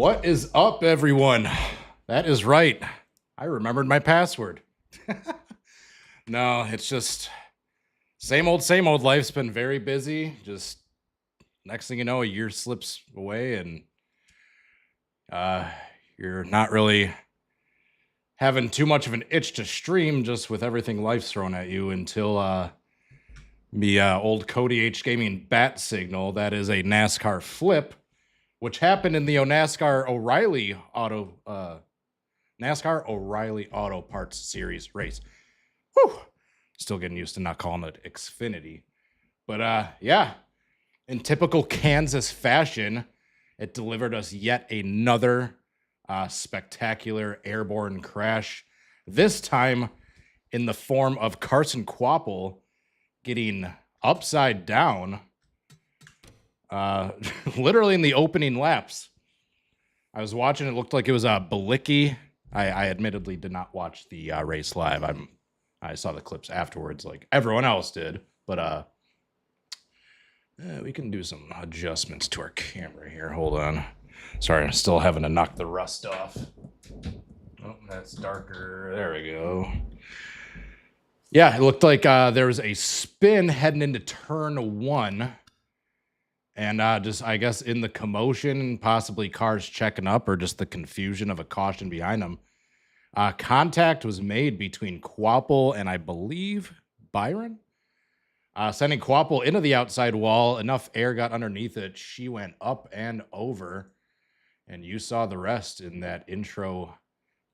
What is up, everyone? That is right. I remembered my password. No, it's just same old, same old. Life's been very busy. Just next thing you know, a year slips away and you're not really having too much of an itch to stream just with everything life's thrown at you until old Cody H Gaming bat signal. That is a NASCAR flip, which happened in the NASCAR O'Reilly Auto Parts Series race. Whew. Still getting used to not calling it Xfinity. But yeah, in typical Kansas fashion, it delivered us yet another spectacular airborne crash. This time in the form of Carson Kvapil getting upside down literally in the opening laps. I was watching, it looked like it was a Balicki. I admittedly did not watch the race live. I saw the clips afterwards like everyone else did, but we can do some adjustments to our camera here. Hold on. Sorry, I'm still having to knock the rust off. Oh, that's darker. There we go. Yeah, it looked like there was a spin heading into turn one. And just, I guess, in the commotion, possibly cars checking up or just the confusion of a caution behind them, contact was made between Kvapil and I believe Byron. Sending Kvapil into the outside wall. Enough air got underneath it. She went up and over. And you saw the rest in that intro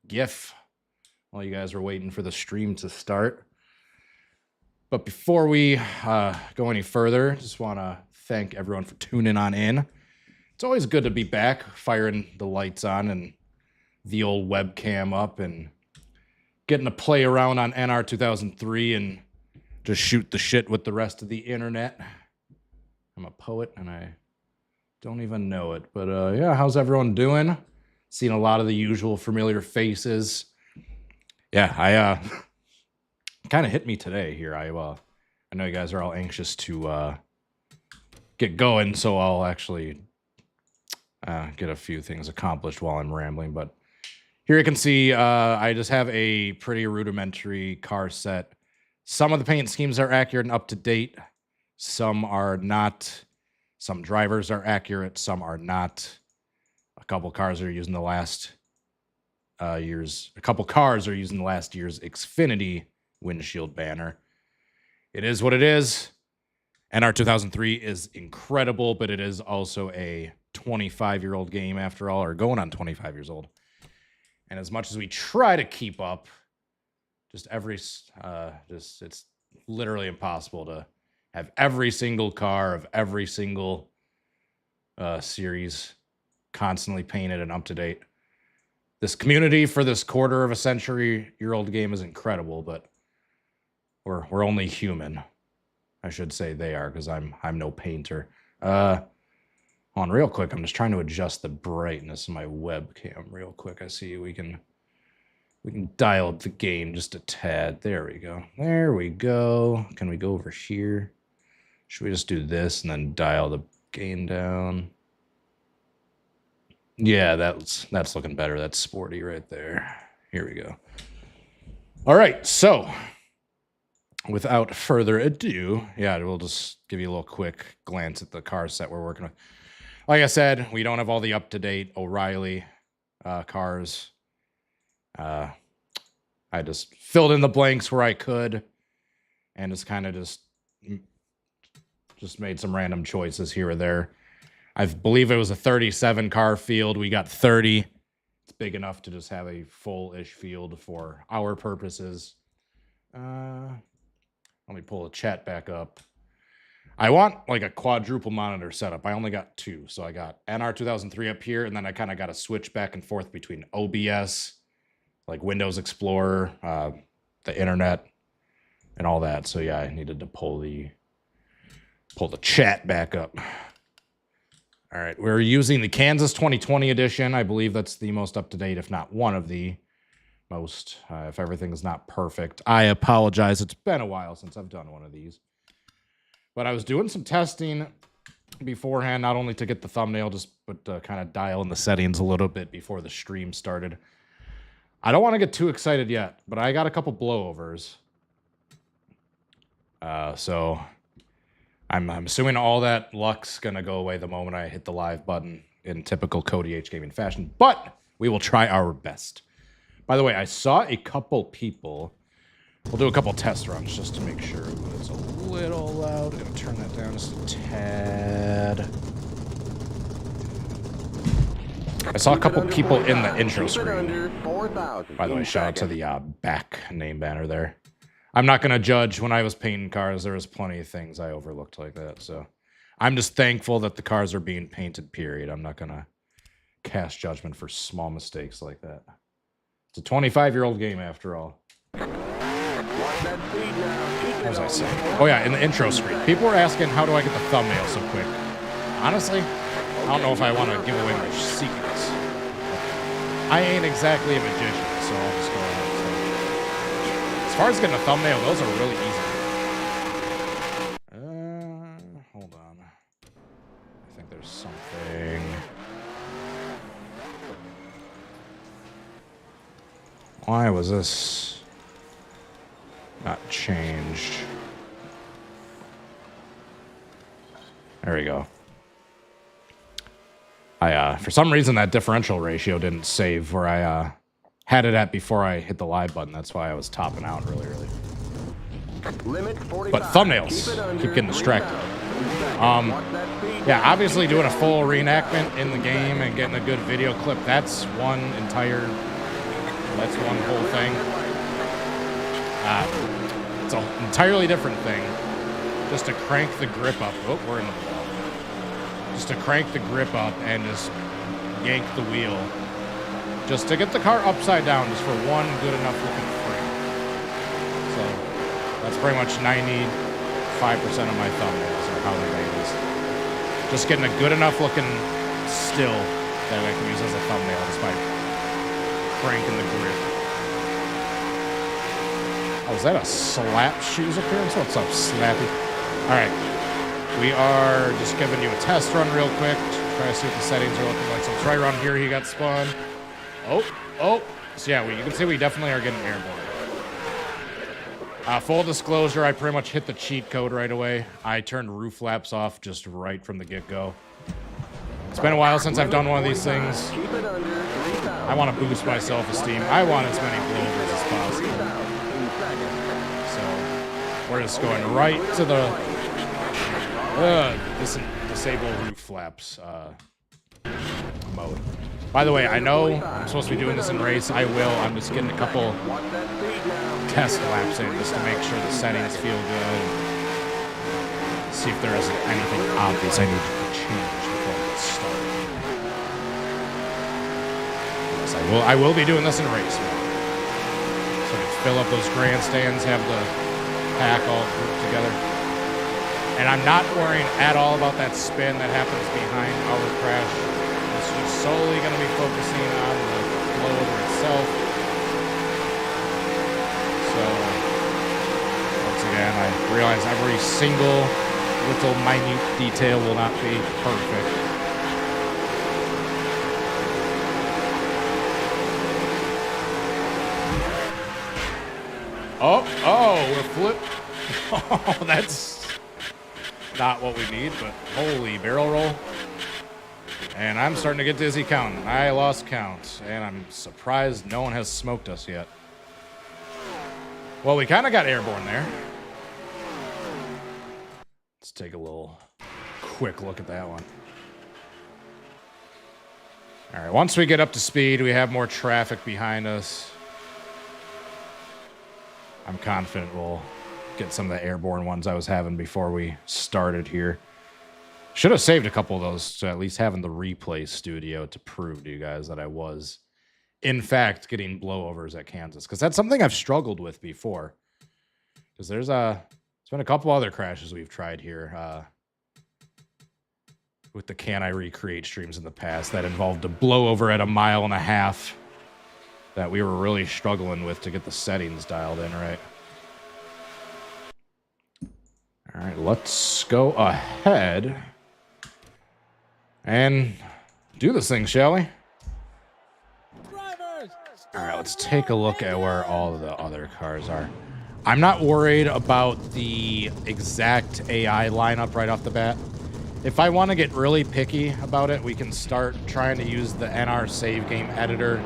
GIF while you guys were waiting for the stream to start. But before we go any further, just want to thank everyone for tuning on in. It's always good to be back, firing the lights on and the old webcam up and getting to play around on NR2003 and just shoot the shit with the rest of the internet. I'm a poet and I don't even know it. But yeah, how's everyone doing? Seen a lot of the usual familiar faces. Yeah, I kind of hit me today here. I know you guys are all anxious to get going, so I'll actually get a few things accomplished while I'm rambling. But here you can see I just have a pretty rudimentary car set. Some of the paint schemes are accurate and up to date. Some are not. Some drivers are accurate. Some are not. A couple cars are using the last year's. A couple cars are using the last year's Xfinity windshield banner. It is what it is. NR2003 is incredible, but it is also a 25-year-old game after all, or going on 25 years old. And as much as we try to keep up, it's literally impossible to have every single car of every single series constantly painted and up to date. This community for this quarter of a century-year-old game is incredible, but we're only human. I should say they are, because I'm no painter. Hold on real quick. I'm just trying to adjust the brightness of my webcam real quick. I see we can dial up the gain just a tad. There we go. There we go. Can we go over here? Should we just do this and then dial the gain down? Yeah, that's looking better. That's sporty right there. Here we go. All right, so without further ado, yeah, we'll just give you a little quick glance at the car set we're working with. Like I said, we don't have all the up-to-date O'Reilly cars. I just filled in the blanks where I could and just kind of just made some random choices here or there. I believe it was a 37 car field. We got 30. It's big enough to just have a full-ish field for our purposes. Let me pull the chat back up. I want like a quadruple monitor setup. I only got two. So I got NR2003 up here, and then I kind of got to switch back and forth between OBS, like Windows Explorer, the internet, and all that. So yeah, I needed to pull the chat back up. All right, we're using the Kansas 2020 edition. I believe that's the most up-to-date, if not one of the most. If everything's not perfect, I apologize. It's been a while since I've done one of these. But I was doing some testing beforehand, not only to get the thumbnail, but to kind of dial in the settings a little bit before the stream started. I don't want to get too excited yet, but I got a couple blowovers. So I'm assuming all that luck's gonna go away the moment I hit the live button in typical Cody H Gaming fashion, but we will try our best. By the way, I saw a couple people. We'll do a couple test runs just to make sure, but it's a little loud. I'm gonna turn that down just a tad. I saw a couple people in the intro screen. By the way, shout out to the back name banner there. I'm not going to judge. When I was painting cars, there was plenty of things I overlooked like that. So I'm just thankful that the cars are being painted, period. I'm not going to cast judgment for small mistakes like that. It's a 25-year-old game after all. What was I saying? Oh yeah, in the intro screen. People were asking, how do I get the thumbnail so quick? Honestly, I don't know if I want to give away my secrets. I ain't exactly a magician, so I'll just go ahead and say. As far as getting a thumbnail, those are really easy. Hold on. I think there's something. Why was this not changed? There we go. For some reason, that differential ratio didn't save where I had it at before I hit the live button. That's why I was topping out really early. But thumbnails, keep getting distracted. Yeah, obviously doing a full reenactment in the game and getting a good video clip, that's one whole thing. It's an entirely different thing. Just to crank the grip up. Oh, we're in the wall. Just to crank the grip up and just yank the wheel. Just to get the car upside down just for one good enough looking frame. So that's pretty much 95% of my thumbnails are how they made this. Just getting a good enough looking still that I can use as a thumbnail just by cranking the grip. Oh, is that a Slap Shoes appearance? What's up, Slappy? All right. We are just giving you a test run real quick. Try to see what the settings are looking like. So let's right around here. He got spun. Oh. So yeah, you can see we definitely are getting airborne. Full disclosure, I pretty much hit the cheat code right away. I turned roof flaps off just right from the get-go. It's been a while since I've done one of these things. I want to boost my self-esteem. I want as many blowovers as possible. So we're just going right to the disable roof flaps mode. By the way, I know I'm supposed to be doing this in race. I will. I'm just getting a couple test laps in just to make sure the settings feel good. See if there is anything obvious I need to change before I get started. Yes, I will be doing this in race. So we can fill up those grandstands, have the pack all grouped together. And I'm not worrying at all about that spin that happens behind our crash. It's just solely going to be focusing on the blowover itself. So, once again, I realize every single little minute detail will not be perfect. Oh, we're flipped. Oh, that's not what we need, but holy barrel roll. And I'm starting to get dizzy counting. I lost count, and I'm surprised no one has smoked us yet. Well, we kind of got airborne there. Let's take a little quick look at that one. All right, once we get up to speed, we have more traffic behind us. I'm confident we'll get some of the airborne ones I was having before we started here. Should have saved a couple of those to at least have in the replay studio to prove to you guys that I was, in fact, getting blowovers at Kansas. Because that's something I've struggled with before. Because there's been a couple other crashes we've tried here with the Can I Recreate streams in the past that involved a blowover at 1.5 miles that we were really struggling with to get the settings dialed in right. All right, let's go ahead and do this thing, shall we? All right, let's take a look at where all of the other cars are. I'm not worried about the exact AI lineup right off the bat. If I want to get really picky about it, we can start trying to use the NR save game editor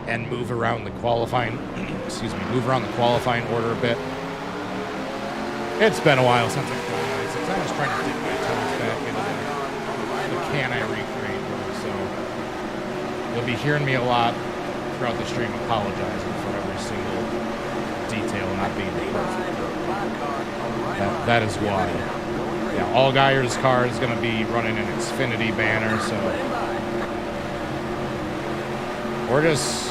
and move around the qualifying, move around the qualifying order a bit. It's been a while since I've done this. I was trying to dip my toes back into the can I recreate, so you'll be hearing me a lot throughout the stream apologizing for every single detail not being perfect. That is why. Yeah, All Geier's car is going to be running an Xfinity banner, so we're just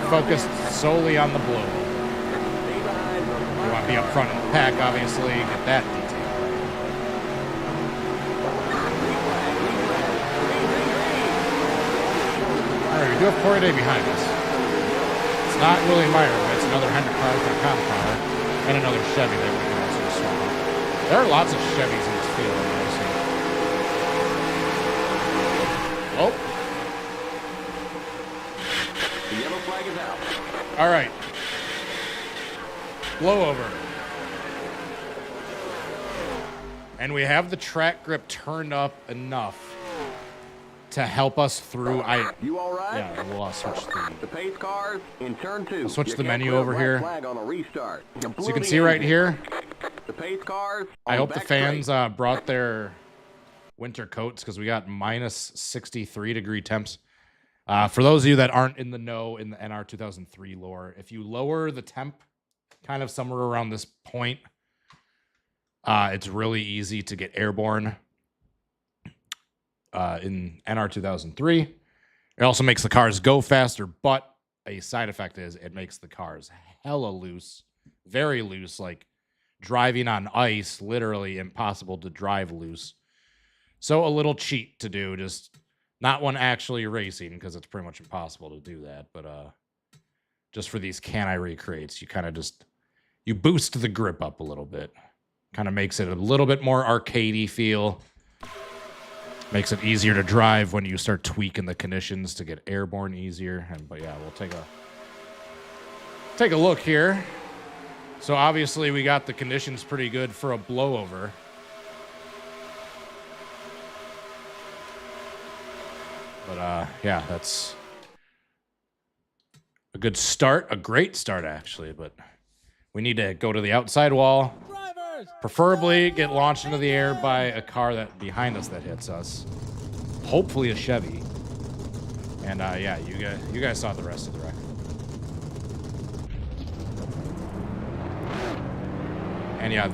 focused solely on the blue. We want to be up front in the pack, obviously, get that detail. All right, we do have Corey Day behind us. It's not William Meyer, but it's another HendrickCars.com car and another Chevy that we can also swap out. There are lots of Chevys in this field. Oh. The yellow flag is out. All right. Blowover. And we have the track grip turned up enough to help us through. You all right? Yeah, we'll switch the pace cars in turn 2. I'll switch the menu over here. Flag on a restart. So you can see right here. The pace cars. I hope the fans brought their winter coats because we got minus 63-degree temps. For those of you that aren't in the know in the NR2003 lore, if you lower the temp kind of somewhere around this point, it's really easy to get airborne in NR2003. It also makes the cars go faster, but a side effect is it makes the cars hella loose, very loose, like driving on ice, literally impossible to drive loose. So a little cheat to do, just not one actually racing because it's pretty much impossible to do that. But just for these can I recreates, you kind of you boost the grip up a little bit. Kind of makes it a little bit more arcadey feel. Makes it easier to drive when you start tweaking the conditions to get airborne easier. But yeah, we'll take a look here. So obviously we got the conditions pretty good for a blowover. But yeah, that's a good start, a great start actually, but we need to go to the outside wall. Preferably get launched into the air by a car that behind us that hits us. Hopefully a Chevy. And yeah, you guys saw the rest of the record. And yeah,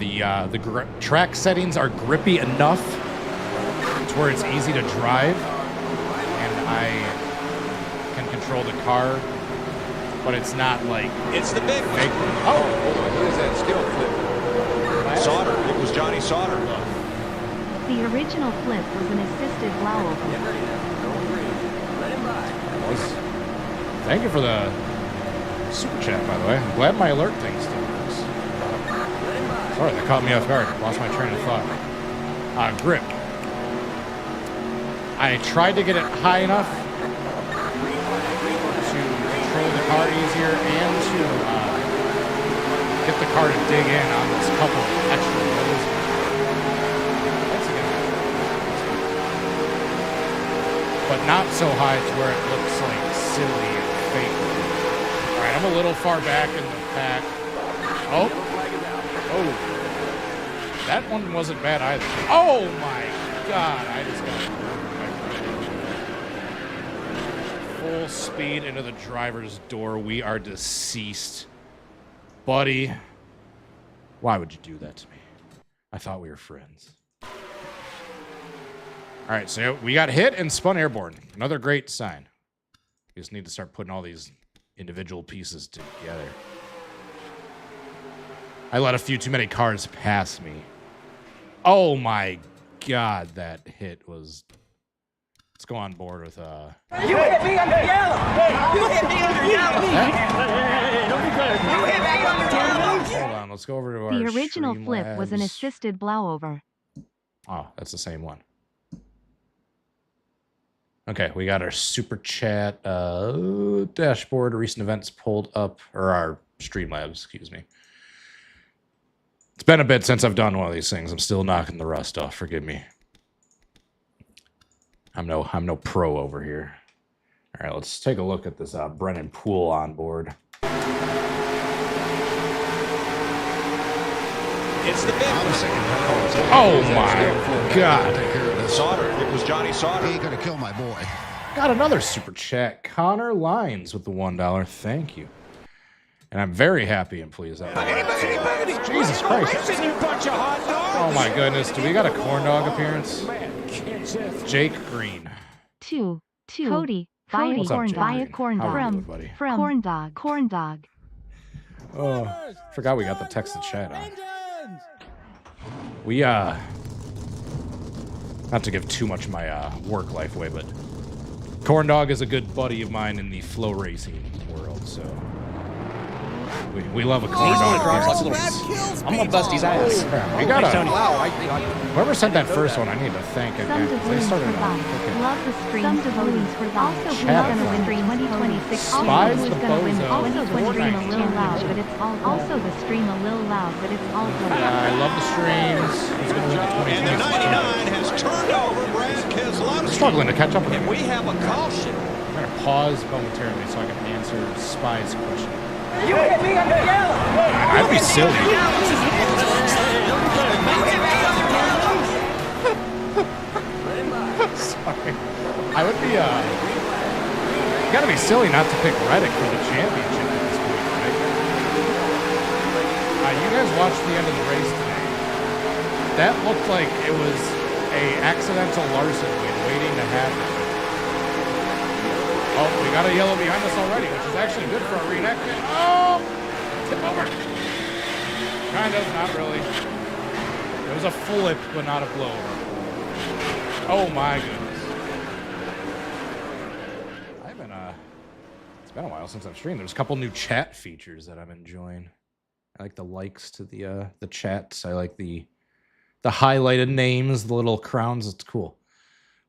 the track settings are grippy enough to where it's easy to drive, and I can control the car, but it's not like it's the big one. Oh, who is that skill flip? Sauter. It was Johnny Sauter. The original flip was an assisted blowover. Thank you for the super chat, by the way. I'm glad my alert thing still works. Sorry, that caught me off guard. Lost my train of thought. Grip. I tried to get it high enough to control the car easier and to get the car to dig in on this couple of extra rolls. But not so high to where it looks like silly and fake. All right, I'm a little far back in the pack. Oh, that one wasn't bad either. Oh my God, I just got full speed into the driver's door. We are deceased. Buddy, why would you do that to me? I thought we were friends. All right, so we got hit and spun airborne. Another great sign. We just need to start putting all these individual pieces together. I let a few too many cars pass me. Oh my God, that hit was... Let's go on board with... You hit me under yellow! You hit me under yellow! You hit me under yellow! Hold on, let's go over to our The original flip Streamlabs. was an assisted blowover. Oh, that's the same one. Okay, we got our super chat dashboard, recent events pulled up, or our Streamlabs, excuse me. It's been a bit since I've done one of these things. I'm still knocking the rust off. Forgive me. I'm no pro over here. All right, let's take a look at this Brennan Poole onboard. It's the big one. Oh my God! Sauter. It was Johnny Sauter. He ain't gonna kill my boy. Got another super chat. Connor Lines with the $1. Thank you. And I'm very happy and pleased. Jesus Christ. Oh my goodness. Do we got a corn dog appearance? Jake Green. Two. Cody. Buy a What's up, corn Jake dog. Green? Corn How are you dog. doing, buddy? From corn dog. Oh, forgot we got the text to chat on. We, not to give too much of my work life away, but Corn Dog is a good buddy of mine in the flow racing world, so we love a corn dog. I'm gonna bust his ass. We got Wow, whoever sent that first one, I need to thank Some again. They doubloons started for that. freaking Love the stream. Some doubloons for that. Also, who's Chat gonna win from 2026? Spies Also, the who's gonna win? Bozo. Also, the stream a Fortnite little loud, but it's all good. Also, the stream a little loud, but it's all good. I love the streams. Who's gonna win And the 99 the 2026? has turned over Brad Keselowski. Struggling to catch up with And him. we have a caution. I'm gonna pause momentarily so I can answer Spy's question. You hit me under yellow. I'd be silly. Sorry. I would be, you gotta be silly not to pick Reddick for the championship at this point, right? You guys watched the end of the race today. That looked like it was a accidental Larson win waiting to happen. Oh, we got a yellow behind us already, which is actually good for a reenactment. Oh! Tip over. Kind of, not really. It was a flip, but not a blowover. Oh my goodness. I've been, it's been a while since I've streamed. There's a couple new chat features that I'm enjoying. I like the likes to the chats. I like the highlighted names, the little crowns. It's cool.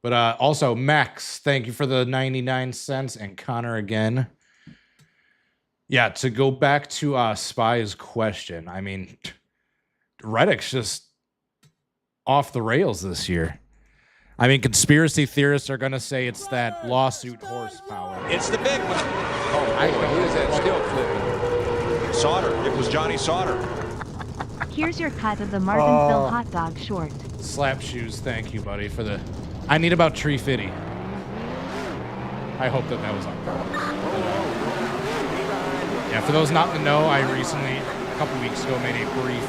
But also, Max, thank you for the 99 cents. And Connor again. Yeah, to go back to Spy's question, I mean, Reddick's just off the rails this year. I mean, conspiracy theorists are going to say it's that lawsuit horsepower. It's the big one. Oh, I don't who is that still flipping? Sauter. It was Johnny Sauter. Here's your cut of the Martinsville hot dog short. Slap shoes, thank you, buddy, for the... I need about tree fitty. I hope that was on purpose. Yeah, for those not in the know, I recently, a couple weeks ago, made a brief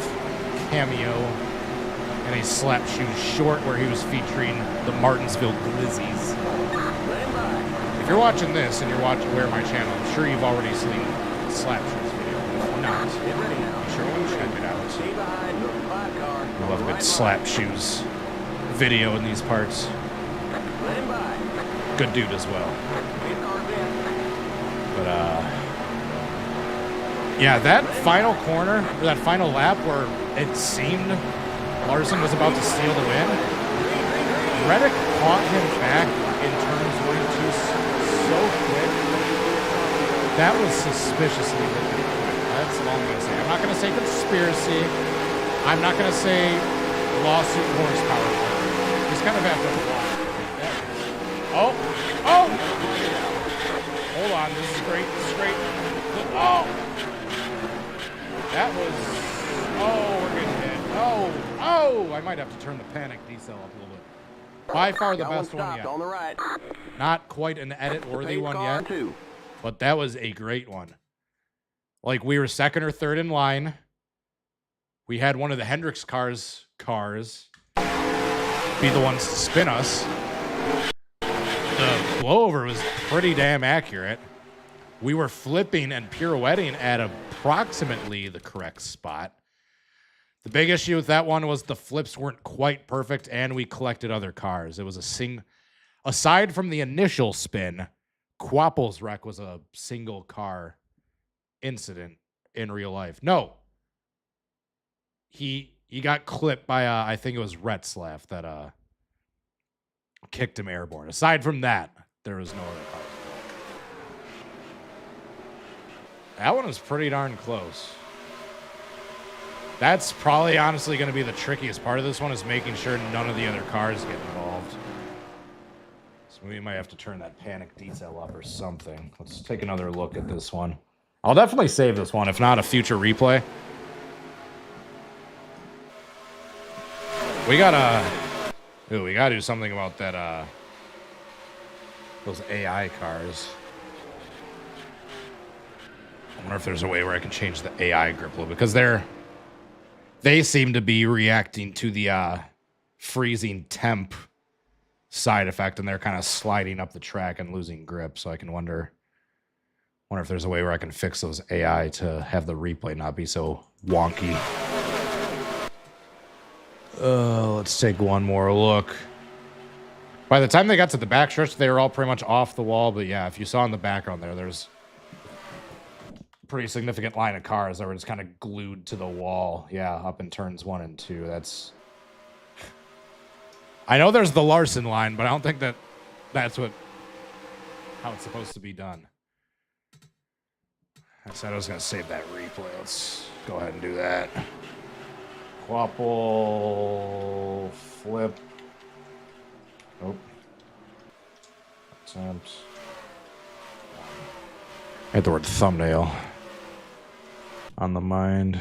cameo in a slap shoes short where he was featuring the Martinsville Glizzies. If you're watching this and you're watching my channel, I'm sure you've already seen the slap shoes video. If not, I'm sure you can check it out. I love a good slap shoes video in these parts. Good dude as well. But yeah, that final corner, or that final lap where it seemed Larson was about to steal the win, Reddick caught him back in turns 1 and 2 so quick. That was suspiciously quick. That's all I'm going to say. I'm not going to say conspiracy. I'm not going to say lawsuit horsepower. Just kind of have to watch. Oh! Oh! Hold on. This is great. This is great. Oh! That was... Oh, we're getting hit. Oh! Oh! I might have to turn the panic decel up a little bit. By far the best one yet. On the right. Not quite an edit-worthy one yet, but that was a great one. Like, we were second or third in line. We had one of the Hendrix cars be the ones to spin us. The blowover was pretty damn accurate. We were flipping and pirouetting at approximately the correct spot. The big issue with that one was the flips weren't quite perfect, and we collected other cars. It was aside from the initial spin, Kvapil's wreck was a single car incident in real life. No. He got clipped by I think it was Retzlaff that kicked him airborne. Aside from that, there was no other cars. That one was pretty darn close. That's probably honestly going to be the trickiest part of this one, is making sure none of the other cars get involved. So we might have to turn that panic detail up or something. Let's take another look at this one. I'll definitely save this one, if not a future replay. We gotta do something about that, those AI cars. I wonder if there's a way where I can change the AI grip a little bit, because they seem to be reacting to the freezing temp side effect, and they're kind of sliding up the track and losing grip. So I can wonder if there's a way where I can fix those AI to have the replay not be so wonky. Let's take one more look. By the time they got to the back stretch, they were all pretty much off the wall. But yeah, if you saw in the background there's a pretty significant line of cars that were just kind of glued to the wall. Yeah, up in turns 1 and 2. That's... I know there's the Larson line, but I don't think that's how it's supposed to be done. I said I was going to save that replay. Let's go ahead and do that. Kvapil flip. Oh. Attempts. I had the word thumbnail on the mind.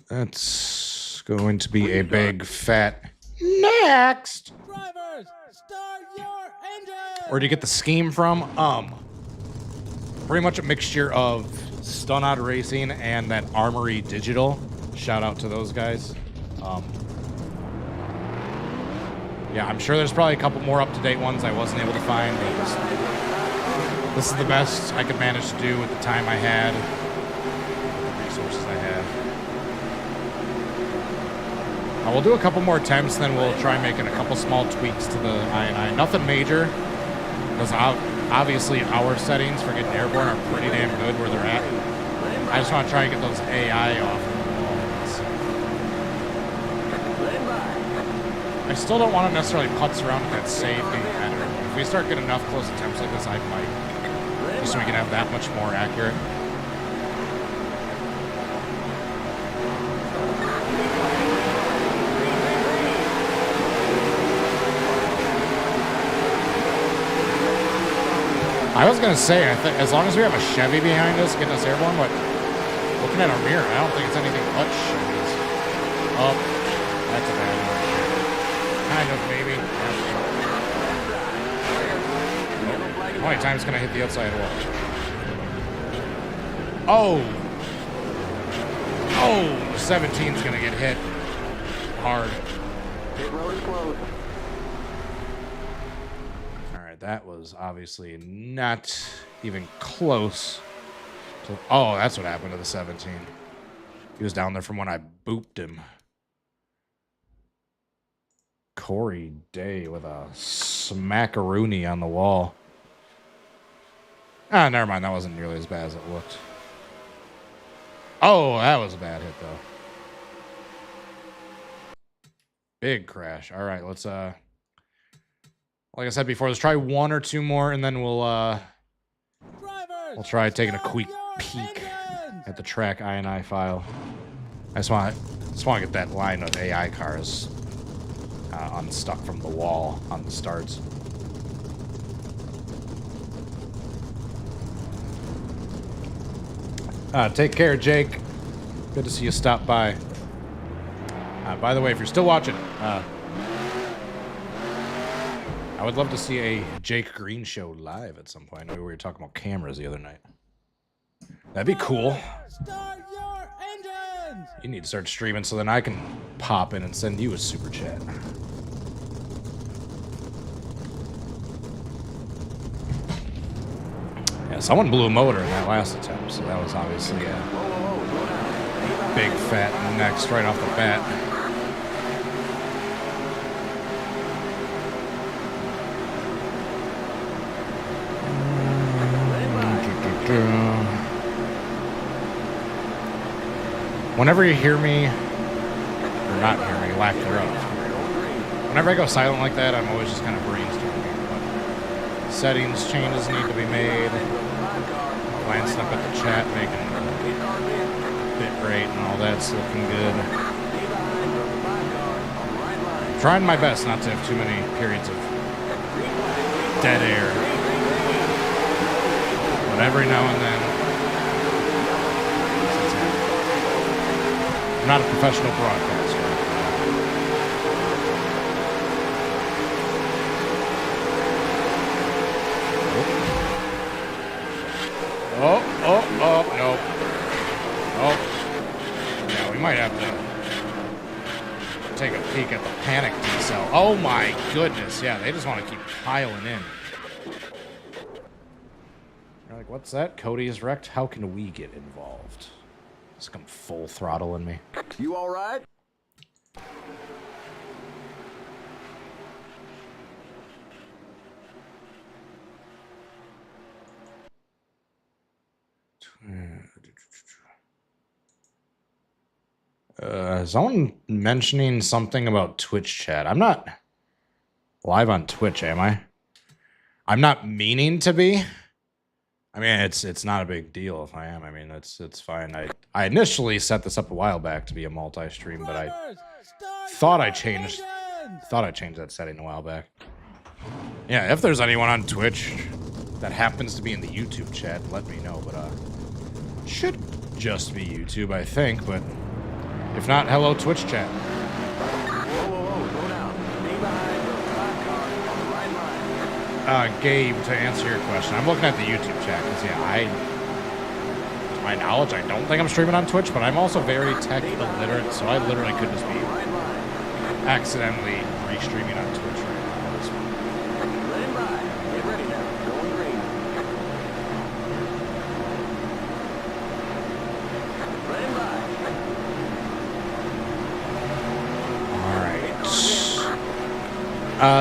That's going to be a big fat next. Drivers, start your engine. Where'd you get the scheme from? Pretty much a mixture of Stunod Racing and that Armory Digital. Shout out to those guys. Yeah, I'm sure there's probably a couple more up-to-date ones I wasn't able to find. But this is the best I could manage to do with the time I had, with the resources I had. We'll do a couple more attempts, then we'll try making a couple small tweaks to the I&I. Nothing major, because obviously our settings for getting airborne are pretty damn good where they're at. I just want to try and get those AI off. I still don't want to necessarily putz around with that save getting better. If we start getting enough close attempts like this, I might. Just so we can have that much more accurate. I was going to say, as long as we have a Chevy behind us getting us airborne, but looking at our mirror, I don't think it's anything but Chevys. Oh, that's a bad one. Kind of, maybe. Yeah. How many times can I hit the outside wall? Oh! Oh! 17's gonna get hit hard. Pit road is closed. Alright, that was obviously not even close to... Oh, that's what happened to the 17. He was down there from when I booped him. Corey Day with a smackaroonie on the wall. Ah, never mind. That wasn't nearly as bad as it looked. Oh, that was a bad hit, though. Big crash. All right, let's, like I said before, let's try one or two more, and then we'll try taking a quick peek at the track I&I file. I just want to get that line of AI cars unstuck from the wall on the starts. Take care, Jake. Good to see you stop by. By the way, if you're still watching, I would love to see a Jake Green show live at some point. I know we were talking about cameras the other night. That'd be cool. Start your engines. You need to start streaming so then I can pop in and send you a super chat. Yeah, someone blew a motor in that last attempt, so that was obviously a big fat next right off the bat. Whenever you hear me, or not hear me, lack thereof, Whenever I go silent like that, I'm always just kind of brainstorming. But settings changes need to be made. Glancing up at the chat, making bit rate and all that's looking good. Trying my best not to have too many periods of dead air. But every now and then, I'm not a professional broadcaster. Oh, no. Oh. Yeah, we might have to take a peek at the panic decel. Oh my goodness. Yeah, they just want to keep piling in. You're like, what's that? Cody is wrecked. How can we get involved? Just come full throttle in me. You all right? Someone mentioning something about Twitch chat. I'm not live on Twitch, am I? I'm not meaning to be. I mean, it's not a big deal if I am. I mean, it's fine. I initially set this up a while back to be a multi-stream, but I thought I changed that setting a while back. Yeah, if there's anyone on Twitch that happens to be in the YouTube chat, let me know. But should just be YouTube, I think. But if not, hello Twitch chat. Gabe, to answer your question, I'm looking at the YouTube chat because yeah, to my knowledge, I don't think I'm streaming on Twitch, but I'm also very tech illiterate, so I literally could just be accidentally restreaming on Twitch right now. Get ready now. Going green.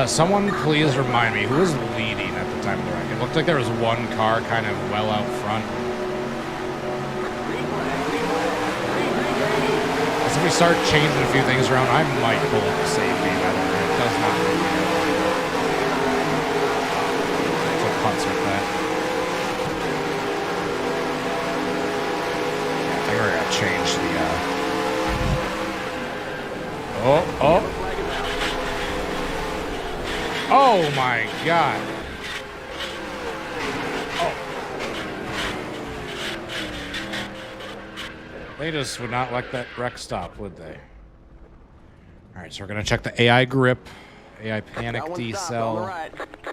Someone please remind me, who was leading at the time of the wreck? It looked like there was one car kind of well out front. As if we start changing a few things around, I might pull up the save game. I don't know. It does not look good. So putts with that. Yeah, I think we're going to change the... Oh my god. Oh. They just would not let that wreck stop, would they? Alright, so we're gonna check the AI grip, AI panic decel.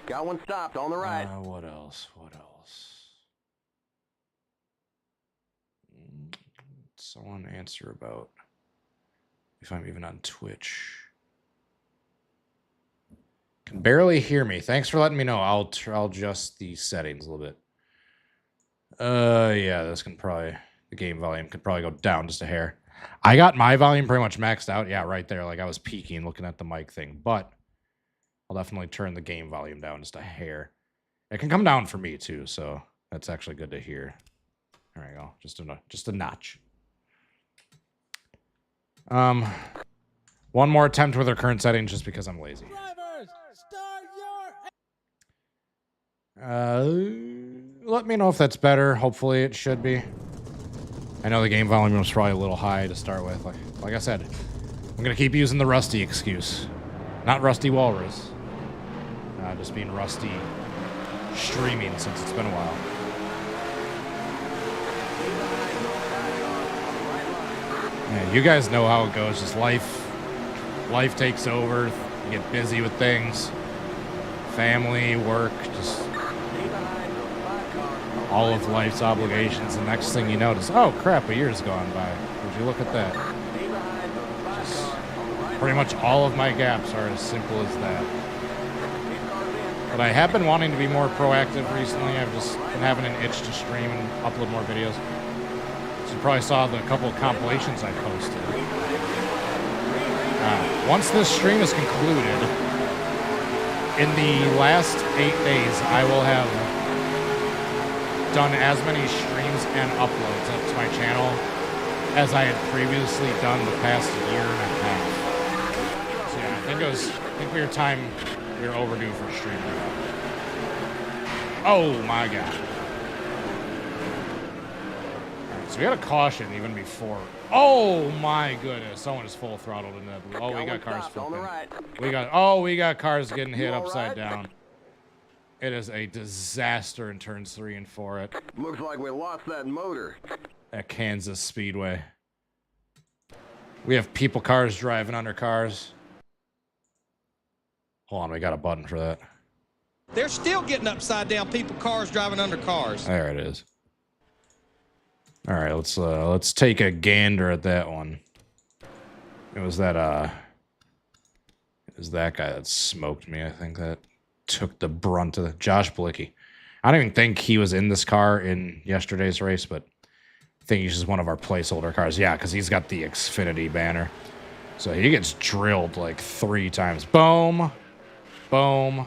Got one stopped on the right. What else? What else? Someone answer about if I'm even on Twitch. Can barely hear me. Thanks for letting me know. I'll adjust the settings a little bit. Yeah, this can probably, the game volume could probably go down just a hair. I got my volume pretty much maxed out. Yeah, right there. Like I was peeking looking at the mic thing, but I'll definitely turn the game volume down just a hair. It can come down for me too, so that's actually good to hear. There we go. Just a notch. One more attempt with our current settings just because I'm lazy. Let me know if that's better. Hopefully it should be. I know the game volume was probably a little high to start with. Like I said, I'm gonna keep using the rusty excuse. Not rusty walrus. Just being rusty streaming since it's been a while. Yeah, you guys know how it goes. Just life takes over. You get busy with things. Family, work, just all of life's obligations. The next thing you notice, oh crap, a year's gone by. Would you look at that? Just pretty much all of my gaps are as simple as that. But I have been wanting to be more proactive recently. I've just been having an itch to stream and upload more videos. So you probably saw the couple of compilations I posted. Once this stream is concluded, in the last 8 days, I will have done as many streams and uploads up to my channel as I had previously done the past year and a half. So yeah, I think we were overdue for streaming. Oh my god. Alright, so we got a caution even before. Oh my goodness. Someone is full throttled in that blue. Oh, we got cars on the right. we got cars getting hit upside down. It is a disaster in turns 3 and 4 at Looks like we lost that motor. Kansas Speedway. We have cars driving under cars. Hold on, we got a button for that. They're still getting upside down cars driving under cars. There it is. All right, let's take a gander at that one. It was that guy that smoked me. I think that took the brunt of the Josh Blicky. I don't even think he was in this car in yesterday's race, but I think he's just one of our placeholder cars. Yeah, because he's got the Xfinity banner. So he gets drilled like 3 times. Boom. Boom.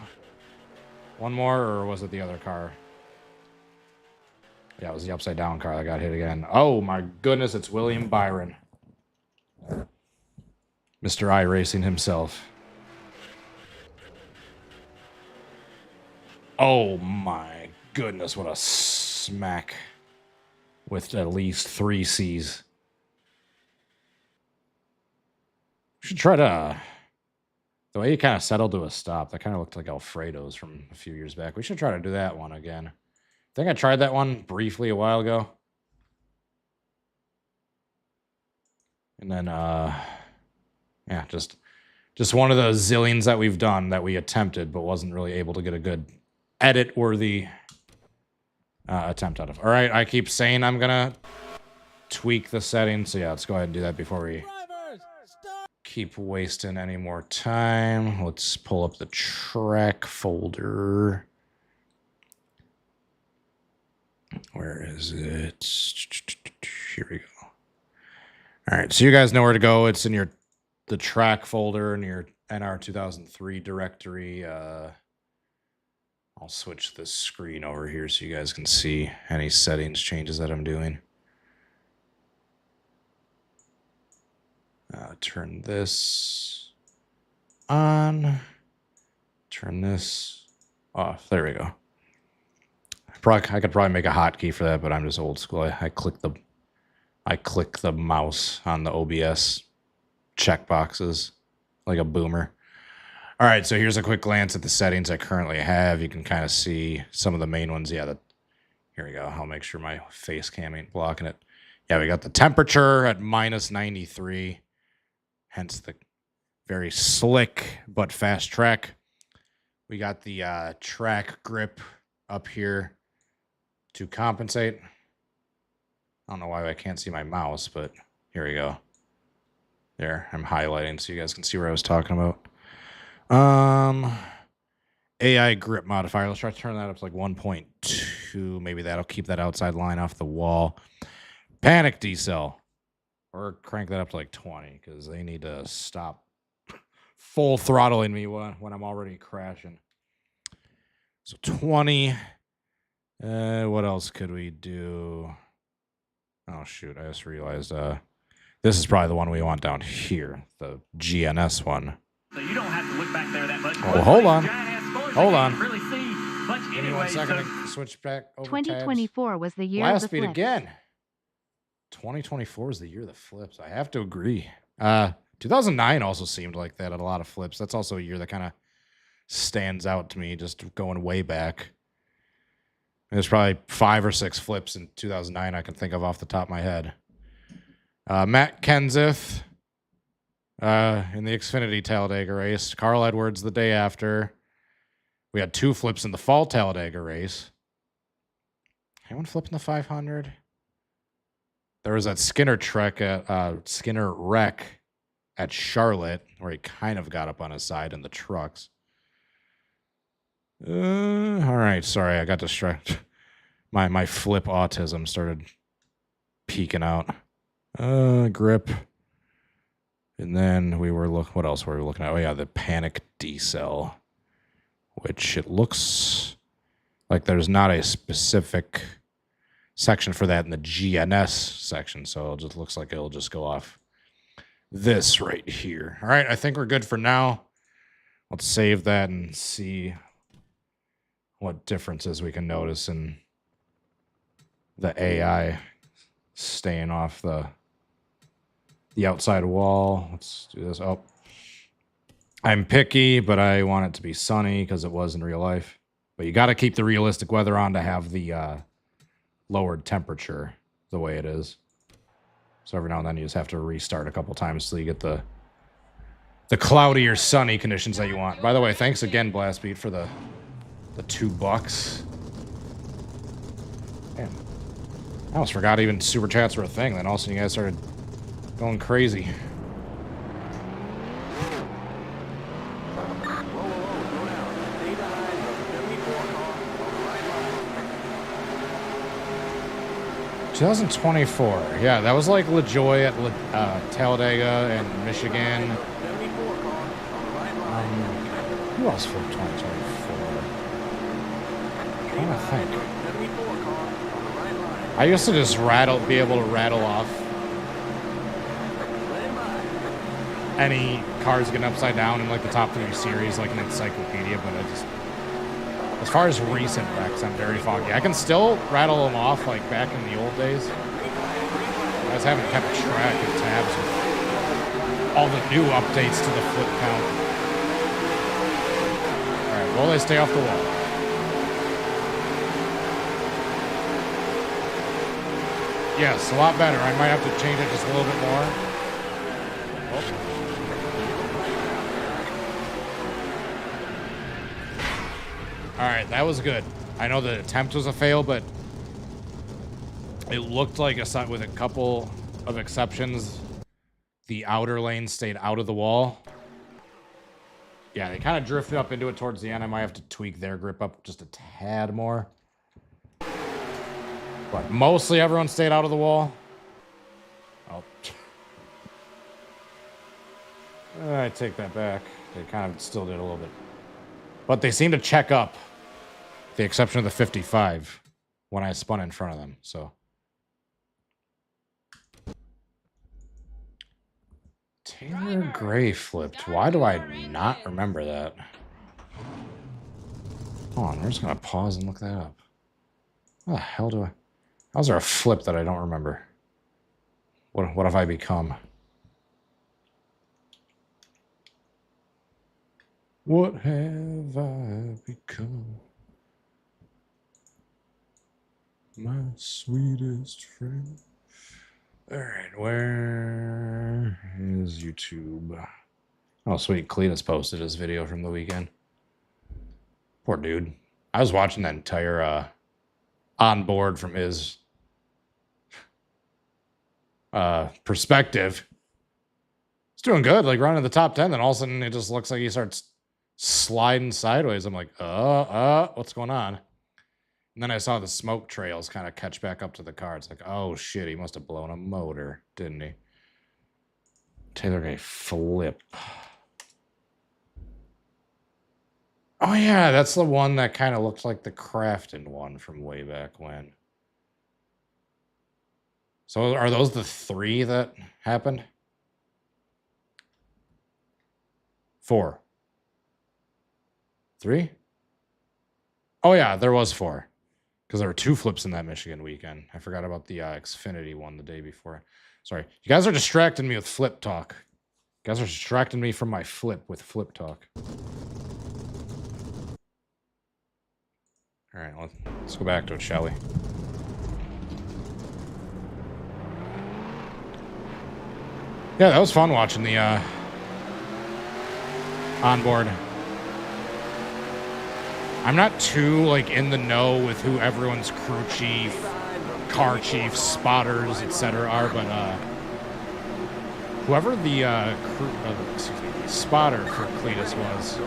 One more, or was it the other car? Yeah, it was the upside down car that got hit again. Oh my goodness, it's William Byron. Mr. iRacing himself. Oh my goodness, what a smack. With at least 3 C's. Should try to... The way he kind of settled to a stop, that kind of looked like Alfredo's from a few years back. We should try to do that one again. I think I tried that one briefly a while ago. And then, yeah, just one of those zillions that we've done that we attempted, but wasn't really able to get a good edit-worthy attempt out of. All right, I keep saying I'm going to tweak the settings. So, yeah, let's go ahead and do that before we keep wasting any more time. Let's pull up the track folder. Where is it? Here we go. All right, so you guys know where to go. It's in the track folder in your NR2003 directory. I'll switch the screen over here so you guys can see any settings changes that I'm doing. Turn this on. Turn this off. There we go. I could probably make a hotkey for that, but I'm just old school. I click the mouse on the OBS checkboxes like a boomer. All right, so here's a quick glance at the settings I currently have. You can kind of see some of the main ones. Yeah, here we go. I'll make sure my face cam ain't blocking it. Yeah, we got the temperature at -93. Hence the very slick but fast track. We got the track grip up here to compensate. I don't know why I can't see my mouse, but here we go. There, I'm highlighting so you guys can see where I was talking about. AI grip modifier. Let's try to turn that up to like 1.2. Maybe that'll keep that outside line off the wall. Panic decel. Or crank that up to like 20 because they need to stop full throttling me when I'm already crashing. So 20. What else could we do? Oh, shoot. I just realized this is probably the one we want down here. The GNS one. So you don't have to look back there that much. Oh, hold on. Hold on. Really see much Give me anyway, 1 second to switch back over 2024 was the year Blast of the speed flip. again. 2024 is the year of the flips. I have to agree. 2009 also seemed like that at a lot of flips. That's also a year that kind of stands out to me, just going way back. There's probably 5 or 6 flips in 2009 I can think of off the top of my head. Matt Kenseth in the Xfinity Talladega race. Carl Edwards the day after. We had 2 flips in the fall Talladega race. Anyone flipping the 500? There was that Skinner wreck at Charlotte where he kind of got up on his side in the trucks. All right, sorry, I got distracted. My flip autism started peeking out. Grip. And then what else were we looking at? Oh yeah, the panic decel, which it looks like there's not a specific section for that in the GNS section, so it just looks like it'll just go off this right here. All right, I think we're good for now. Let's save that and see what differences we can notice in the AI staying off the outside wall. Let's do this. Oh, I'm picky, but I want it to be sunny because it was in real life. But you got to keep the realistic weather on to have the lowered temperature the way it is. So every now and then you just have to restart a couple times so you get the cloudy or sunny conditions that you want. By the way, thanks again, Blastbeat, for the $2. Damn. I almost forgot even super chats were a thing. Then all of a sudden you guys started going crazy. – 2024. Yeah, that was like LaJoy at Talladega and Michigan. Who else flipped 2024? I'm trying to think. I used to just be able to rattle off any cars getting upside down in like the top 3 series, like an encyclopedia, but I just, as far as recent wrecks, I'm very foggy. I can still rattle them off like back in the old days. I just haven't kept track of tabs with all the new updates to the flip count. Alright, well, they stay off the wall. Yes, a lot better. I might have to change it just a little bit more. Alright, that was good. I know the attempt was a fail, but it looked like, with a couple of exceptions, the outer lane stayed out of the wall. Yeah, they kind of drifted up into it towards the end. I might have to tweak their grip up just a tad more. But mostly everyone stayed out of the wall. Oh. I take that back. They kind of still did a little bit. But they seem to check up, with the exception of the 55, when I spun in front of them, so. Taylor Gray flipped. Why do I not remember that? Hold on, we're just going to pause and look that up. How the hell do I... How's there a flip that I don't remember? What have I become? What have I become? My sweetest friend. Alright, where is YouTube? Oh, sweet. Cletus posted his video from the weekend. Poor dude. I was watching that entire onboard from his perspective. It's doing good, like running the top 10, then all of a sudden it just looks like he starts sliding sideways. I'm like, what's going on? And then I saw the smoke trails kind of catch back up to the car. It's like, oh shit, he must have blown a motor, didn't he? Taylor Gray flip. Oh yeah, that's the one that kind of looks like the Crafton one from way back when. So are those the 3 that happened? 4. 3? Oh yeah, there was 4. Because there were 2 flips in that Michigan weekend. I forgot about the Xfinity one the day before. Sorry. You guys are distracting me with flip talk. You guys are distracting me from my flip with flip talk. All right, let's go back to it, shall we? Yeah, that was fun watching the onboard. I'm not too like in the know with who everyone's crew chief, car chief, spotters, etc. are, but whoever the spotter for Cletus was,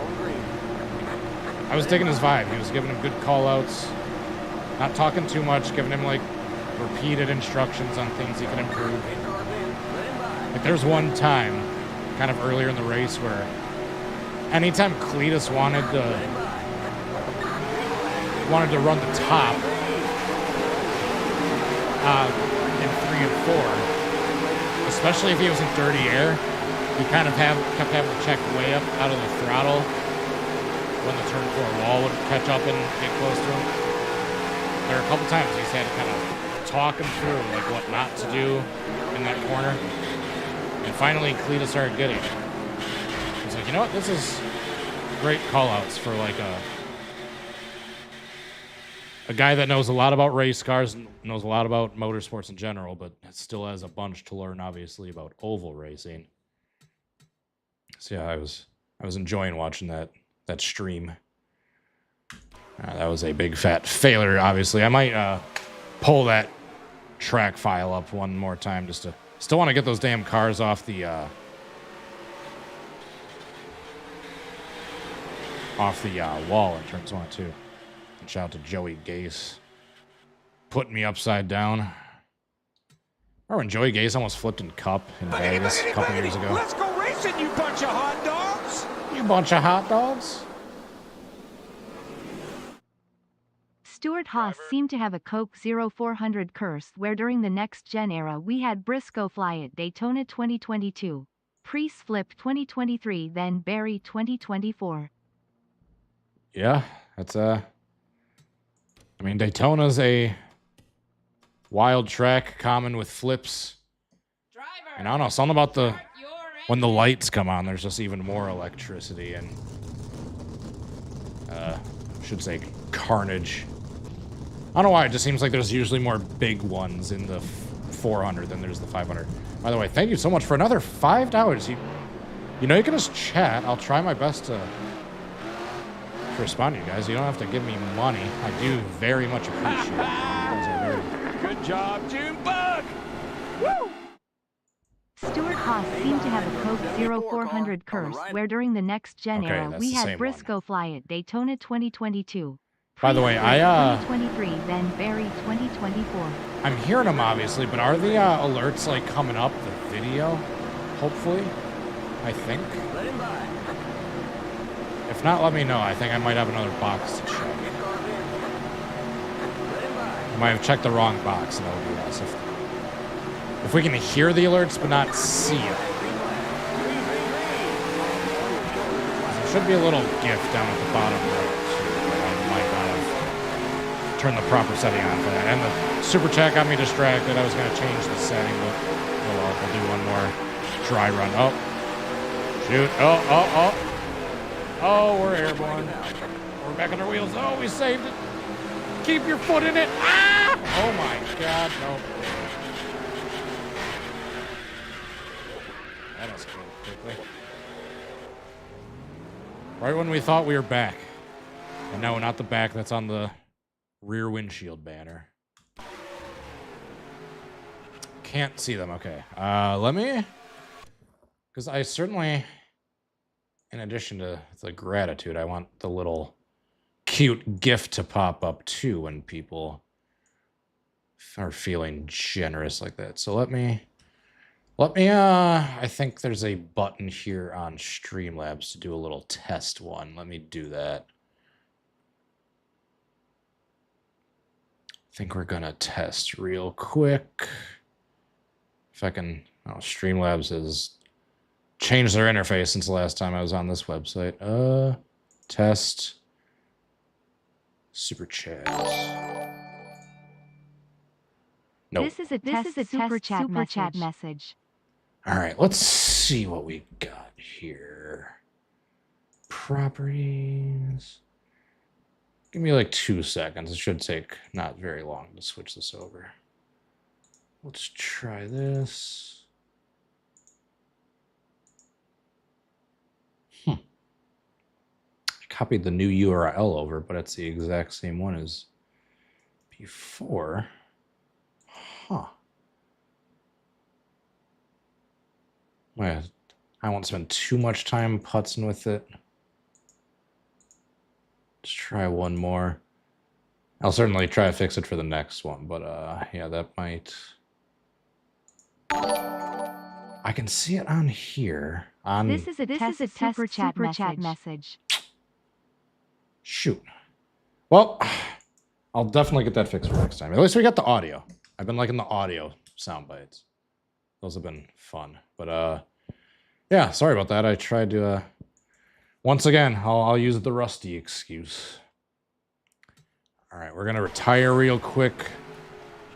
I was digging his vibe. He was giving him good call outs, not talking too much, giving him like repeated instructions on things he can improve. Like there's one time, kind of earlier in the race, where anytime Cletus wanted to run the top in 3 and 4, especially if he was in dirty air, he kind of kept having to check way up out of the throttle when the turn 4 wall would catch up and get close to him. There are a couple times he's had to kind of talk him through like what not to do in that corner. And finally, Cletus started getting it. He's like, you know what? This is great call-outs for like a guy that knows a lot about race cars, knows a lot about motorsports in general, but still has a bunch to learn, obviously, about oval racing. So yeah, I was enjoying watching that stream. That was a big fat failure, obviously. I might pull that track file up one more time just to still want to get those damn cars off the wall in turns 1 and 2. And shout out to Joey Gase putting me upside down. Remember when Joey Gase almost flipped in Cup in Vegas a couple years ago? Let's go racing, you bunch of hot dogs! You bunch of hot dogs. Stuart Haas seemed to have a Coke 0400 curse where during the next gen era we had Briscoe fly at Daytona 2022, Priest flip 2023, then Barry 2024. Yeah, that's I mean, Daytona's a wild track, common with flips. And I don't know, something about when the lights come on, there's just even more electricity and I should say carnage. I don't know why, it just seems like there's usually more big ones in the 400 than there's the 500. By the way, thank you so much for another $5. You know, you can just chat. I'll try my best to respond to you guys. You don't have to give me money. I do very much appreciate it. You guys are very... Good job, Junebug! Woo! Stuart Haas seemed to have a Coke 0400 curse where during the next gen era we had Briscoe fly at Daytona 2022. By the way, 2023, then Barry 2024. I'm hearing them obviously, but are the alerts like coming up the video? Hopefully, I think. If not, let me know. I think I might have another box to check. I might have checked the wrong box in OBS. If we can hear the alerts but not see it. There should be a little GIF down at the bottom right. Turn the proper setting on for that. And the super chat got me distracted. I was going to change the setting, but oh well, we'll do one more dry run. Oh, shoot. Oh, we're airborne. We're back on our wheels. Oh, we saved it. Keep your foot in it. Ah! Oh my God, no. That escalated quickly. Right when we thought we were back. And no, not the back that's on the rear windshield banner. Can't see them. Okay. Let me... Because I certainly, in addition to the gratitude, I want the little cute gift to pop up too when people are feeling generous like that. So let me, I think there's a button here on Streamlabs to do a little test one. Let me do that. I think we're gonna test real quick. If I can, oh, Streamlabs has changed their interface since the last time I was on this website. Test super chat. Nope. This is a super chat message. All right, let's see what we got here. Properties. Give me like 2 seconds. It should take not very long to switch this over. Let's try this. I copied the new URL over, but it's the exact same one as before. Huh. Well, I won't spend too much time putzing with it. Let's try one more. I'll certainly try to fix it for the next one, but yeah, that might... I can see it on here. This is a super chat message. Shoot. Well, I'll definitely get that fixed for next time. At least we got the audio. I've been liking the audio sound bites. Those have been fun. But yeah, sorry about that. I tried to Once again, I'll use the rusty excuse. All right, we're going to retire real quick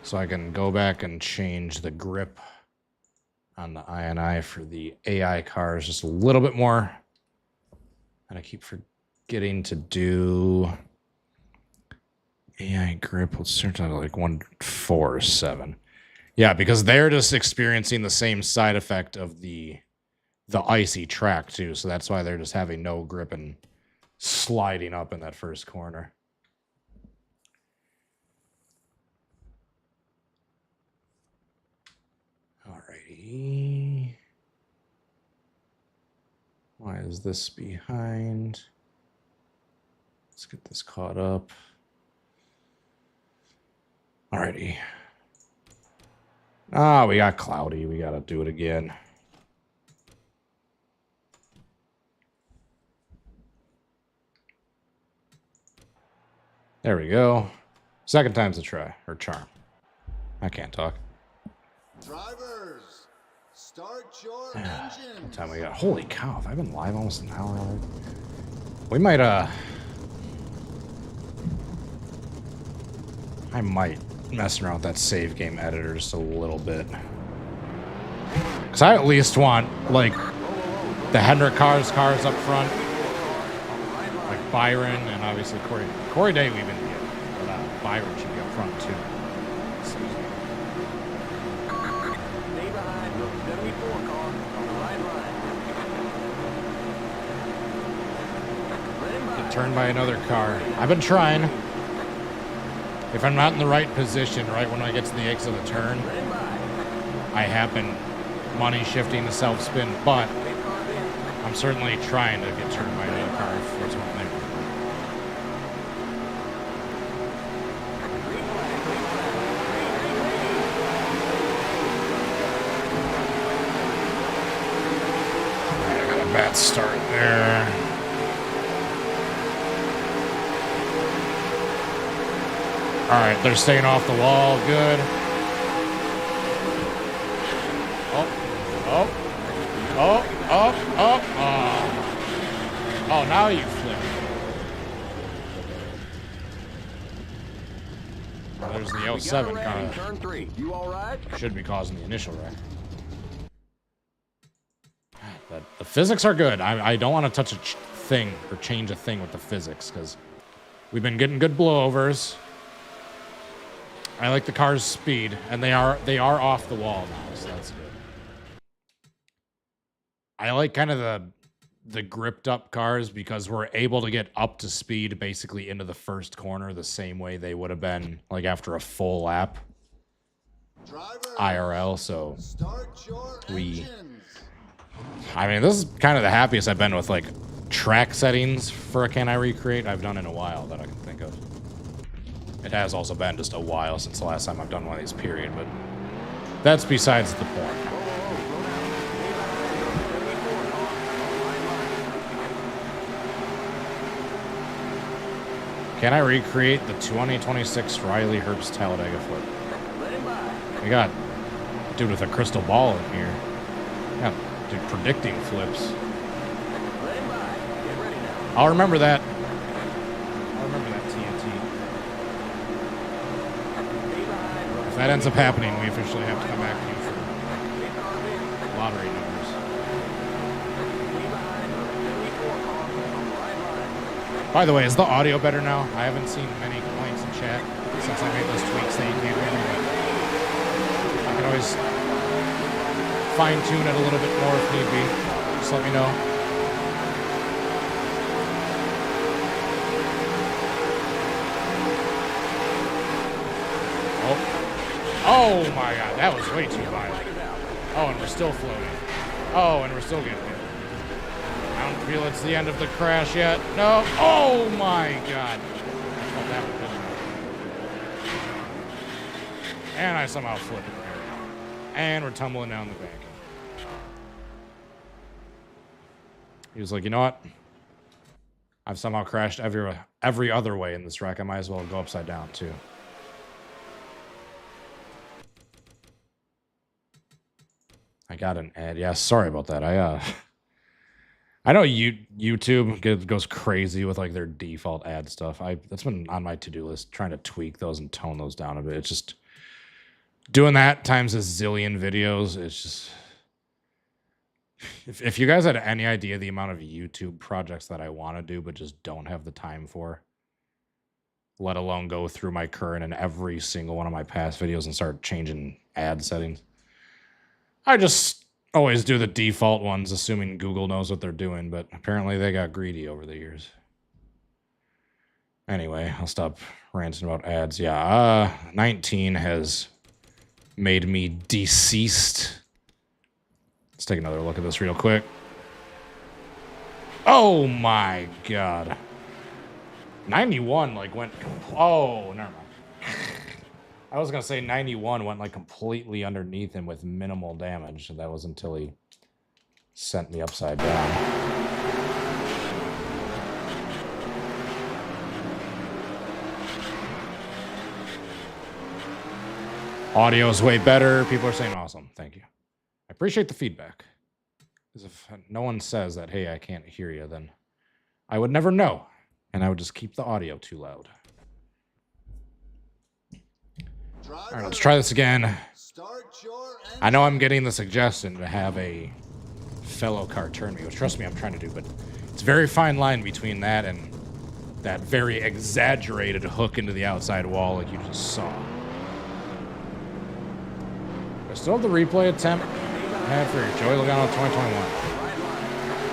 so I can go back and change the grip on the INI for the AI cars just a little bit more. And I keep forgetting to do AI grip. Let's search out like 147. Yeah, because they're just experiencing the same side effect of the icy track too. So that's why they're just having no grip and sliding up in that first corner. Alrighty. Why is this behind? Let's get this caught up. Alrighty. Ah, we got cloudy. We gotta do it again. There we go. Second time's a try, or charm. I can't talk. Drivers, start your What engines. time we got? Holy cow, have I been live almost an hour already? We might, I might mess around with that save game editor just a little bit. Because I at least want, like, the Hendrick cars up front. Like Byron and obviously Corey. Corey Day we even get. But Byron should be up front too. Stay behind the 74 car on the right line. Get turned by another car. I've been trying. If I'm not in the right position, right when I get to the exit of the turn, I have been money shifting to self-spin, but I'm certainly trying to get turned by another car if that's one thing. I got a bad start there. All right, they're staying off the wall. Good. Oh, now you flip. Well, there's the 07 car. Turn 3. You all right? Should be causing the initial wreck. But the physics are good. I don't want to touch a thing or change a thing with the physics because we've been getting good blowovers. I like the car's speed, and they are off the wall now, so that's good. I like kind of the gripped up cars because we're able to get up to speed basically into the first corner the same way they would have been like after a full lap Drivers, IRL. So start your engines. I mean, this is kind of the happiest I've been with like track settings for a Can I Recreate I've done in a while that I can think of. It has also been just a while since the last time I've done one of these, period, but that's besides the point. Can I recreate the 2026 Riley Herbst Talladega flip? We got dude with a crystal ball in here. Yeah, dude predicting flips. I'll remember that. I'll remember that TNT. If that ends up happening, we officially have to come back to you for lottery numbers. By the way, is the audio better now? I haven't seen many complaints in chat since I made those tweaks that you can't hear me, but I can always fine-tune it a little bit more if need be. Just let me know. Oh my god, that was way too violent. Oh, and we're still floating. Oh, and we're still getting hit. I don't feel it's the end of the crash yet. No. Oh my god. Oh, that was good. And I somehow flipped it there. And we're tumbling down the bank. He was like, you know what? I've somehow crashed every other way in this wreck. I might as well go upside down too. I got an ad. Yeah, sorry about that. I I know YouTube goes crazy with like their default ad stuff. That's been on my to-do list, trying to tweak those and tone those down a bit. It's just doing that times a zillion videos. It's just, if you guys had any idea the amount of YouTube projects that I want to do but just don't have the time for, let alone go through my current and every single one of my past videos and start changing ad settings, I just always do the default ones, assuming Google knows what they're doing, but apparently they got greedy over the years. Anyway, I'll stop ranting about ads. Yeah, 19 has made me deceased. Let's take another look at this real quick. Oh my god. 91 like went, oh, never mind. I was gonna say 91 went like completely underneath him with minimal damage. That was until he sent me upside down. Audio is way better. People are saying awesome. Thank you. I appreciate the feedback. Because if no one says that, hey, I can't hear you, then I would never know. And I would just keep the audio too loud. All right, let's try this again. I know I'm getting the suggestion to have a fellow car turn me, which trust me, I'm trying to do, but it's a very fine line between that and that very exaggerated hook into the outside wall like you just saw. I still have the replay attempt I had for Joey Logano 2021.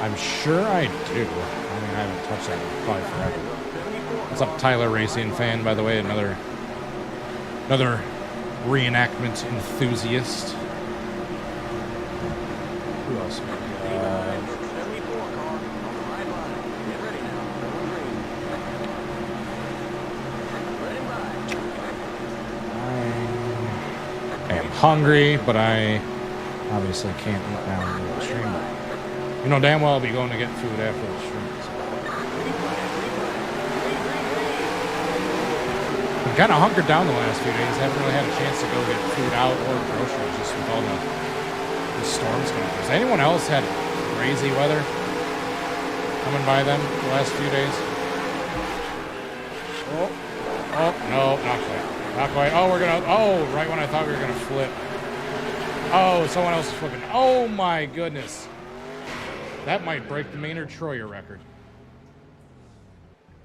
I'm sure I do. I mean, I haven't touched that probably forever. What's up, Tyler Racing fan, by the way? Another reenactment enthusiast. Who else? I am hungry, but I obviously can't eat now in the stream. You know damn well I'll be going to get food after the stream. I'm kind of hunkered down the last few days. Haven't really had a chance to go get food out or groceries just with all the storms coming through. Has anyone else had crazy weather coming by them the last few days? Oh, no, not quite. Not quite. Oh, right when I thought we were gonna flip. Oh, someone else is flipping. Oh my goodness. That might break the Maynard Troyer record.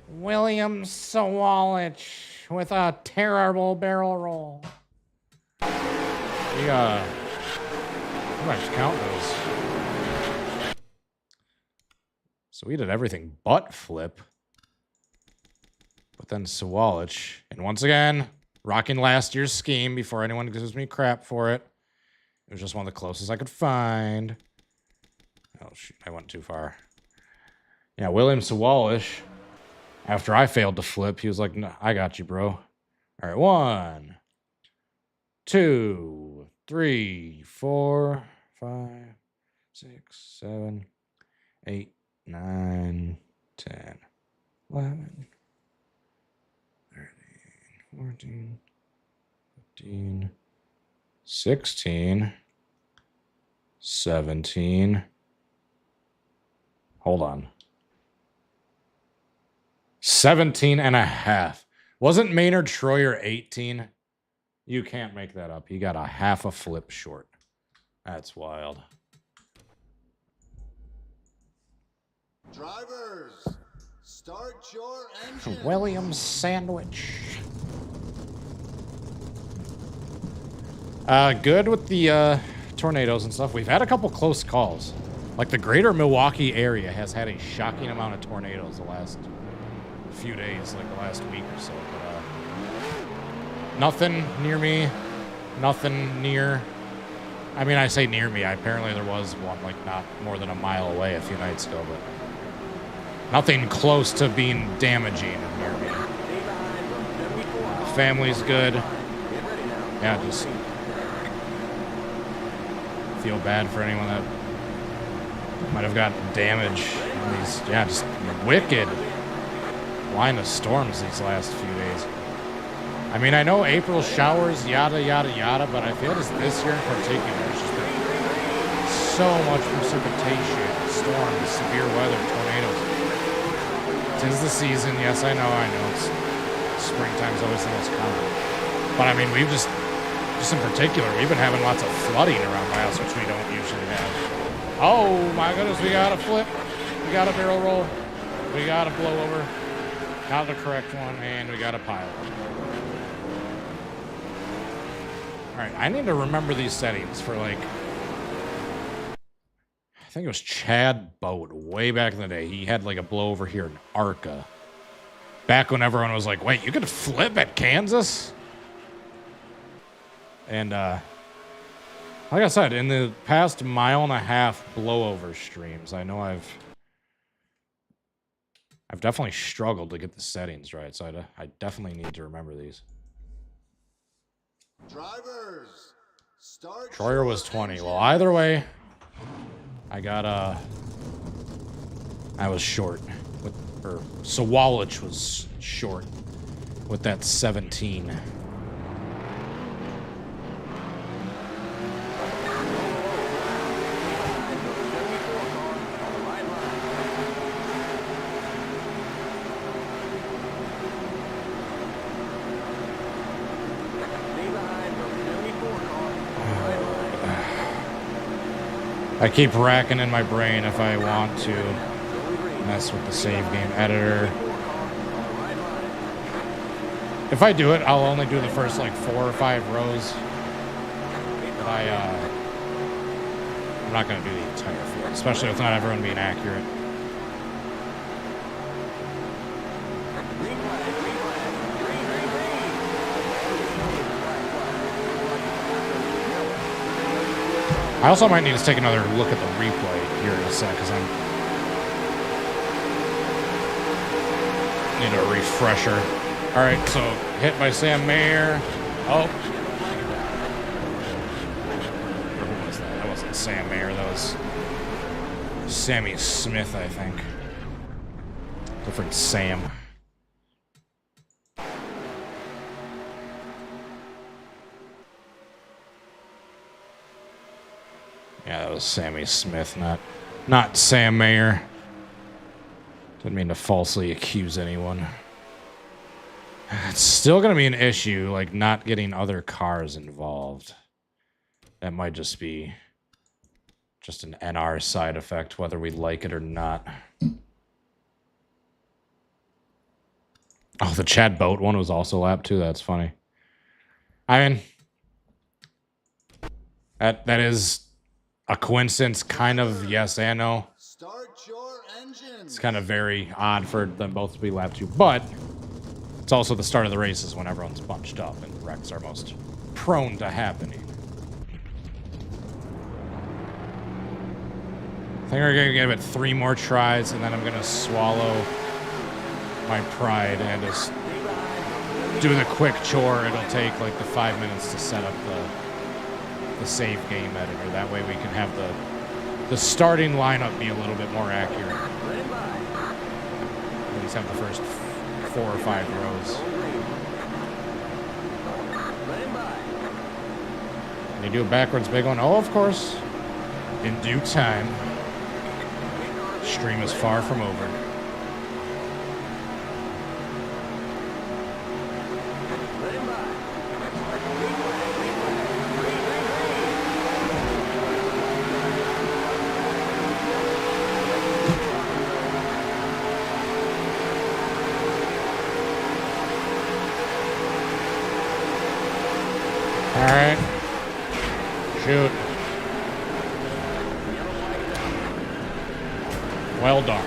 William Sawalich with a terrible barrel roll. Yeah. I'm gonna have to count those. So we did everything but flip. But then Sawalich, and once again, rocking last year's scheme before anyone gives me crap for it. It was just one of the closest I could find. Oh, shoot, I went too far. Yeah, William Sawalich, after I failed to flip, he was like, no, I got you, bro. All right, 1, 2, 3, 4, 5, 6, 7, 8, 9, 10, 11, 13, 14, 15, 16, 17. Hold on. 17 and a half. Wasn't Maynard Troyer 18? You can't make that up. He got a half a flip short. That's wild. Drivers, start your engine. William Sandwich. Good with the tornadoes and stuff. We've had a couple close calls. Like the greater Milwaukee area has had a shocking amount of tornadoes the last few days, like the last week or so. But nothing near me. Nothing near. I mean, I say near me. Apparently there was one like not more than a mile away a few nights ago, but nothing close to being damaging near me. Family's good. Yeah, just feel bad for anyone that might have gotten damage in these, yeah, just wicked line of storms these last few days. I mean, I know April showers, yada, yada, yada, but I feel this year in particular, it's just been so much precipitation, storms, severe weather, tornadoes. 'Tis the season. Yes, I know. It's springtime's always the most common. But I mean, we've just in particular, we've been having lots of flooding around my house, which we don't usually have. Oh my goodness, we got a flip. We got a barrel roll. We got a blow over. Got the correct one, and we got a pile. All right, I need to remember these settings for like, I think it was Chad Boat way back in the day. He had like a blow over here in Arca. Back when everyone was like, wait, you could flip at Kansas? And like I said, in the past mile and a half blowover streams, I know I've definitely struggled to get the settings right, so I definitely need to remember these. Drivers, start. Troyer was 20. Well, either way, I was short. Or Sawalich was short with that 17. I keep racking in my brain if I want to mess with the save game editor. If I do it, I'll only do the first like 4 or 5 rows. But I'm not going to do the entire field, especially with not everyone being accurate. I also might need to take another look at the replay here in a sec, because I need a refresher. All right, so hit by Sam Mayer. Oh. Who was that? That wasn't Sam Mayer. That was Sammy Smith, I think. Different Sam. Yeah, that was Sammy Smith, not Sam Mayer. Didn't mean to falsely accuse anyone. It's still going to be an issue, like not getting other cars involved. That might just be just an NR side effect, whether we like it or not. Oh, the Chad Boat one was also lap 2. That's funny. I mean, that is a coincidence, kind of, yes and no. Start your engine. It's kind of very odd for them both to be lap 2, but it's also the start of the races when everyone's bunched up and wrecks are most prone to happening. I think we're gonna give it 3 more tries, and then I'm gonna swallow my pride and just do the quick chore. It'll take like the 5 minutes to set up the save game editor. That way we can have the starting lineup be a little bit more accurate. At least have the first 4 or 5 rows. And you do a backwards big one. Oh, of course. In due time. Stream is far from over. Shoot. Well done.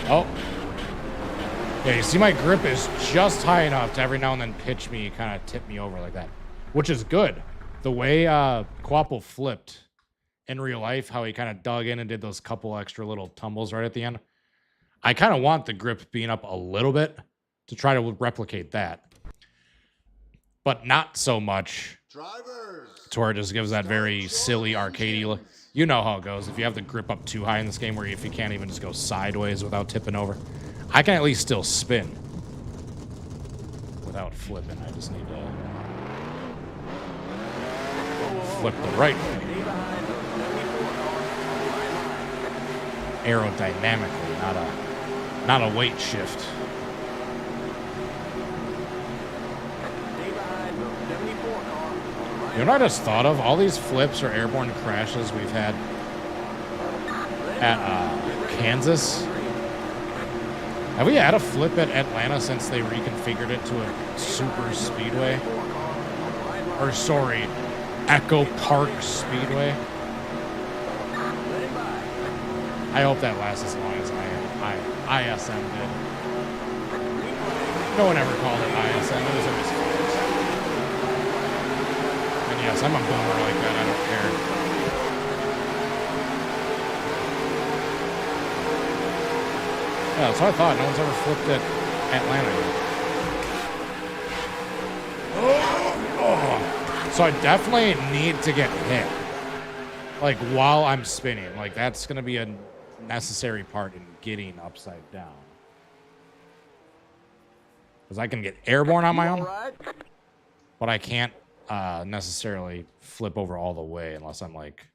Oh. Yeah, you see my grip is just high enough to every now and then pitch me, kind of tip me over like that. Which is good. The way Kvapil flipped in real life, how he kind of dug in and did those couple extra little tumbles right at the end. I kind of want the grip being up a little bit to try to replicate that. But not so much to where it just gives that very silly arcadey look. You know how it goes. If you have the grip up too high in this game, where if you can't even just go sideways without tipping over, I can at least still spin without flipping. I just need to flip the right way. aerodynamically, not a weight shift. You know what I just thought of? All these flips or airborne crashes we've had at Kansas. Have we had a flip at Atlanta since they reconfigured it to a super speedway? Or sorry, Echo Park Speedway. I hope that lasts as long as ISM did. No one ever called it ISM. It was always flips. And yes, I'm a boomer like that. I don't care. Yeah, that's what I thought. No one's ever flipped at Atlanta yet. Oh. So I definitely need to get hit. Like, while I'm spinning. Like, that's going to be a necessary part in getting upside down. Because I can get airborne on my own. But I can't necessarily flip over all the way unless I'm like...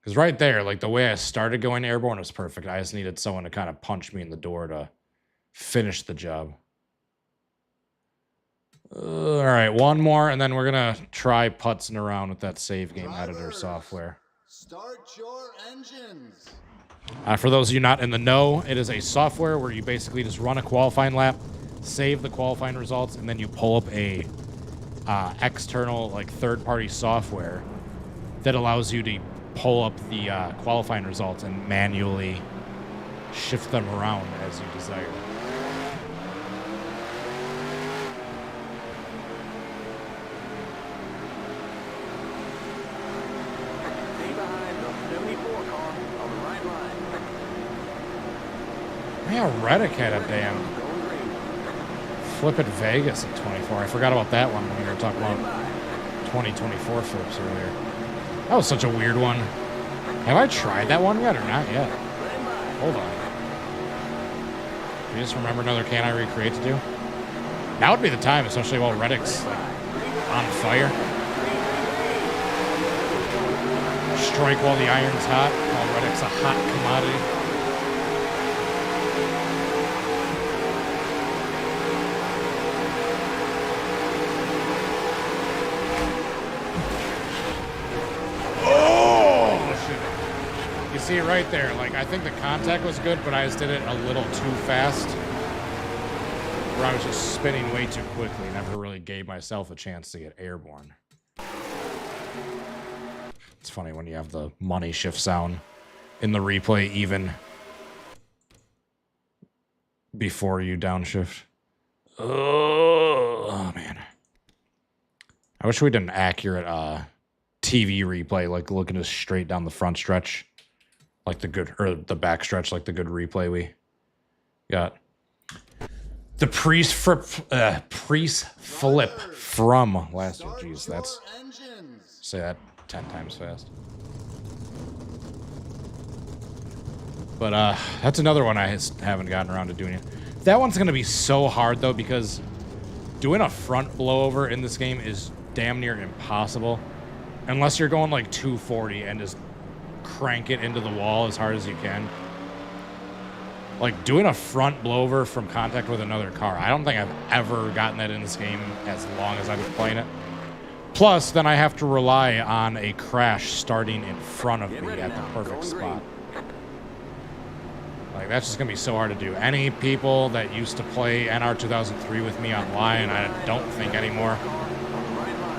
Because right there, like the way I started going airborne was perfect. I just needed someone to kind of punch me in the door to finish the job. All right, one more, and then we're going to try putzing around with that save game editor software. Start your engines. For those of you not in the know, it is a software where you basically just run a qualifying lap, save the qualifying results, and then you pull up a external, like third-party software that allows you to pull up the qualifying results and manually shift them around as you desire. Yeah, Reddick had a damn flip at Vegas at 24. I forgot about that one when we were talking about 2024 flips earlier. That was such a weird one. Have I tried that one yet or not yet? Hold on. Do you just remember another Can I Recreate to do? Now would be the time, especially while Reddick's like, on fire. Strike while the iron's hot, while Reddick's a hot commodity. See it right there. Like, I think the contact was good, but I just did it a little too fast. Where I was just spinning way too quickly. Never really gave myself a chance to get airborne. It's funny when you have the money shift sound in the replay even before you downshift. Oh, man. I wish we did an accurate TV replay, like looking just straight down the front stretch. Like the good, or the back stretch, like the good replay we got. The priest flip from last year. Jeez, that's... Say that 10 times fast. But that's another one I haven't gotten around to doing yet. That one's going to be so hard, though, because doing a front blowover in this game is damn near impossible. Unless you're going like 240 and just crank it into the wall as hard as you can. Like, doing a front blowover from contact with another car, I don't think I've ever gotten that in this game as long as I've been playing it. Plus, then I have to rely on a crash starting in front of me at the perfect spot. Like, that's just going to be so hard to do. Any people that used to play NR2003 with me online, I don't think anymore.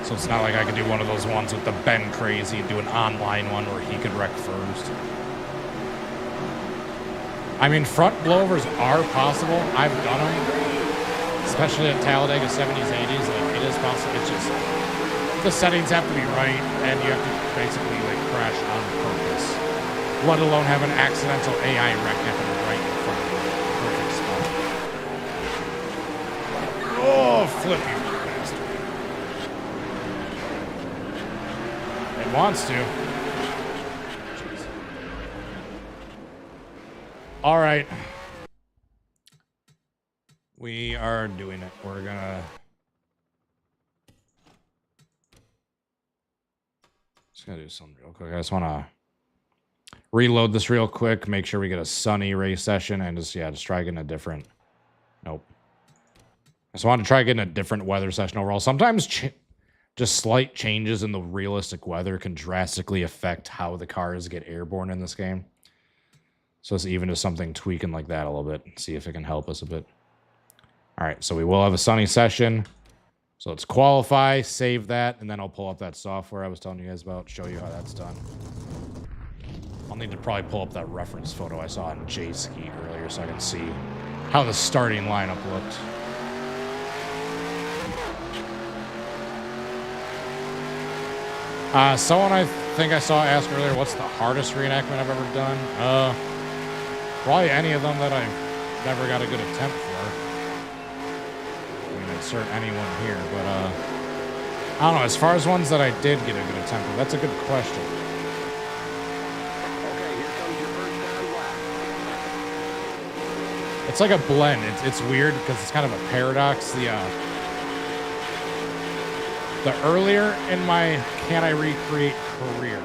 So it's not like I could do one of those ones with the Ben Crazy and do an online one where he could wreck first. I mean, front blowovers are possible. I've done them, especially at Talladega 70s, 80s. Like, it is possible. It's just the settings have to be right, and you have to basically like crash on purpose. Let alone have an accidental AI wreck happen right in front of you. Perfect spot. Oh, flip you. Wants to. Jeez. All right. We are doing it. We're gonna just gotta do something real quick. I just wanna reload this real quick, make sure we get a sunny race session, and just try getting a different. Nope. I just wanted to try getting a different weather session overall. Sometimes just slight changes in the realistic weather can drastically affect how the cars get airborne in this game. So it's even just something tweaking like that a little bit. See if it can help us a bit. All right, so we will have a sunny session. So let's qualify, save that, and then I'll pull up that software I was telling you guys about, show you how that's done. I'll need to probably pull up that reference photo I saw on G.Skill earlier so I can see how the starting lineup looked. Someone I think I saw ask earlier, what's the hardest reenactment I've ever done? Probably any of them that I've never got a good attempt for. I mean, insert anyone here, but I don't know. As far as ones that I did get a good attempt for, that's a good question. Okay, here comes your first down lap. It's like a blend. It's weird because it's kind of a paradox. The earlier in my can I recreate career,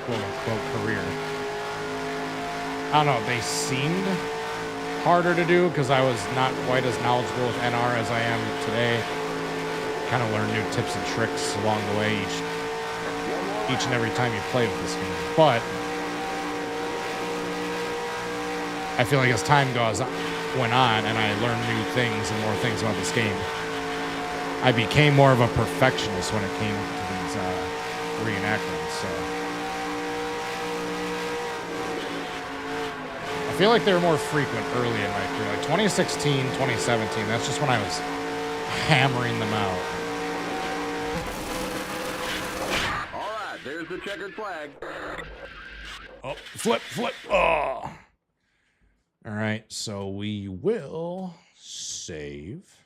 quote unquote career, I don't know, they seemed harder to do because I was not quite as knowledgeable with NR as I am today. Kind of learn new tips and tricks along the way each and every time you play with this game. But I feel like as time went on and I learned new things and more things about this game, I became more of a perfectionist when it came to these reenactments. So I feel like they were more frequent early in my career, like 2016, 2017. That's just when I was hammering them out. All right, there's the checkered flag. Oh, flip. Oh. All right, so we will save.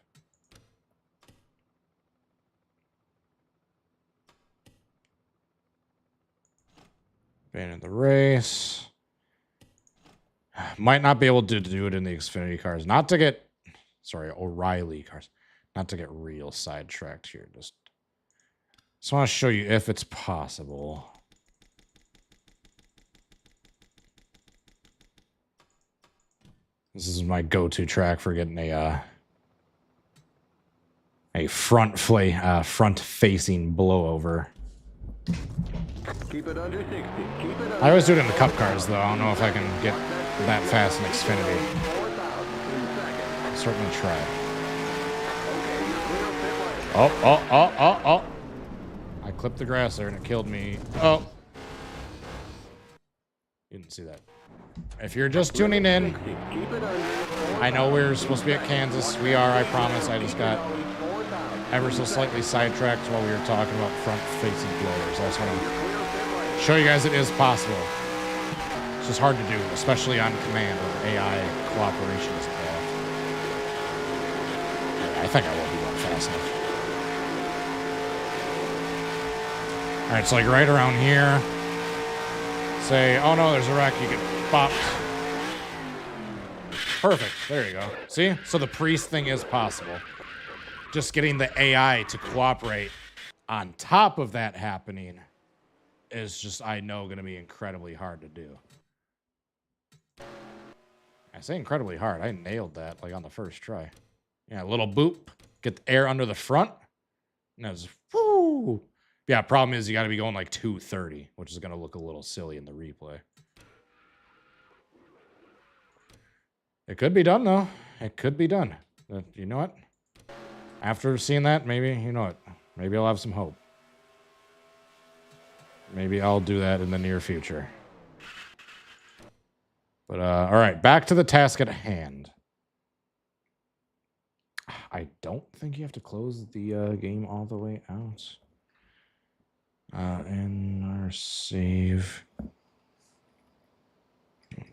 Abandon the race. Might not be able to do it in the Xfinity cars. Not to get, O'Reilly cars. Not to get real sidetracked here. Just want to show you if it's possible. This is my go-to track for getting a front-facing blowover. Keep it under 60. Keep it under. I always do it in the cup cars, though. I don't know if I can get that fast in Xfinity. 4,000 in second. I'll certainly try. Okay, you're clear of pit lane. Oh. I clipped the grass there and it killed me. Oh. You didn't see that. If you're just tuning in, Keep it under. I know we're supposed to be at Kansas. We are, I promise. I just got ever so slightly sidetracked while we were talking about front-facing blowers. I just want to show you guys it is possible. It's just hard to do, especially on command where AI cooperation is involved. I think I will be going fast enough. All right, so like right around here, say, oh no, there's a wreck, you get bopped. Perfect, there you go. See, so the priest thing is possible. Just getting the AI to cooperate on top of that happening is just, I know, going to be incredibly hard to do. I say incredibly hard. I nailed that like on the first try. Yeah, a little boop. Get the air under the front. And it's whoo. Yeah, problem is you got to be going like 230, which is going to look a little silly in the replay. It could be done, though. It could be done. But you know what? After seeing that, maybe, you know what? Maybe I'll have some hope. Maybe I'll do that in the near future. But, all right, back to the task at hand. I don't think you have to close the game all the way out. NR save.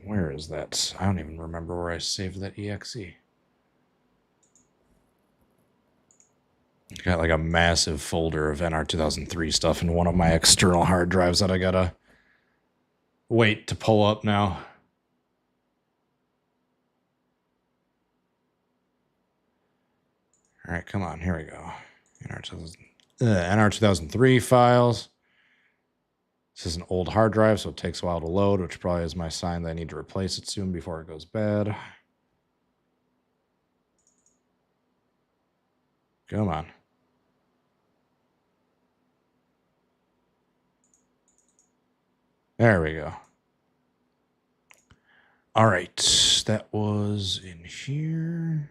Where is that? I don't even remember where I saved that exe. Got like a massive folder of NR2003 stuff in one of my external hard drives that I gotta wait to pull up now. All right, come on, here we go. NR2003 files. This is an old hard drive, so it takes a while to load, which probably is my sign that I need to replace it soon before it goes bad. Come on. There we go. All right, that was in here.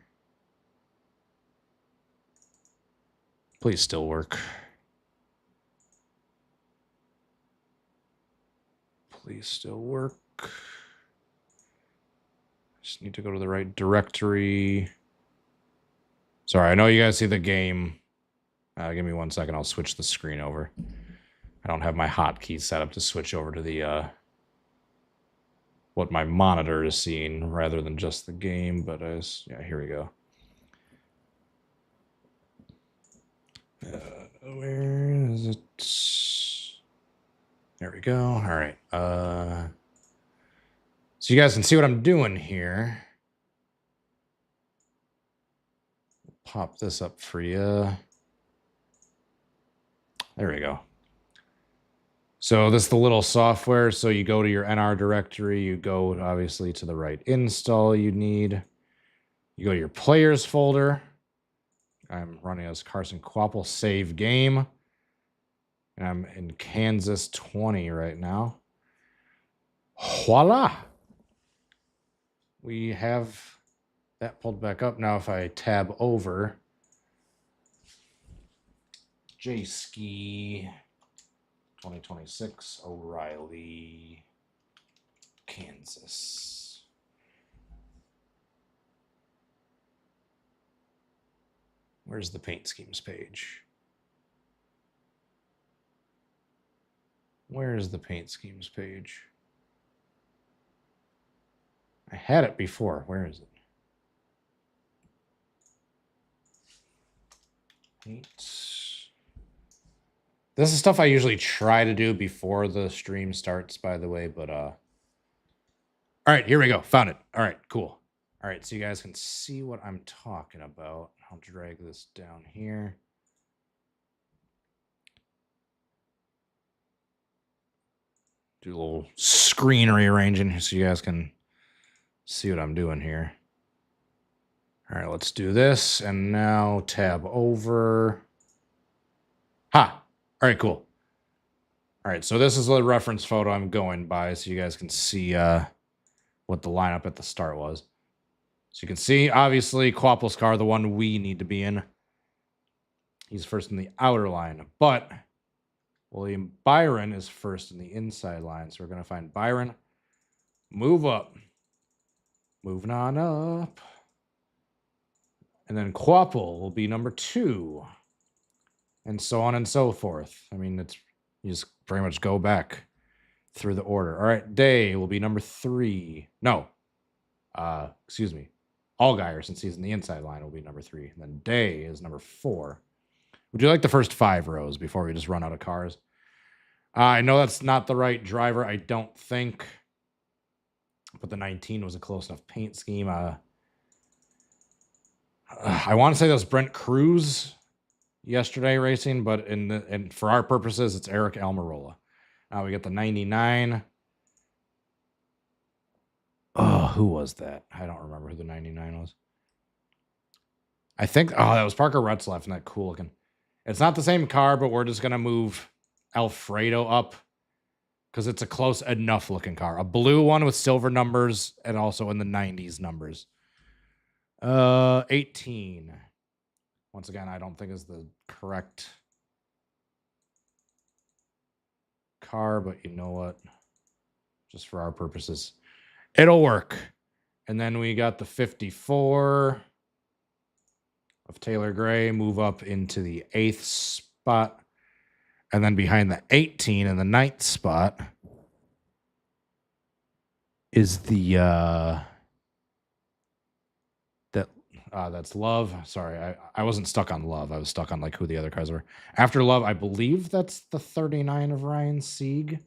Please still work. Please still work. Just need to go to the right directory. Sorry, I know you guys see the game. Give me 1 second. I'll switch the screen over. I don't have my hotkeys set up to switch over to the what my monitor is seeing rather than just the game. But yeah, here we go. Where is it? There we go. All right. So you guys can see what I'm doing here. Pop this up for you. There we go. So this is the little software. So you go to your NR directory. You go obviously to the right install you need. You go to your players folder. I'm running as Carson Kvapil save game. And I'm in Kansas 20 right now. Voila. We have that pulled back up. Now if I tab over G.Skill 2026 O'Reilly, Kansas. Where's the paint schemes page? Where's the paint schemes page? I had it before. Where is it? Paint. This is stuff I usually try to do before the stream starts, by the way, but all right, here we go. Found it. All right, cool. All right, so you guys can see what I'm talking about. I'll drag this down here. Do a little screen rearranging so you guys can see what I'm doing here. All right, let's do this. And now tab over. Ha! All right, cool. All right, so this is the reference photo I'm going by so you guys can see what the lineup at the start was. So you can see, obviously, Kvapil's car, the one we need to be in. He's first in the outer line, but William Byron is first in the inside line. So we're going to find Byron, move up, moving on up. And then Kvapil will be number 2. And so on and so forth. I mean, it's you just pretty much go back through the order. All right, Day will be number 3. No, excuse me. Allgaier, since he's in the inside line, will be number 3. And then Day is number 4. Would you like the first 5 rows before we just run out of cars? I know that's not the right driver, I don't think. But the 19 was a close enough paint scheme. I want to say that was Brent Cruz yesterday racing, but and for our purposes, it's Eric Almirola. Now we get the 99. Oh, who was that? I don't remember who the 99 was. I think, that was Parker Retzlaff in that cool looking. It's not the same car, but we're just going to move Alfredo up because it's a close enough looking car. A blue one with silver numbers and also in the 90s numbers. 18. Once again, I don't think is the correct car, but you know what? Just for our purposes, it'll work. And then we got the 54 of Taylor Gray, move up into the 8th spot. And then behind the 18 in the 9th spot is the that's Love. Sorry, I wasn't stuck on Love. I was stuck on like who the other cars were. After Love, I believe that's the 39 of Ryan Sieg.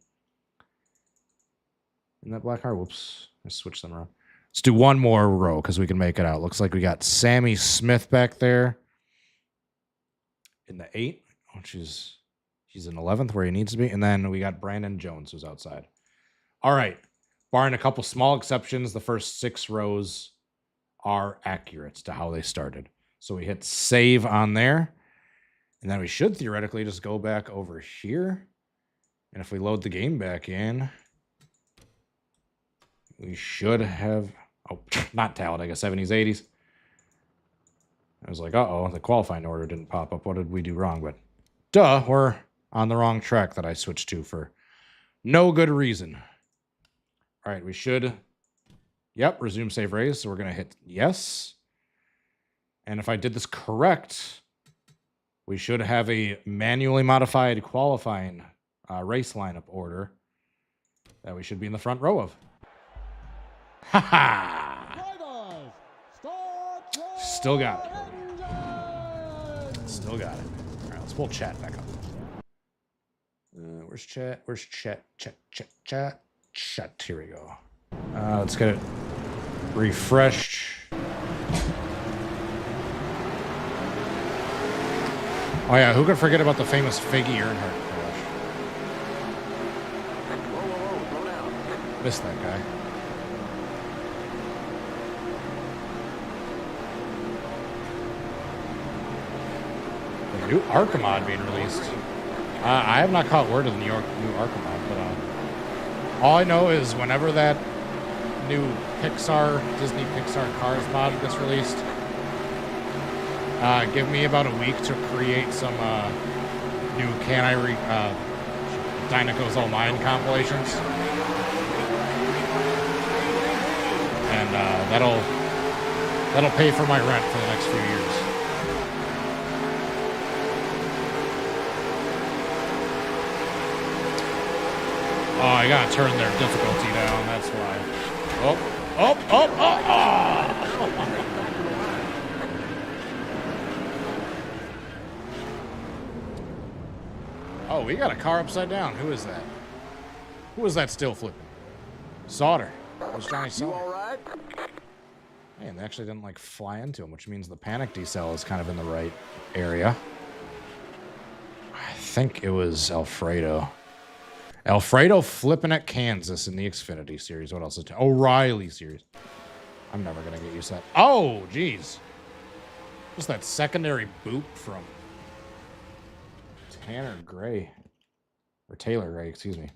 In that black car. Whoops. I switched them around. Let's do one more row because we can make it out. Looks like we got Sammy Smith back there in the 8, which is He's in 11th where he needs to be. And then we got Brandon Jones who's outside. All right. Barring a couple small exceptions, the first 6 rows are accurate to how they started. So we hit save on there. And then we should theoretically just go back over here. And if we load the game back in, we should have, oh, not Talladega 70s, 80s. I was like, uh-oh, the qualifying order didn't pop up. What did we do wrong? But duh, we're on the wrong track that I switched to for no good reason. All right, we should, yep, resume save race. So we're going to hit yes. And if I did this correct, we should have a manually modified qualifying race lineup order that we should be in the front row of. Ha ha! Still got it. Still got it. All right, let's pull chat back up. Where's chat? Where's chat? Chat. Here we go. Let's get it refreshed. Oh yeah, who could forget about the famous Figgy Earnhardt crash? Whoa, slow down. Missed that guy. The new Archimod being released. I have not caught word of the new Archimod, but all I know is whenever that new Disney Pixar Cars mod gets released, give me about a week to create some new Dynaco's All Mine compilations. And that'll pay for my rent for the next few years. Oh, I gotta turn their difficulty down, that's why. Oh, we got a car upside down. Who is that? Who is that still flipping? Sauter. Where's Johnny Sauter? You all right? Hey, and they actually didn't like fly into him, which means the panic decel is kind of in the right area. I think it was Alfredo. Alfredo flipping at Kansas in the Xfinity series. What else is it? O'Reilly series. I'm never going to get used to that. Oh, geez. Just that secondary boot from Tanner Gray. Or Taylor Gray, excuse me.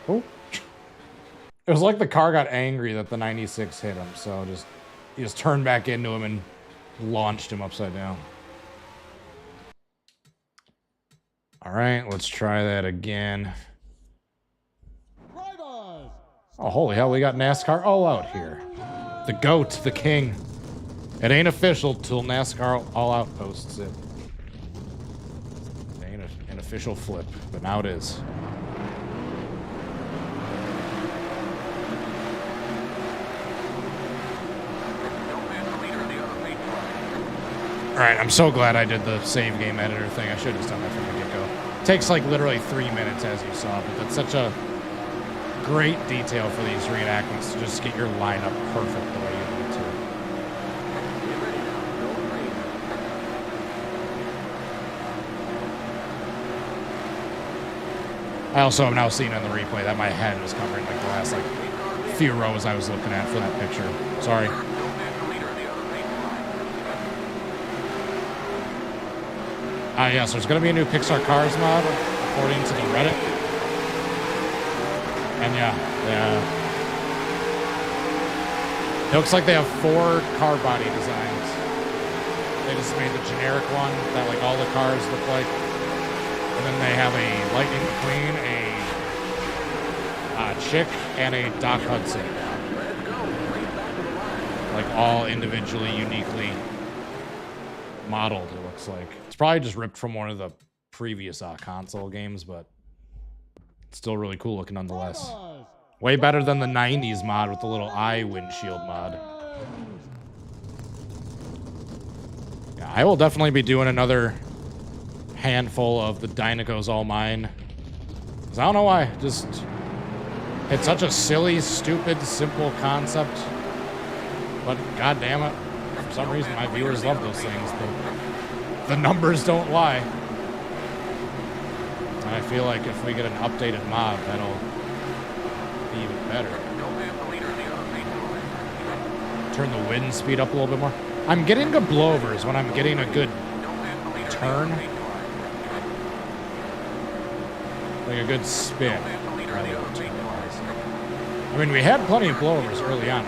Oh. It was like the car got angry that the 96 hit him, so he just turned back into him and launched him upside down. All right, let's try that again. Oh, holy hell, we got NASCAR all out here. The GOAT, the king. It ain't official till NASCAR all out posts it. It ain't an official flip, but now it is. All right, I'm so glad I did the save game editor thing. I should have done that from the get-go. Takes like literally 3 minutes, as you saw, but that's such a great detail for these reenactments to just get your lineup perfect the way you need to. I also have now seen on the replay that my head was covering like the last like few rows I was looking at for that picture. Sorry. Yeah, so there's going to be a new Pixar Cars mod, according to the Reddit. And yeah. It looks like they have 4 car body designs. They just made the generic one that like all the cars look like. And then they have a Lightning McQueen, a Chick, and a Doc Hudson. Like all individually, uniquely modeled, it looks like. It's probably just ripped from one of the previous console games, but it's still really cool looking nonetheless. Way better than the 90s mod with the little eye windshield mod. Yeah, I will definitely be doing another handful of the Dynaco's All Mine. Because I don't know why. Just, it's such a silly, stupid, simple concept. But god damn it. For some reason, my viewers love those things. The numbers don't lie. And I feel like if we get an updated mod, that'll be even better. Turn the wind speed up a little bit more. I'm getting good blowovers when I'm getting a good turn. Like a good spin. I mean, we had plenty of blowovers early on.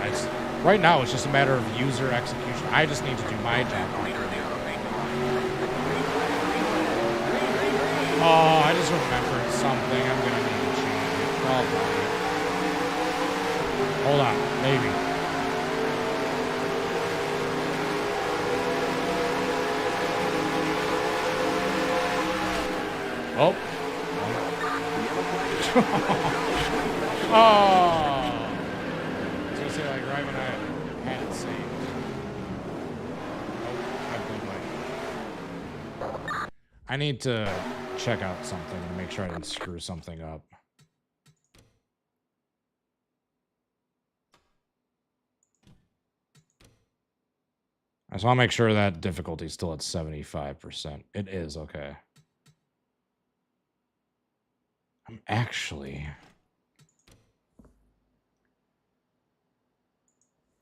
Right now, it's just a matter of user execution. I just need to do my job. Oh, I just remembered something. I'm going to need to change it. Oh, hold on. Maybe. Oh. Oh. I was going to say, like, right when I had it saved. Oh, I need to check out something and make sure I didn't screw something up. I just want to make sure that difficulty is still at 75%. It is, okay. I'm actually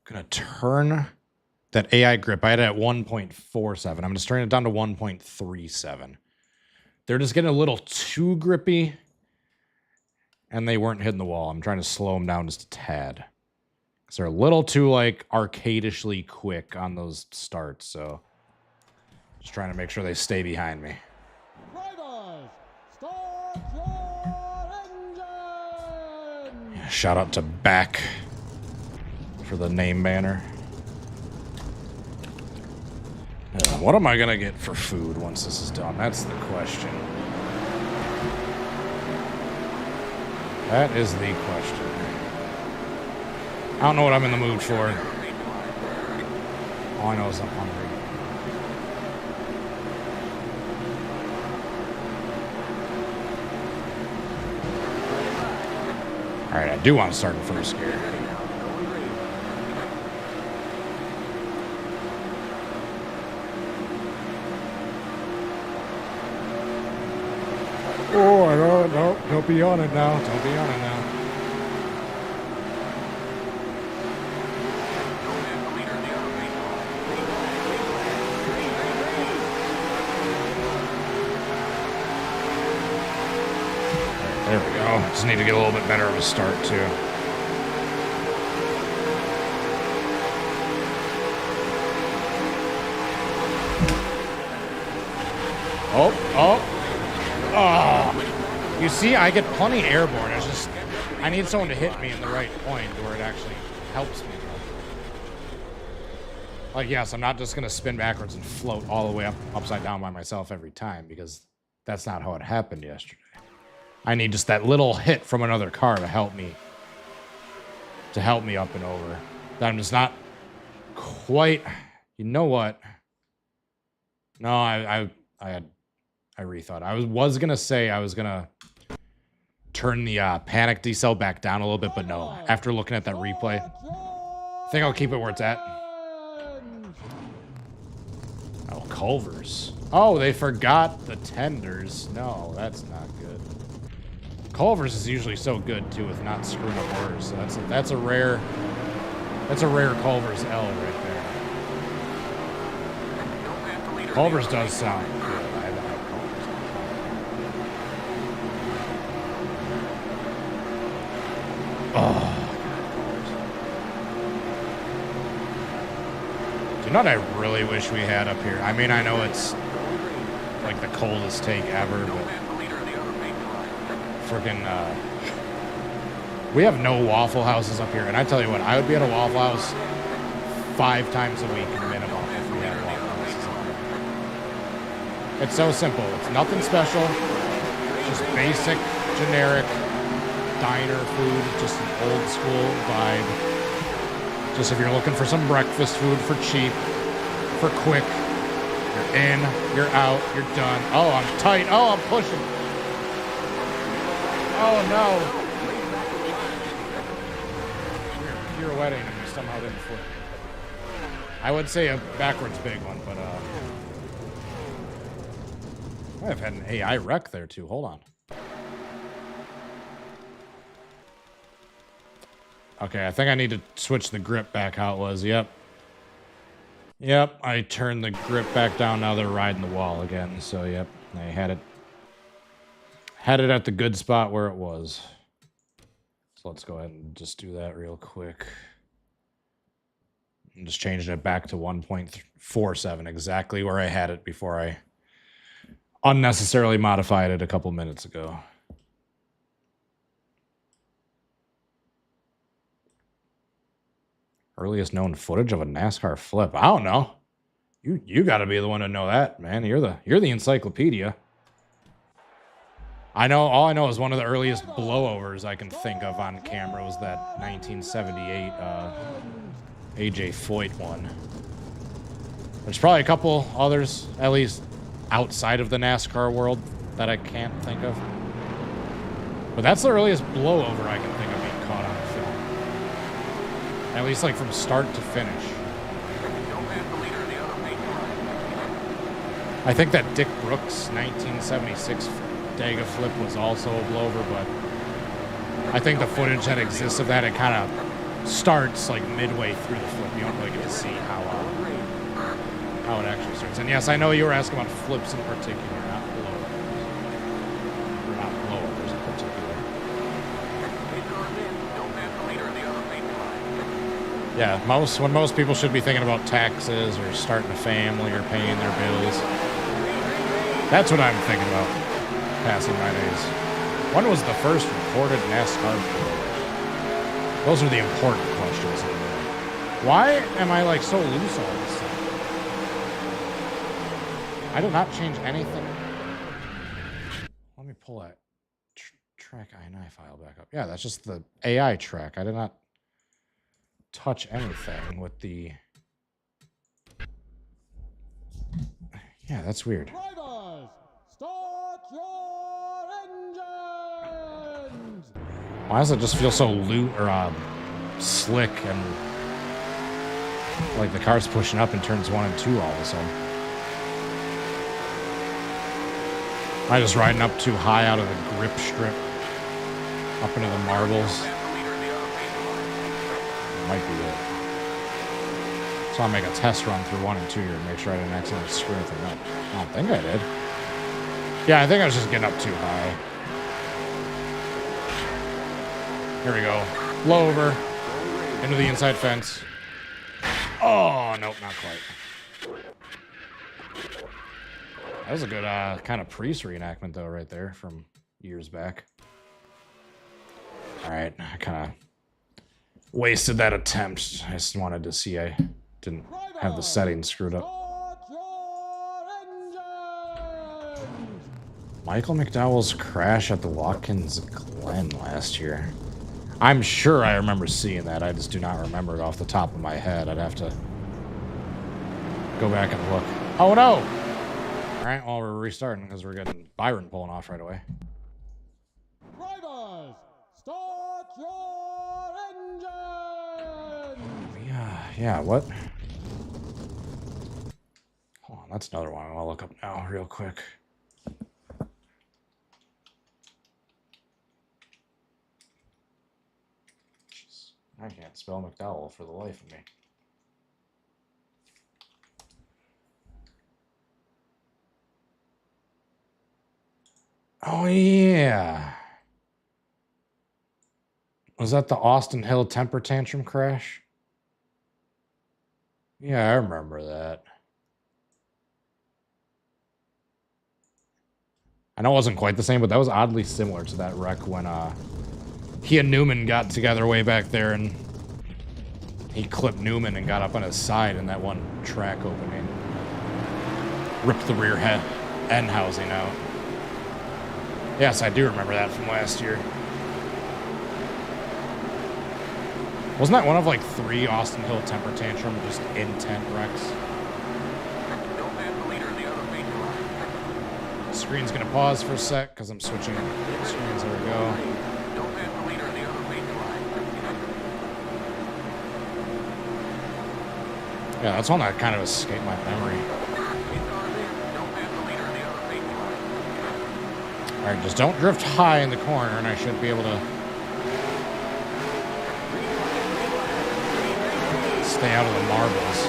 gonna turn that AI grip. I had it at 1.47. I'm just turning it down to 1.37. They're just getting a little too grippy, and they weren't hitting the wall. I'm trying to slow them down just a tad. Because they're a little too, like, arcadishly quick on those starts, so just trying to make sure they stay behind me. Drivers, start your engine! Yeah, shout out to Back for the name banner. What am I gonna get for food once this is done? That's the question. That is the question. I don't know what I'm in the mood for. All I know is I'm hungry. Alright, I do want to start in first gear. Oh, I don't be on it now. Don't be on it now. There we go. Just need to get a little bit better of a start, too. Oh. You see, I get plenty airborne. It's just, I need someone to hit me in the right point where it actually helps me. Like, yes, I'm not just going to spin backwards and float all the way upside down by myself every time, because that's not how it happened yesterday. I need just that little hit from another car to help me up and over. That I'm just not quite, you know what? No, I rethought. I was gonna say I was gonna turn the panic decel back down a little bit, but no. After looking at that replay, I think I'll keep it where it's at. Oh, Culvers. Oh, they forgot the tenders. No, that's not good. Culvers is usually so good too with not screwing up orders. So that's a rare Culvers L right there. Culvers does sound good. Oh. Do you know what I really wish we had up here? I mean, I know it's like the coldest take ever, but freaking, we have no Waffle Houses up here. And I tell you what, I would be at a Waffle House 5 times a week minimum if we had Waffle Houses up here. It's so simple. It's nothing special. It's just basic, generic diner food, just an old school vibe. Just if you're looking for some breakfast food for cheap, for quick, you're in, you're out, you're done. Oh, I'm tight. Oh, I'm pushing. Oh, no. You're wedding and you somehow didn't flip. I would say a backwards big one, but I've had an AI wreck there too. Hold on. Okay, I think I need to switch the grip back how it was. Yep. Yep, I turned the grip back down. Now they're riding the wall again. So, yep, I had it at the good spot where it was. So let's go ahead and just do that real quick. I'm just changing it back to 1.47, exactly where I had it before I unnecessarily modified it a couple minutes ago. Earliest known footage of a NASCAR flip. I don't know. You got to be the one to know that, man. You're the encyclopedia. I know. All I know is one of the earliest blowovers I can think of on camera was that 1978 AJ Foyt one. There's probably a couple others, at least outside of the NASCAR world, that I can't think of. But that's the earliest blowover I can think of being caught on film. At least like from start to finish. I think that Dick Brooks 1976 Dega flip was also a blowover, but I think the footage that exists of that, it kind of starts like midway through the flip. You don't really get to see how it actually starts. And yes, I know you were asking about flips in particular, not blowovers. Or not blowovers in particular. Yeah, when most people should be thinking about taxes or starting a family or paying their bills. That's what I'm thinking about passing my days. When was the first recorded NASCAR blowovers? Those are the important questions. Why am I like so loose all of a sudden? I did not change anything. Let me pull that track INI file back up. Yeah, that's just the AI track. I did not touch anything with the... Yeah, that's weird. Drivers, start your engines! Why does it just feel so slick and like the car's pushing up in turns 1 and 2 all of a sudden? Am I just riding up too high out of the grip strip? Up into the marbles? It might be it. So I'll make a test run through 1 and 2 here and make sure I didn't accidentally screw anything up. I don't think I did. Yeah, I think I was just getting up too high. Here we go. Blow over. Into the inside fence. Oh, nope, not quite. That was a good kind of priest reenactment, though, right there from years back. All right, I kind of wasted that attempt. I just wanted to see I didn't have the settings screwed up. Michael McDowell's crash at the Watkins Glen last year. I'm sure I remember seeing that. I just do not remember it off the top of my head. I'd have to go back and look. Oh, no! All right, well, we're restarting because we're getting Byron pulling off right away. Drivers, start your engines! Yeah, what? Hold on, that's another one I'll look up now real quick. Jeez, I can't spell McDowell for the life of me. Oh, yeah. Was that the Austin Hill temper tantrum crash? Yeah, I remember that. I know it wasn't quite the same, but that was oddly similar to that wreck when he and Newman got together way back there and he clipped Newman and got up on his side in that one track opening. Ripped the rear end housing out. Yes, I do remember that from last year. Wasn't that one of like 3 Austin Hill temper tantrum just intent wrecks? The screen's gonna pause for a sec because I'm switching screens. There we go. Yeah, that's one that kind of escaped my memory. All right, just don't drift high in the corner, and I should be able to stay out of the marbles.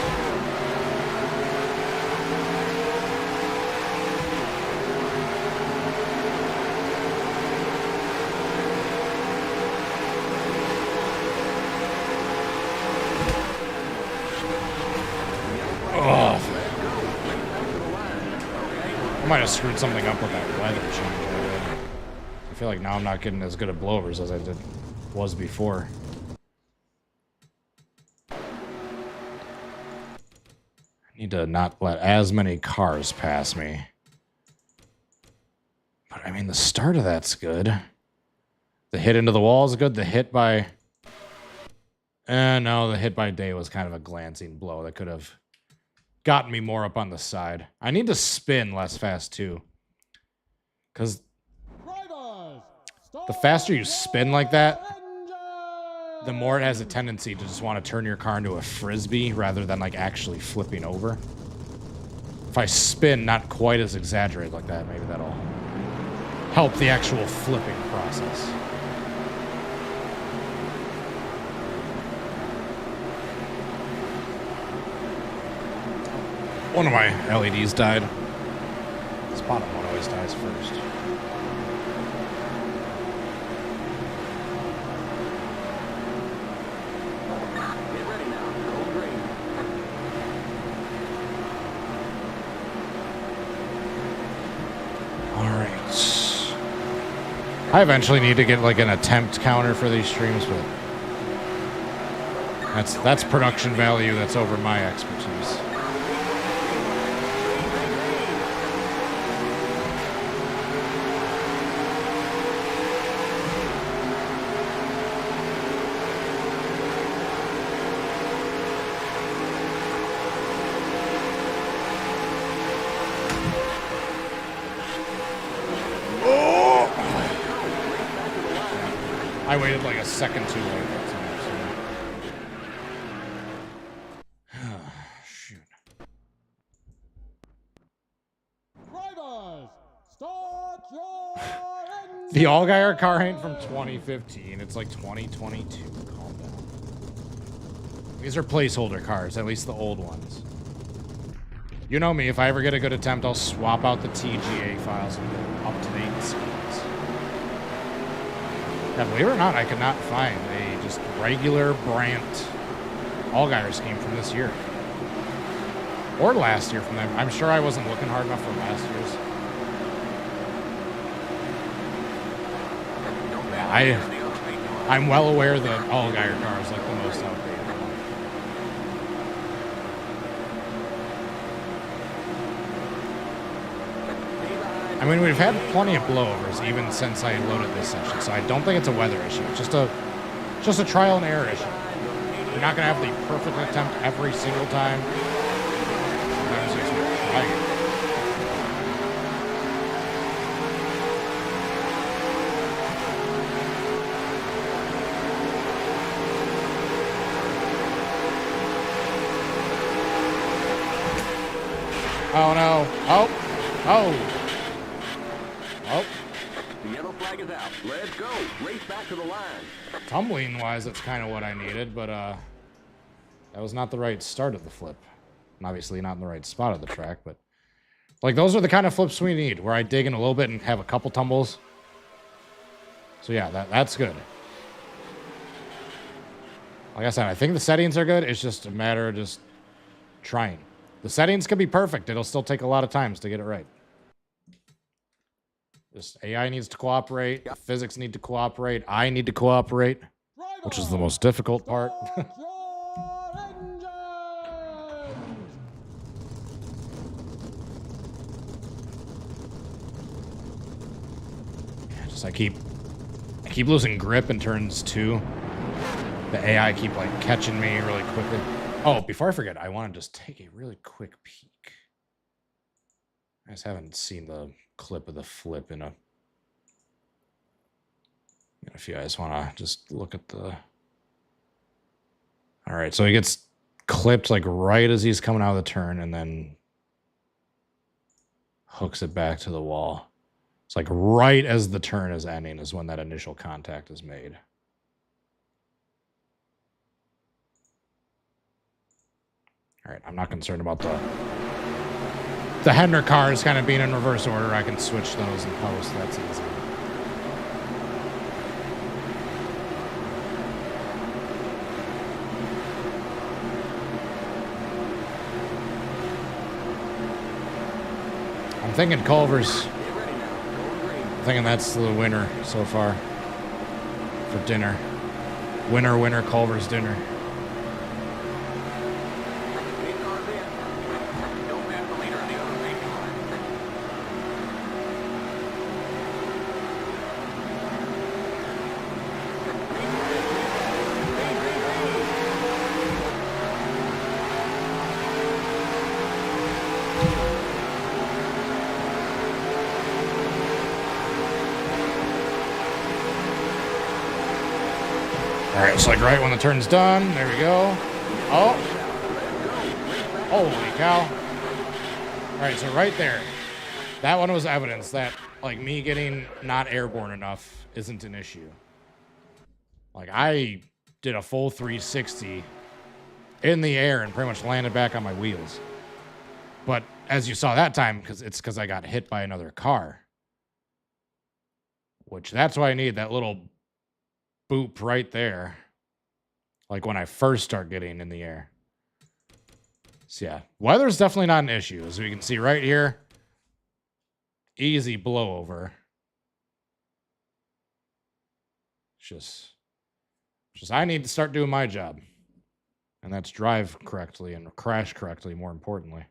I might have screwed something up with that weather change I did. I feel like now I'm not getting as good at blowovers as I was before. I need to not let as many cars pass me. But I mean, the start of that's good. The hit into the wall is good. The hit by... no, the hit by day was kind of a glancing blow that could have gotten me more up on the side. I need to spin less fast too. Because the faster you spin like that, the more it has a tendency to just want to turn your car into a frisbee rather than like actually flipping over. If I spin not quite as exaggerated like that, maybe that'll help the actual flipping process. One of my LEDs died. This bottom one always dies first. Get ready now. Go green. Alright. I eventually need to get like an attempt counter for these streams, but that's production value that's over my expertise. I waited like a second too late. Shoot. Drivers, start your engine. The Allgaier car ain't from 2015. It's like 2022. Calm down. These are placeholder cars, at least the old ones. You know me, if I ever get a good attempt, I'll swap out the TGA files and get up-to-date schemes. Yeah, believe it or not, I could not find a just regular Brandt Allgaier scheme from this year. Or last year from them. I'm sure I wasn't looking hard enough for last year's. Yeah, I'm well aware that Allgaier car is like the most outdated one. I mean, we've had plenty of blowovers even since I loaded this session, so I don't think it's a weather issue. It's just a trial and error issue. You're not gonna have the perfect attempt every single time. Sometimes you just try it. Oh no! Oh! Oh! Oh. The yellow flag is out. Let's go. Race back to the line. Tumbling wise, that's kind of what I needed, but that was not the right start of the flip. And obviously not in the right spot of the track, but like those are the kind of flips we need, where I dig in a little bit and have a couple tumbles. So yeah, that's good. Like I said, I think the settings are good. It's just a matter of just trying. The settings could be perfect. It'll still take a lot of times to get it right. Just AI needs to cooperate. The physics need to cooperate. I need to cooperate, which is the most difficult part. I keep losing grip in turns 2. The AI keep like catching me really quickly. Oh, before I forget, I want to just take a really quick peek. I just haven't seen the clip of the flip in a... If you guys want to just look at the... All right, so he gets clipped like right as he's coming out of the turn and then hooks it back to the wall. It's like right as the turn is ending is when that initial contact is made. All right, I'm not concerned about the Hendner cars kind of being in reverse order. I can switch those in post. That's easy. I'm thinking Culver's. I'm thinking that's the winner so far for dinner. Winner, Culver's dinner. All right, it's like right when the turn's done. There we go. Oh. Holy cow. All right, so right there. That one was evidence that, like, me getting not airborne enough isn't an issue. Like, I did a full 360 in the air and pretty much landed back on my wheels. But as you saw that time, because I got hit by another car. Which, that's why I need that little boop right there, like when I first start getting in the air. So yeah, weather's definitely not an issue. As we can see right here, easy blowover. Just I need to start doing my job, and that's drive correctly and crash correctly, more importantly.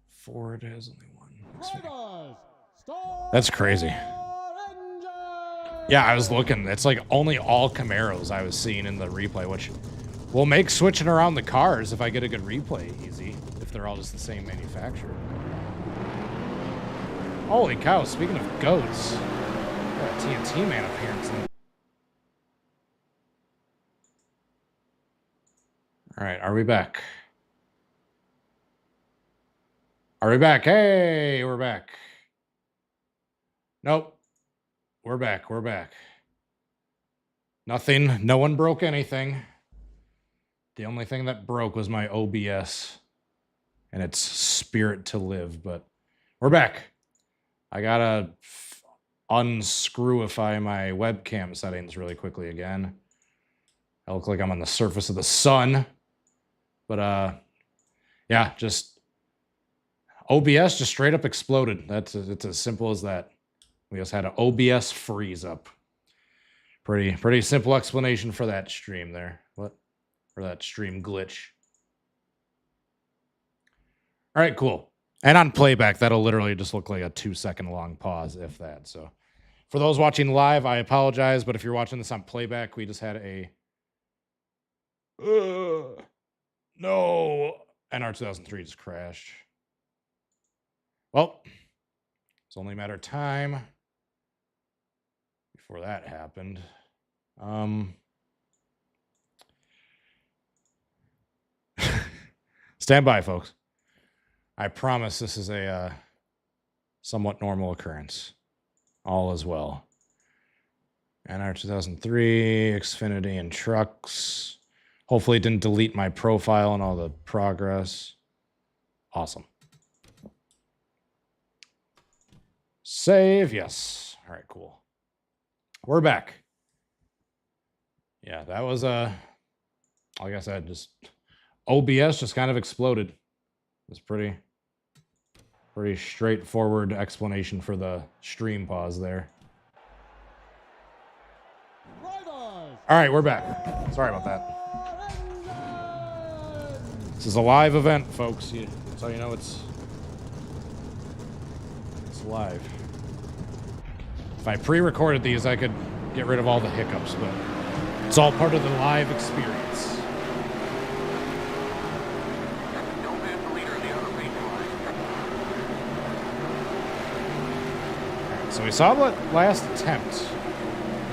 Ford has only one. That's crazy. Yeah, I was looking. It's like only all Camaros I was seeing in the replay, which will make switching around the cars if I get a good replay easy, if they're all just the same manufacturer. Holy cow, speaking of goats, got a TNT man appearance. All right, are we back? Are we back? Hey, we're back. Nope. We're back. We're back. Nothing. No one broke anything. The only thing that broke was my OBS and its spirit to live, but we're back. I gotta unscrewify my webcam settings really quickly again. I look like I'm on the surface of the sun, but yeah, just OBS just straight up exploded. It's as simple as that. We just had an OBS freeze up. Pretty simple explanation for that stream there. What? For that stream glitch. All right, cool. And on playback, that'll literally just look like a 2-second long pause, if that. So for those watching live, I apologize, but if you're watching this on playback, we just had a no, NR2003 just crashed. Well, it's only a matter of time before that happened. Stand by, folks. I promise this is a somewhat normal occurrence. All is well. NR2003, Xfinity, and trucks. Hopefully it didn't delete my profile and all the progress. Awesome. Save, yes. All right, cool. We're back. Yeah, that was like I said, just OBS just kind of exploded. It's pretty straightforward explanation for the stream pause there. All right, we're back. Sorry about that. This is a live event, folks. So you know it's live. If I pre-recorded these, I could get rid of all the hiccups, but it's all part of the live experience. So we saw the last attempt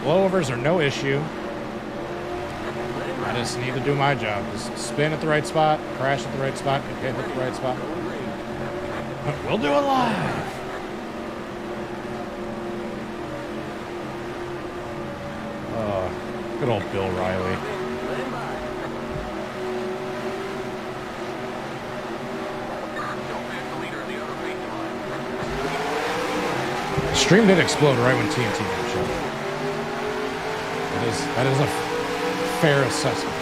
Blowovers are no issue. I just need to do my job. Just spin at the right spot, crash at the right spot, hit at the right spot. We'll do it live. Good old Bill Riley. Stream did explode right when TNT got shut. That is a fair assessment.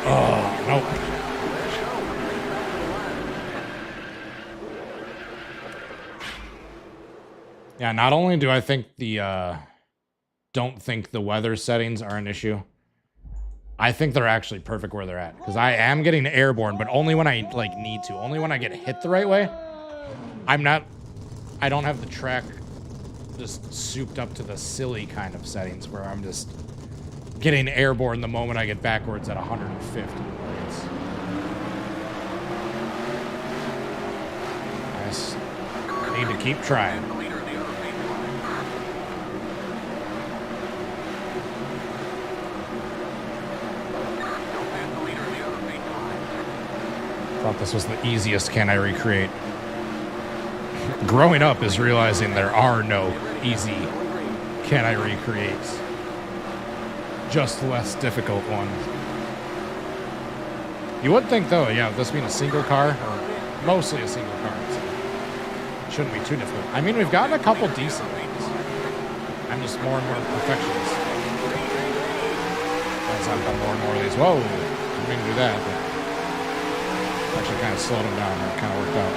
Oh, nope. Yeah, not only do I think don't think the weather settings are an issue, I think they're actually perfect where they're at. Because I am getting airborne, but only when I like need to. Only when I get hit the right way. I don't have the track just souped up to the silly kind of settings where I'm just getting airborne the moment I get backwards at 150. I just need to keep trying. Thought this was the easiest can I recreate. Growing up is realizing there are no easy can I recreates. Just less difficult ones. You would think though, yeah, this being a single car, or mostly a single car, so it shouldn't be too difficult. I mean, we've gotten a couple decent ones. I'm just more and more perfectionist. As I've done more and more of these. Whoa, didn't mean to do that, but actually kind of slowed them down. It kind of worked out.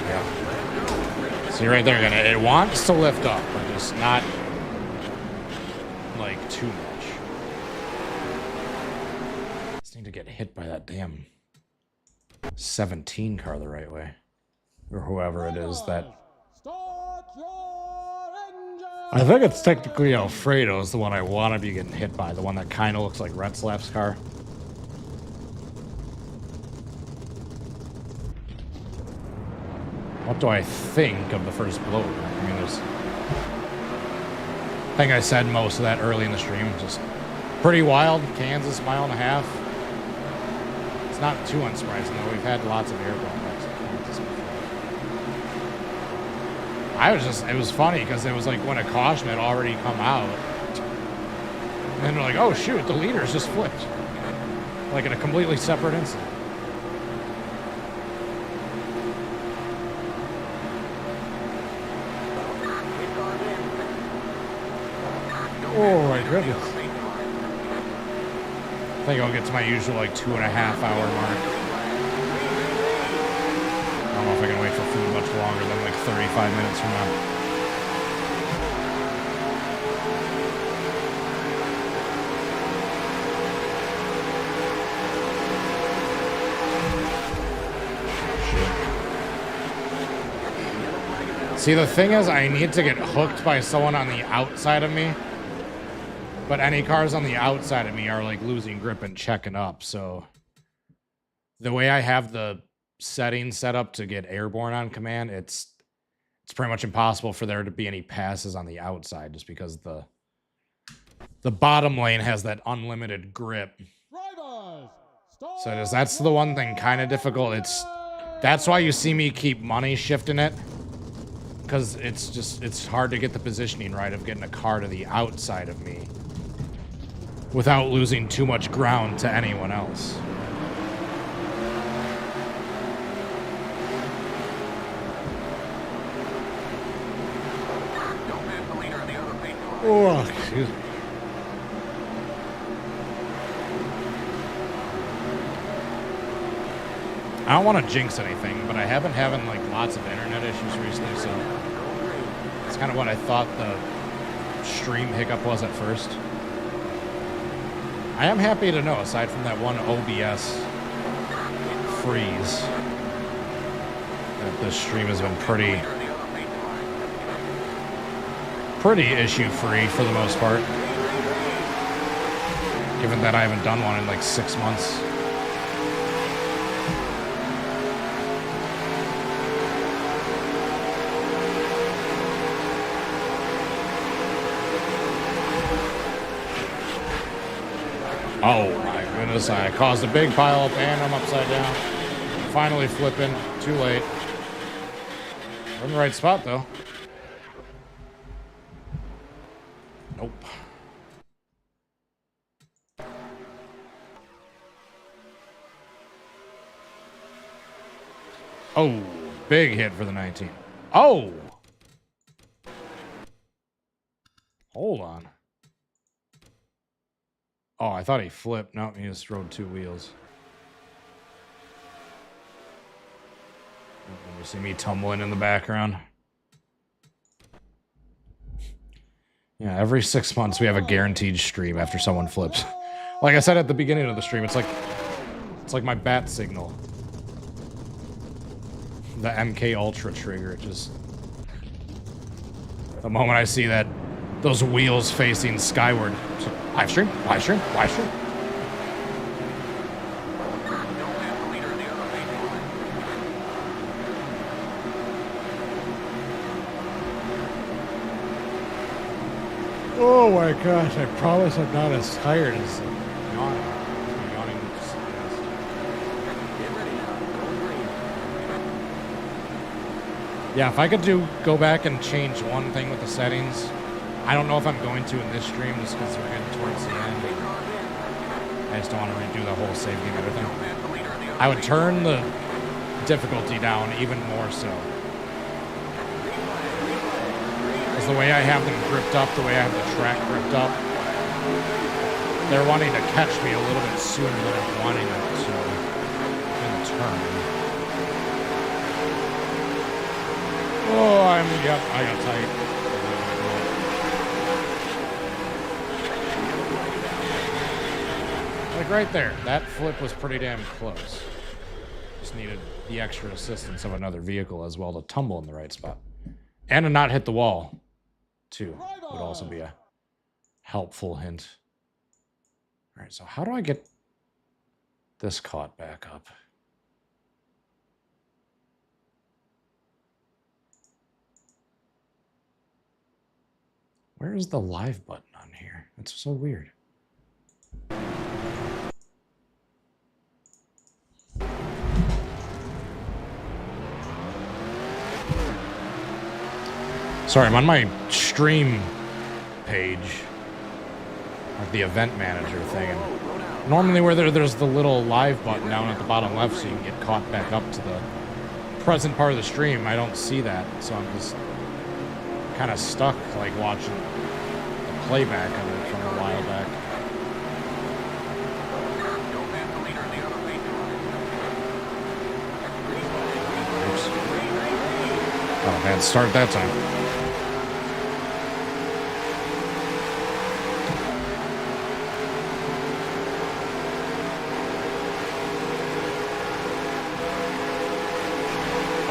Yeah. See right there, it wants to lift up, but just not like too much. Just need to get hit by that damn 17 car the right way, or whoever it is that. I think it's technically Alfredo's the one I want to be getting hit by, the one that kind of looks like Retzlaff's car. What do I think of the first blow? I mean, there's... I think I said most of that early in the stream. Just pretty wild. Kansas, 1.5 miles. It's not too unsurprising, though. We've had lots of airborne wrecks in Kansas before. It was funny because it was like when a caution had already come out. And then they're like, oh shoot, the leaders just flipped. Like in a completely separate incident. Oh my goodness. I think I'll get to my usual like 2.5 hour mark. I don't know if I can wait for food much longer than like 35 minutes from now. Shit. See, the thing is, I need to get hooked by someone on the outside of me. But any cars on the outside of me are like losing grip and checking up. So the way I have the settings set up to get airborne on command, it's pretty much impossible for there to be any passes on the outside just because the bottom lane has that unlimited grip. So that's the one thing kind of difficult. That's why you see me keep money shifting it, because it's hard to get the positioning right of getting a car to the outside of me without losing too much ground to anyone else. Oh, excuse me. I don't want to jinx anything, but I have been having like lots of internet issues recently, so it's kind of what I thought the stream hiccup was at first. I am happy to know, aside from that one OBS freeze, that this stream has been pretty issue-free for the most part. Given that I haven't done one in like 6 months. Oh my goodness, I caused a big pile up and I'm upside down. Finally flipping, too late. We're in the right spot though. Nope. Oh, big hit for the 19. Oh! Hold on. Oh, I thought he flipped. No, he just rode 2 wheels. You see me tumbling in the background. Yeah, every 6 months we have a guaranteed stream after someone flips. Like I said at the beginning of the stream, it's like my bat signal. The MK Ultra trigger. It just, the moment I see that, those wheels facing skyward. Live stream, live stream, live stream. Oh my gosh, I promise I'm not as tired as yawning. Yawning would suggest. Yeah, if I could go back and change one thing with the settings, I don't know if I'm going to in this stream just because we're getting towards the end. I just don't want to redo the whole save game everything. I would turn the difficulty down even more so. Because the way I have them gripped up, the way I have the track gripped up, they're wanting to catch me a little bit sooner than I'm wanting them to in the turn. Oh, yep, I got tight. Like right there, that flip was pretty damn close. Just needed the extra assistance of another vehicle as well to tumble in the right spot. And to not hit the wall, too, would also be a helpful hint. All right, so how do I get this caught back up? Where is the live button on here? That's so weird. Sorry, I'm on my stream page, like the event manager thing. And normally where there's the little live button down at the bottom left so you can get caught back up to the present part of the stream, I don't see that. So I'm just kind of stuck, like watching the playback of it from a while back. Oops. Oh man, start that time.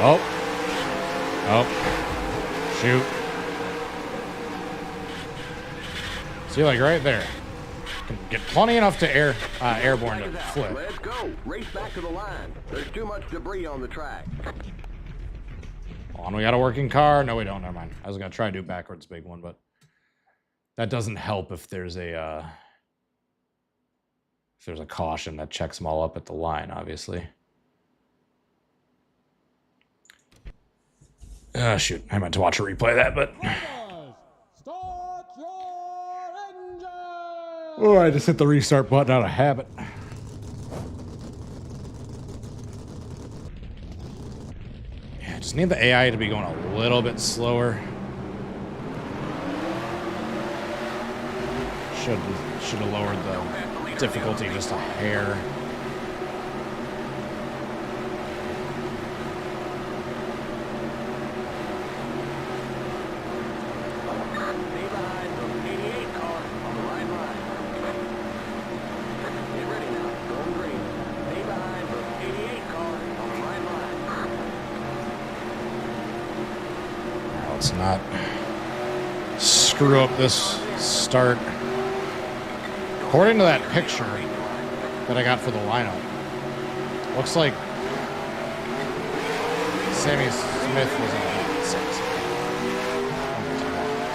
Oh. Oh. Shoot. See, like right there. Can get plenty enough to airborne to flip. Let's go. Race back to the line. There's too much debris on the track. Hold on, we got a working car. No, we don't. Never mind. I was gonna try to do backwards big one, but that doesn't help if there's a caution that checks them all up at the line, obviously. Shoot. I meant to watch a replay of that, but... Start your engine! Oh, I just hit the restart button out of habit. Yeah, I just need the AI to be going a little bit slower. Should have lowered the difficulty just a hair. Let's not screw up this start. According to that picture that I got for the lineup, looks like Sammy Smith was in 6.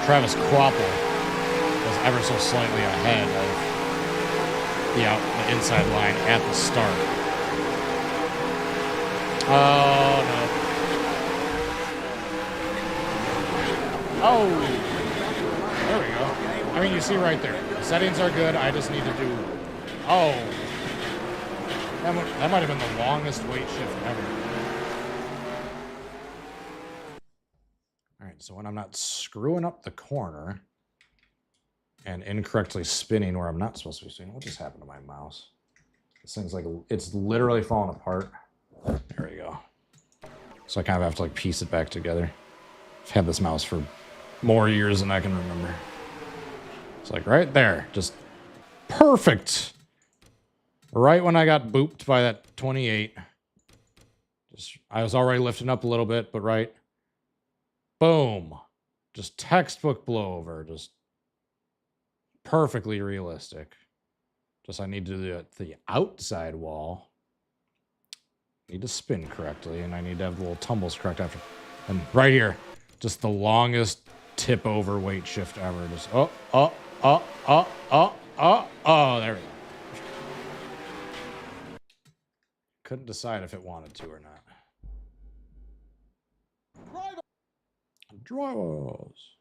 Travis Kvapil was ever so slightly ahead of the inside line at the start. Oh, no. Oh, there we go. I mean, you see right there. The settings are good. I just need to do... Oh. That might have been the longest weight shift ever. All right, so when I'm not screwing up the corner and incorrectly spinning where I'm not supposed to be spinning, what just happened to my mouse? This thing's like, it's literally falling apart. There we go. So I kind of have to like piece it back together. I've had this mouse for more years than I can remember. It's like right there, just perfect. Right when I got booped by that 28. I was already lifting up a little bit, but right. Boom. Just textbook blowover. Just perfectly realistic. Just I need to do the outside wall. Need to spin correctly, and I need to have the little tumbles correct after. And right here, just the longest tip over weight shift ever. Just there we go. Couldn't decide if it wanted to or not. Drivers.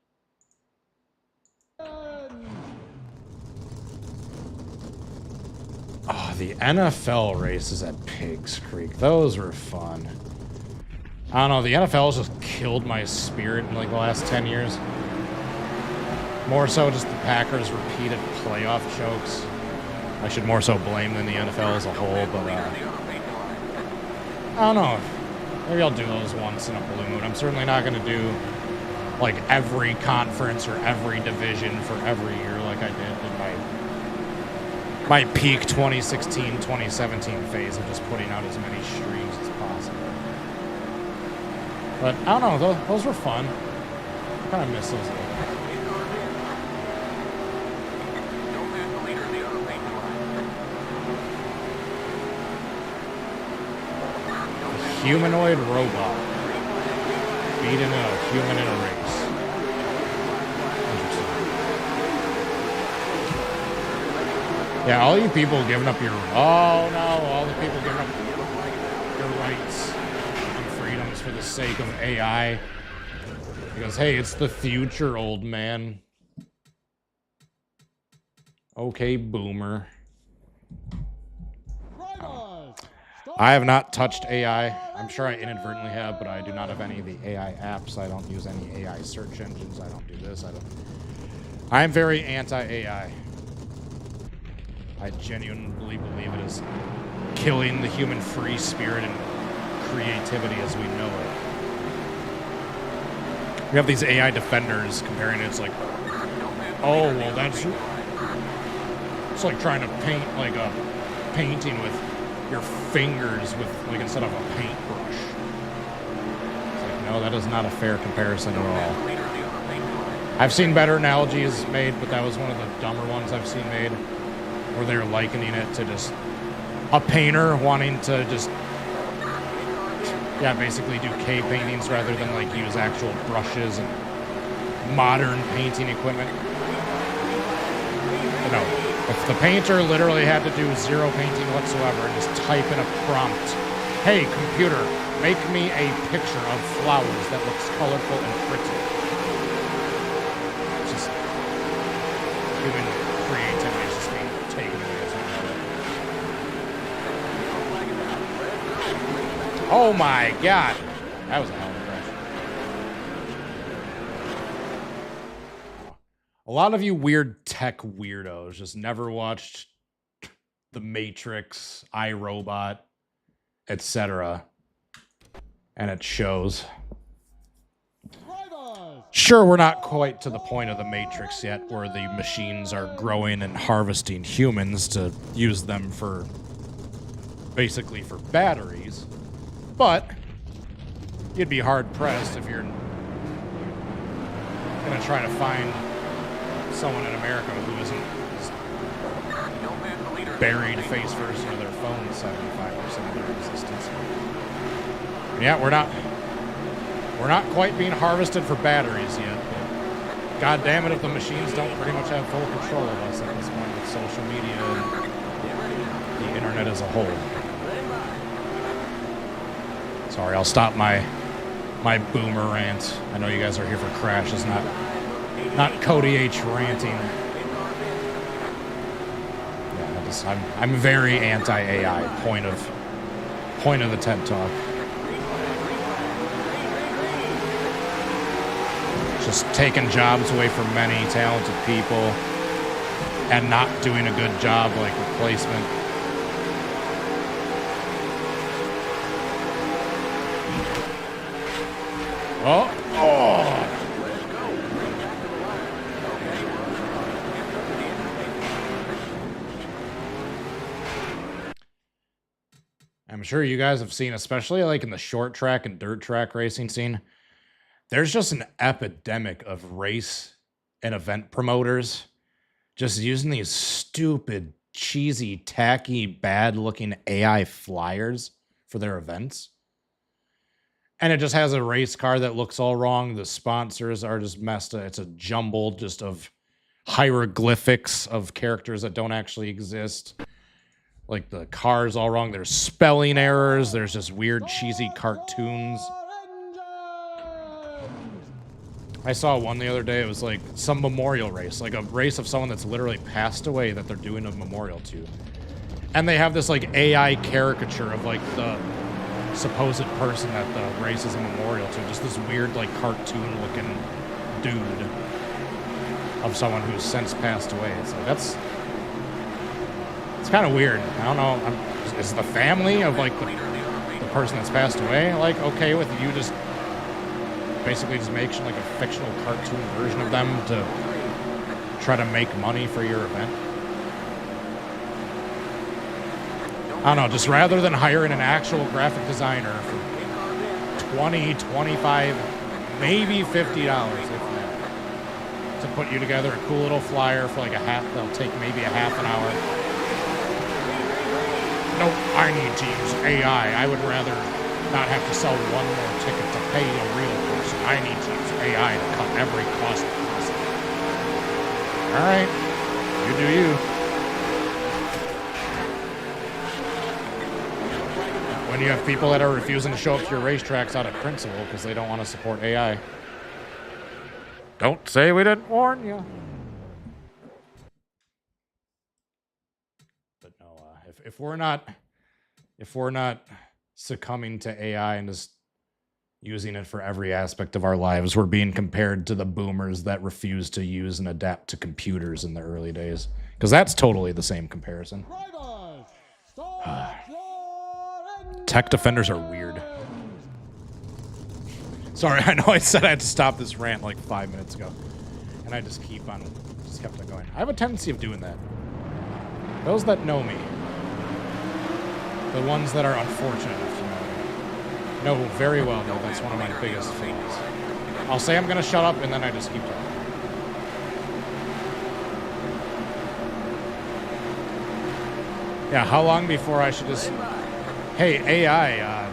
Oh, the NFL races at Pigs Creek. Those were fun. I don't know, the NFL's just killed my spirit in like the last 10 years. More so just the Packers' repeated playoff chokes. I should more so blame than the NFL as a whole, but I don't know. Maybe I'll do those once in a blue moon. I'm certainly not going to do like every conference or every division for every year like I did in my peak 2016, 2017 phase of just putting out as many streams as possible. But I don't know, those were fun. I kind of miss those a little. Humanoid robot beating a human in a race. Interesting. Yeah, all you people giving up your... Oh, no, all the people giving up your rights and freedoms for the sake of AI. Because, hey, it's the future, old man. Okay, boomer. I have not touched AI. I'm sure I inadvertently have, but I do not have any of the AI apps. I don't use any AI search engines. I don't do this. I'm very anti-AI. I genuinely believe it is killing the human free spirit and creativity as we know it. We have these AI defenders comparing it. It's like, oh, well, that's... It's like trying to paint like a painting with your fingers with, like, instead of a paintbrush. It's like, no, that is not a fair comparison at all. I've seen better analogies made, but that was one of the dumber ones I've seen made, where they're likening it to just a painter wanting to just, yeah, basically do cave paintings rather than, like, use actual brushes and modern painting equipment. You know, if the painter literally had to do zero painting whatsoever and just type in a prompt, hey, computer, make me a picture of flowers that looks colorful and pretty. It's just human creativity is just being taken away as well. Oh my God. That was a hell of a crash. A lot of you weird tech weirdos just never watched The Matrix, iRobot, etc. And it shows. Sure, we're not quite to the point of The Matrix yet where the machines are growing and harvesting humans to use them for, basically for batteries. But you'd be hard-pressed if you're gonna try to find someone in America who isn't buried face first into their phone 75% of their existence. Yeah, we're not quite being harvested for batteries yet, but god damn it if the machines don't pretty much have full control of us at this point with social media and the internet as a whole. Sorry, I'll stop my boomer rant. I know you guys are here for crashes, not Cody H ranting. Yeah, I'm very anti-AI. Point of the TED Talk. Just taking jobs away from many talented people and not doing a good job like replacement. Oh. I'm sure you guys have seen, especially like in the short track and dirt track racing scene, there's just an epidemic of race and event promoters just using these stupid, cheesy, tacky, bad-looking AI flyers for their events. And it just has a race car that looks all wrong. The sponsors are just messed up. It's a jumble just of hieroglyphics of characters that don't actually exist. Like the car's all wrong. There's spelling errors. There's just weird, cheesy cartoons. I saw one the other day. It was like some memorial race, like a race of someone that's literally passed away that they're doing a memorial to. And they have this like AI caricature of like the supposed person that the race is a memorial to. Just this weird like cartoon looking dude of someone who's since passed away. It's like, it's kind of weird. I don't know. Is the family of like the person that's passed away like okay with you just basically just making like a fictional cartoon version of them to try to make money for your event? I don't know, just rather than hiring an actual graphic designer for $20, $25, maybe $50 if that, to put you together a cool little flyer for like that'll take maybe a half an hour. Nope, I need to use AI. I would rather not have to sell one more ticket to pay a real person. I need to use AI to cut every cost possible. All right, you do you. When you have people that are refusing to show up to your racetracks out of principle because they don't want to support AI. Don't say we didn't warn you. But no, if we're not succumbing to AI and just using it for every aspect of our lives, we're being compared to the boomers that refused to use and adapt to computers in the early days. Because that's totally the same comparison. Tech defenders are weird. Sorry, I know I said I had to stop this rant like 5 minutes ago. And I just kept on going. I have a tendency of doing that. Those that know me, the ones that are unfortunate enough to know me, know very well that that's one of my biggest flaws. I'll say I'm going to shut up, and then I just keep talking. Yeah, how long before I should just... Hey, AI,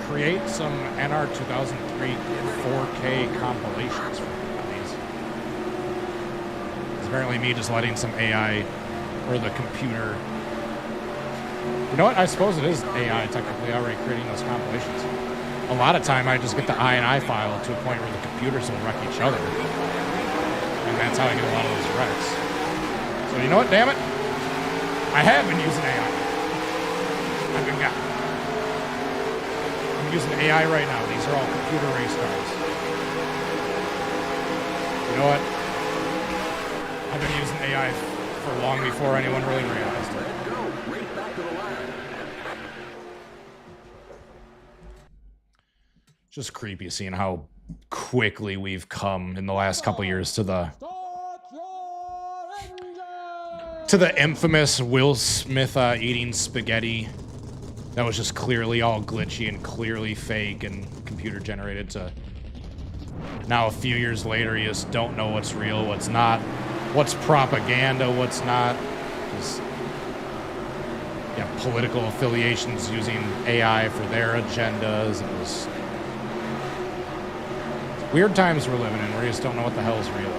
create some NR2003 4K compilations for these. It's apparently me just letting some AI, or the computer... You know what? I suppose it is AI technically already creating those compilations. A lot of time I just get the INI file to a point where the computers will wreck each other. And that's how I get a lot of those wrecks. So you know what, damn it? I have been using AI. I'm using AI right now. These are all computer race cars. You know what? I've been using AI for long before anyone really realized it. Just creepy seeing how quickly we've come in the last couple years to the infamous Will Smith eating spaghetti that was just clearly all glitchy and clearly fake and computer generated to Now a few years later, you just don't know what's real, what's not, what's propaganda, what's not. Just, yeah, political affiliations using AI for their agendas. It was weird times we're living in where you just don't know what the hell is real.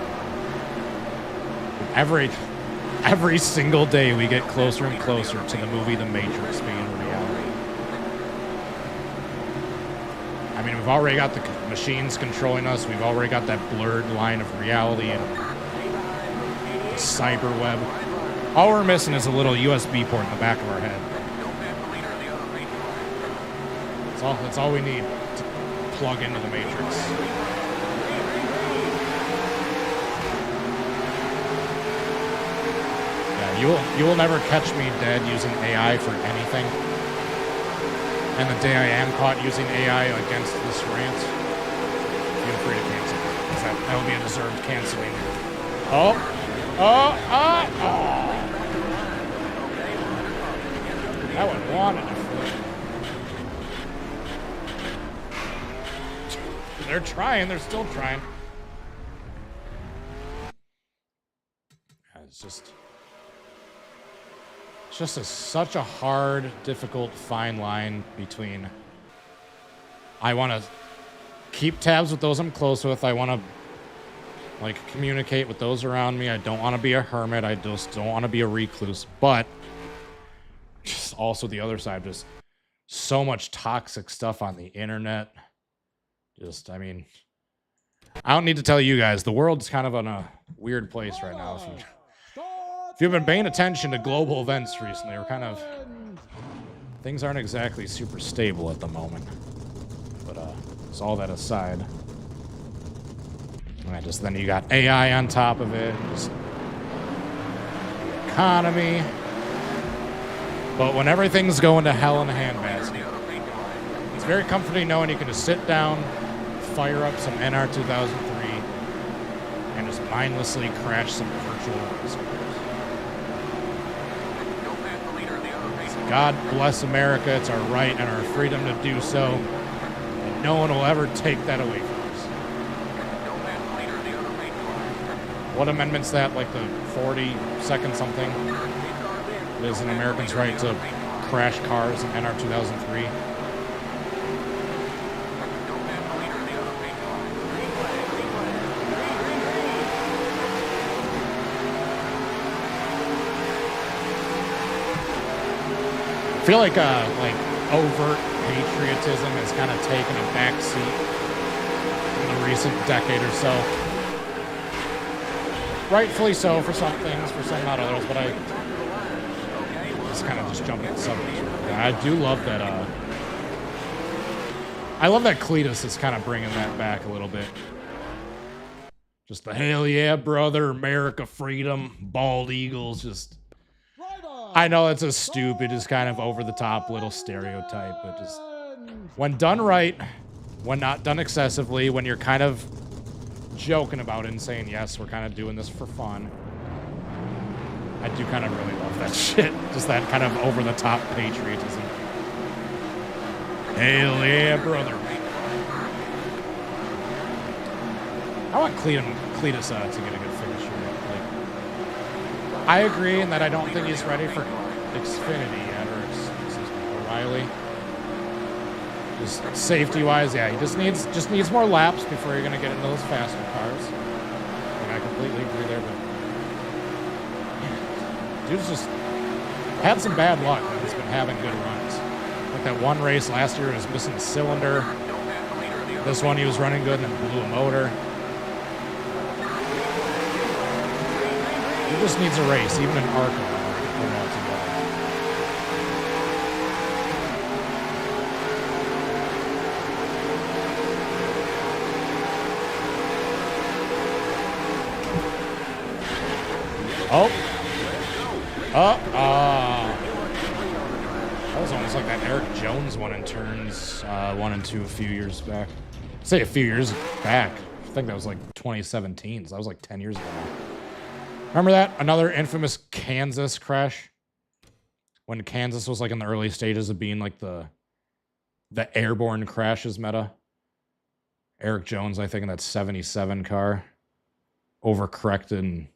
Every single day we get closer and closer to the movie The Matrix being reality. I mean, we've already got the machines controlling us. We've already got that blurred line of reality and the cyber web. All we're missing is a little USB port in the back of our head. That's all we need to plug into the Matrix. Yeah, you will never catch me dead using AI for anything. And the day I am caught using AI against this rant, feel free to cancel. That will be a deserved canceling. Oh. That one wanted to flip. They're trying. They're still trying. Yeah, it's just such a hard, difficult, fine line between I want to keep tabs with those I'm close with. I want to like communicate with those around me. I don't want to be a hermit. I just don't want to be a recluse. But just also the other side, just so much toxic stuff on the internet. Just, I mean, I don't need to tell you guys, the world's kind of in a weird place right now. If you've been paying attention to global events recently, we're kind of, things aren't exactly super stable at the moment. But it's all that aside. Then you got AI on top of it, just the economy. But when everything's going to hell in a handbasket, it's very comforting knowing you can just sit down, fire up some NR2003, and just mindlessly crash some virtual world servers. God bless America. It's our right and our freedom to do so, and no one will ever take that away from us. What amendment's that? Like the 42nd something? It is an American's right to crash cars in NR 2003. I feel like overt patriotism has kind of taken a back seat in the recent decade or so. Rightfully so for some things, for some not others, but I just kind of just jumping at subjects. I do love that, I love that Cletus is kind of bringing that back a little bit. Just the hell yeah, brother, America, freedom, bald eagles, just... I know it's a stupid, just kind of over-the-top little stereotype, but just... When done right, when not done excessively, when you're kind of joking about it and saying, yes, we're kind of doing this for fun. I do kind of really love that shit. Just that kind of over-the-top patriotism. Hell yeah, brother. I want Cletus to get a good finish here. Like, I agree in that I don't think he's ready for Xfinity yet, or O'Reilly. Just safety-wise, yeah, he just needs more laps before you're gonna get into those faster cars. Like, I completely agree there, but dude's just had some bad luck, but he's been having good runs. Like that one race last year, he was missing a cylinder. This one he was running good and then blew a motor. He just needs a race, even in ARCA. Oh. That was almost like that Eric Jones one in turns 1 and 2 a few years back. I'd say a few years back. I think that was like 2017, so that was like 10 years ago now. Remember that? Another infamous Kansas crash? When Kansas was like in the early stages of being like the airborne crashes meta. Eric Jones, I think, in that 77 car. Overcorrected and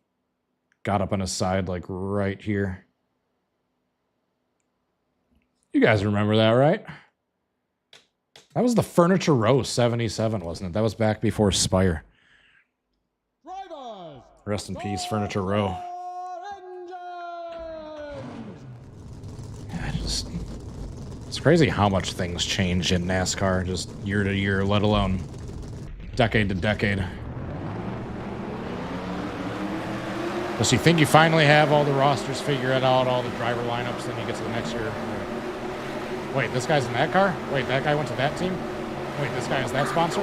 got up on his side, like right here. You guys remember that, right? That was the Furniture Row 77, wasn't it? That was back before Spire. Drivers, Rest in peace, Furniture Row. engines. It's crazy how much things change in NASCAR, just year to year, let alone decade to decade. So you think you finally have all the rosters figured out, all the driver lineups, then you get to the next year. Wait, this guy's in that car? Wait, that guy went to that team? Wait, this guy is that sponsor?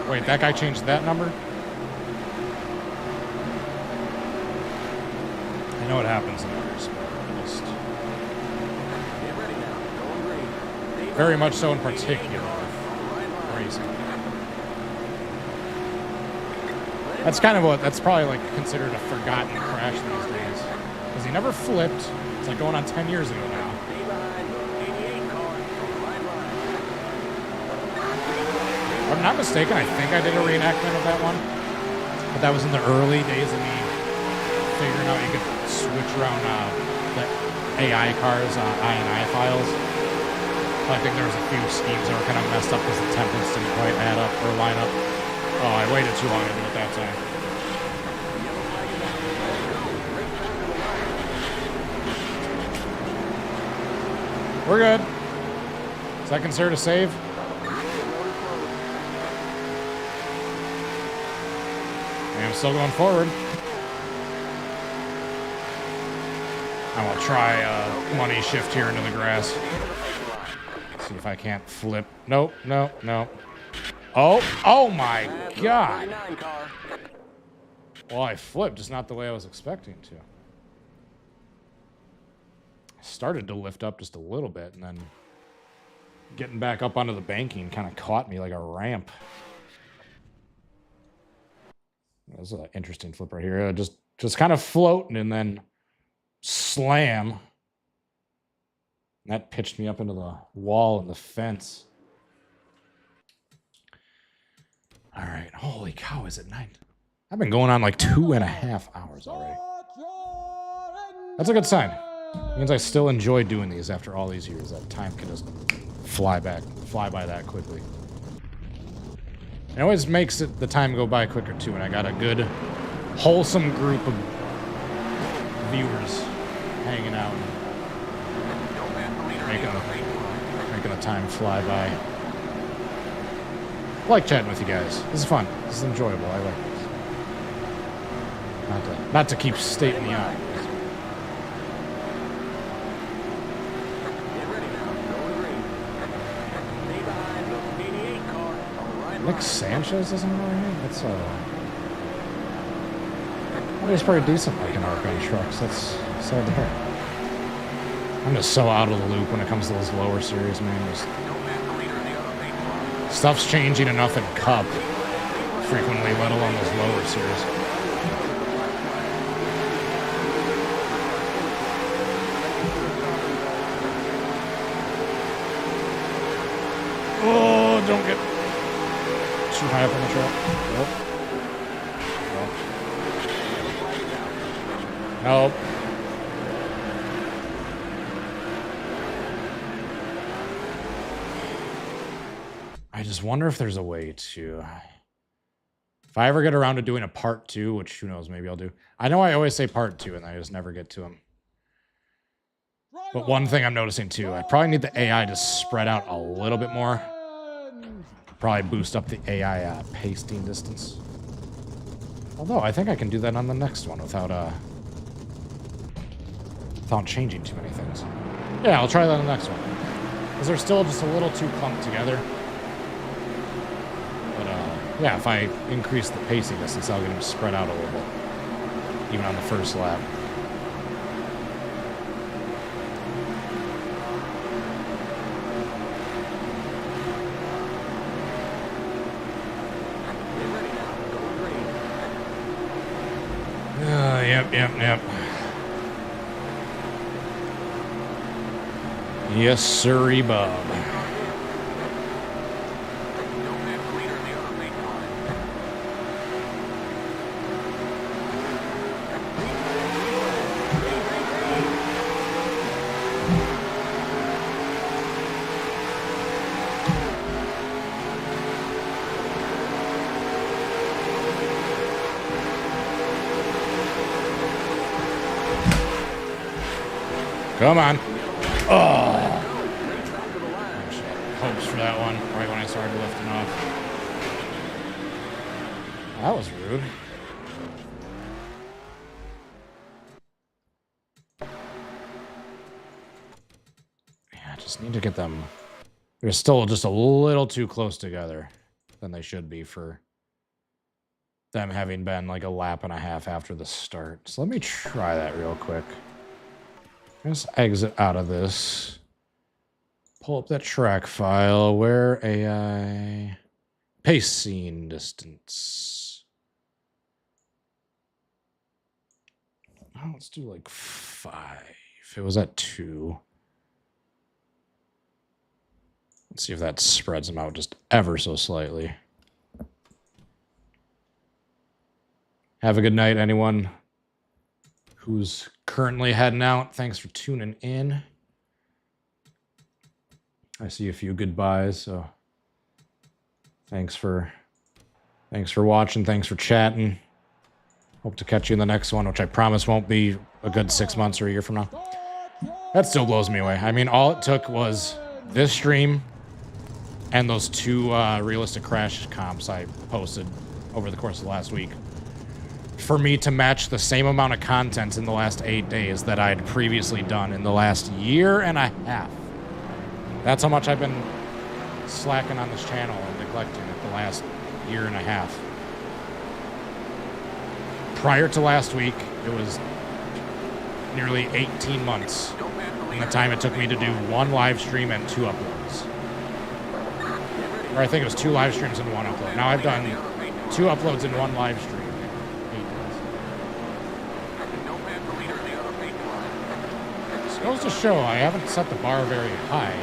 Wait, that guy changed that number? I know it happens in others, but just very much so in particular with racing. That's kind of what, that's probably like considered a forgotten crash these days. Because he never flipped. It's like going on 10 years ago now. If I'm not mistaken, I think I did a reenactment of that one. But that was in the early days of me figuring out you could switch around the AI cars on INI files. I think there was a few schemes that were kind of messed up because the templates didn't quite add up or line up. Oh, I waited too long to do it that time. We're good. Is that considered a save? I'm still going forward. I will try money shift here into the grass. See if I can't flip. Nope, nope, nope. Oh my God. Well, I flipped, just not the way I was expecting to. I started to lift up just a little bit, and then getting back up onto the banking kind of caught me like a ramp. That was an interesting flip right here. Just kind of floating and then slam. And that pitched me up into the wall and the fence. All right. Holy cow, is it 9? I've been going on like 2.5 hours already. That's a good sign. It means I still enjoy doing these after all these years. That time can just fly by that quickly. It always makes the time go by quicker too, and I got a good, wholesome group of viewers hanging out and making the time fly by. I like chatting with you guys. This is fun. This is enjoyable. I like this. Not to keep stating the obvious. Nick Sanchez isn't over here? That's he's pretty decent like an arc on trucks. That's sad to hear. I'm just so out of the loop when it comes to those lower series, man. Stuff's changing enough in Cup frequently, let alone those lower series. Oh, don't get too high up on the track. Nope. Nope. I just wonder if there's a way to... If I ever get around to doing a part 2, which who knows, maybe I'll do. I know I always say part 2 and I just never get to them. But one thing I'm noticing too, I probably need the AI to spread out a little bit more. Probably boost up the AI pasting distance. Although I think I can do that on the next one without changing too many things. Yeah, I'll try that on the next one. Because they're still just a little too clumped together. But yeah, if I increase the pacing distance, I'll get them spread out a little bit. Even on the first lap. Yep. Yes, sirree, Bob. Come on. Oh. Hopes for that one right when I started lifting off. That was rude. Yeah, I just need to get them. They're still just a little too close together than they should be for them having been like a lap and a half after the start. So let me try that real quick. Just exit out of this. Pull up that track file. Where AI pace scene distance. Oh, let's do like 5. It was at 2. Let's see if that spreads them out just ever so slightly. Have a good night, anyone who's currently heading out. Thanks for tuning in. I see a few goodbyes, so thanks for watching. Thanks for chatting. Hope to catch you in the next one, which I promise won't be a good 6 months or a year from now. That still blows me away. I mean, all it took was this stream and those 2 realistic crash comps I posted over the course of the last week for me to match the same amount of content in the last 8 days that I'd previously done in the last year and a half. That's how much I've been slacking on this channel and neglecting it the last year and a half. Prior to last week, it was nearly 18 months in the time it took me to do 1 live stream and 2 uploads. Or I think it was 2 live streams and 1 upload. Now I've done 2 uploads and 1 live stream. It goes to show I haven't set the bar very high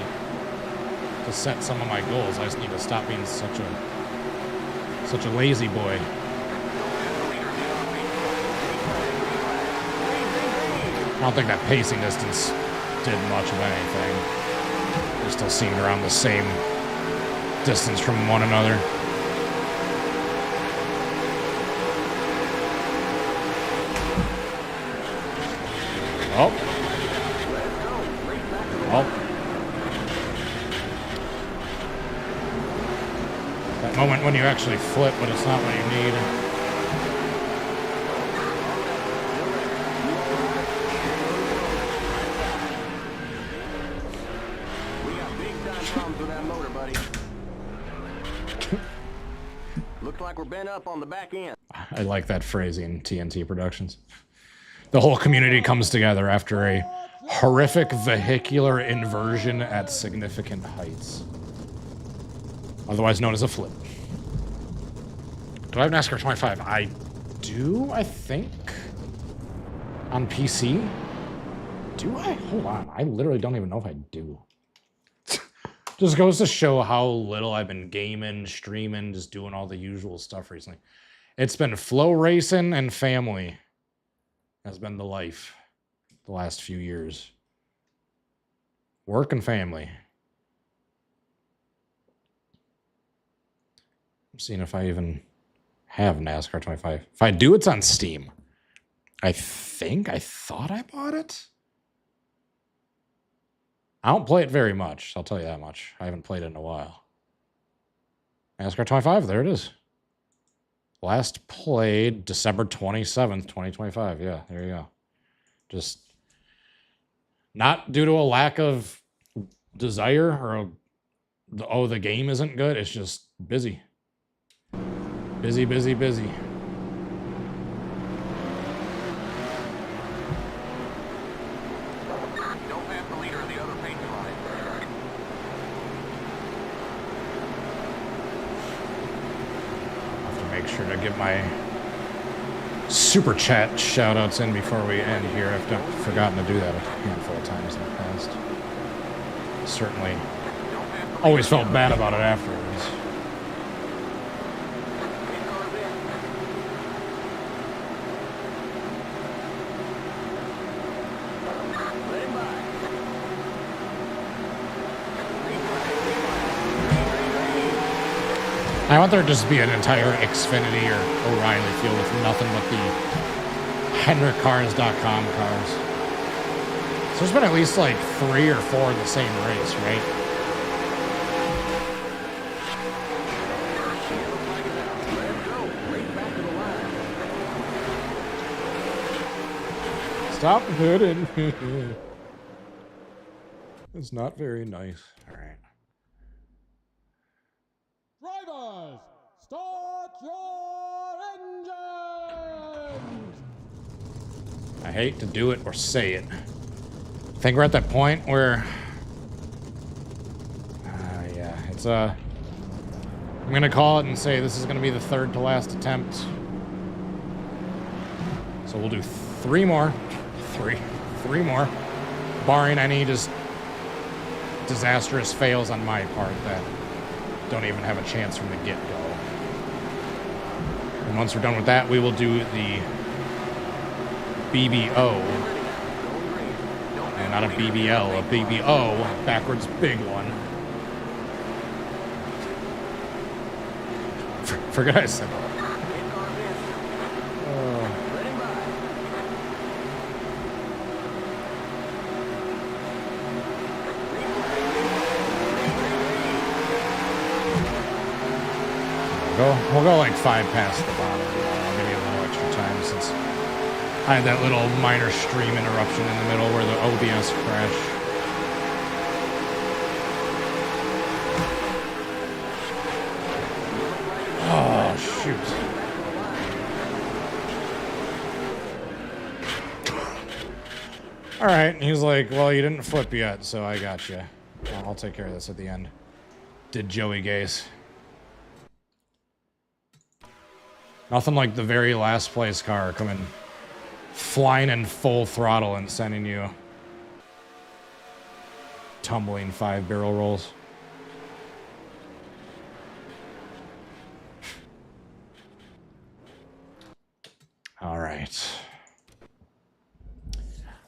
to set some of my goals. I just need to stop being such a lazy boy. I don't think that pacing distance did much of anything. They still seemed around the same distance from one another. Oh. Oh. That moment when you actually flip, but it's not what you need. We got big time problems with that motor, buddy. Looks like we're bent up on the back end. I like that phrasing, TNT Productions. The whole community comes together after a horrific vehicular inversion at significant heights. Otherwise known as a flip. Do I have NASCAR 25? I do, I think. On PC? Do I? Hold on. I literally don't even know if I do. Just goes to show how little I've been gaming, streaming, just doing all the usual stuff recently. It's been flow racing and family. Has been the life the last few years. Work and family. I'm seeing if I even have NASCAR 25. If I do, it's on Steam. I thought I bought it. I don't play it very much. I'll tell you that much. I haven't played it in a while. NASCAR 25, there it is. Last played December 27th, 2025. Yeah, there you go. Just not due to a lack of desire or the game isn't good. It's just busy. Busy, busy, busy. Don't pass the leader of the other paint line. I'll have to make sure to get my super chat shout outs in before we end here. I've forgotten to do that a handful of times in the past. Certainly always felt bad about it afterwards. I want there to just be an entire Xfinity or O'Reilly field with nothing but the HenrickCars.com cars. there's been at least like 3 or 4 in the same race, right? Stop hitting. It's not very nice. All right. Drivers, start your engines! I hate to do it or say it. I think we're at that point where... yeah, it's I'm gonna call it and say this is gonna be the 3rd to last attempt. So we'll do 3 more. 3 more. Barring any just disastrous fails on my part that don't even have a chance from the get-go. And once we're done with that, we will do the BBO. And not a BBL, a BBO, backwards big one. Forgot I said that. We'll go like 5 past the bottom. I'll give you a little extra time since I had that little minor stream interruption in the middle where the OBS crashed. Oh, shoot. All right. He was like, well, you didn't flip yet, so I got you. I'll take care of this at the end. Did Joey Gase. Nothing like the very last place car coming flying in full throttle and sending you tumbling 5 barrel rolls. All right.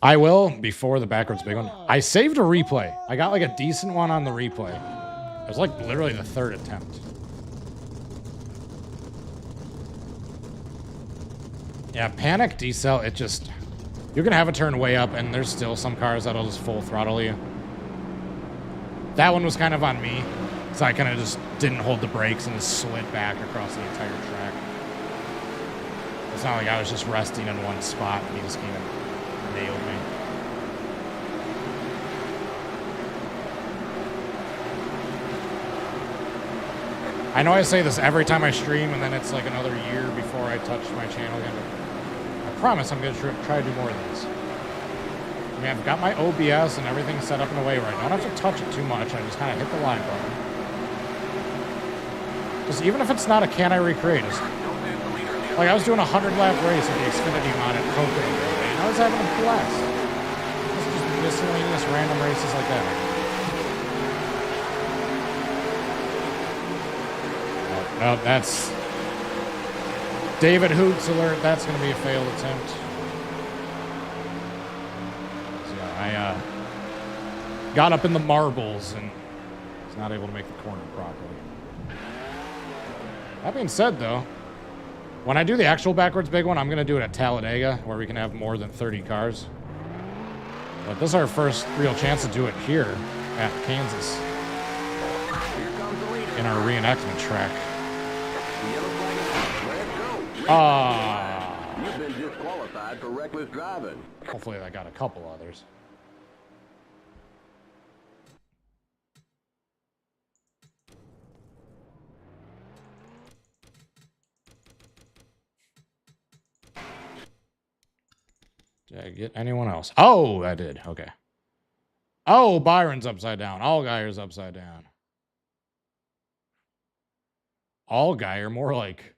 I will, before the backwards big one, I saved a replay. I got like a decent one on the replay. It was like literally the 3rd attempt. Yeah, panic decel, it just... You're going to have a turn way up, and there's still some cars that'll just full throttle you. That one was kind of on me, so I kind of just didn't hold the brakes and just slid back across the entire track. It's not like I was just resting in one spot, and he just came and nailed me. I know I say this every time I stream, and then it's like another year before I touch my channel again. I promise I'm going to try to do more of these. I mean, I've got my OBS and everything set up in a way where I don't have to touch it too much. I just kind of hit the live button. Because even if it's not a can I recreate, it's, like I was doing a 100-lap race with the Xfinity mod at Coco, and I was having a blast. It's just miscellaneous random races like that. Oh, that's David Hoots alert. That's going to be a failed attempt. So yeah, I got up in the marbles and was not able to make the corner properly. That being said, though, when I do the actual backwards big one, I'm going to do it at Talladega, where we can have more than 30 cars. But this is our first real chance to do it here at Kansas in our reenactment track. You've been disqualified for reckless driving. Hopefully I got a couple others. Did I get anyone else? Oh, I did. Okay. Oh, Byron's upside down. Allgaier's upside down. Allgaier, more like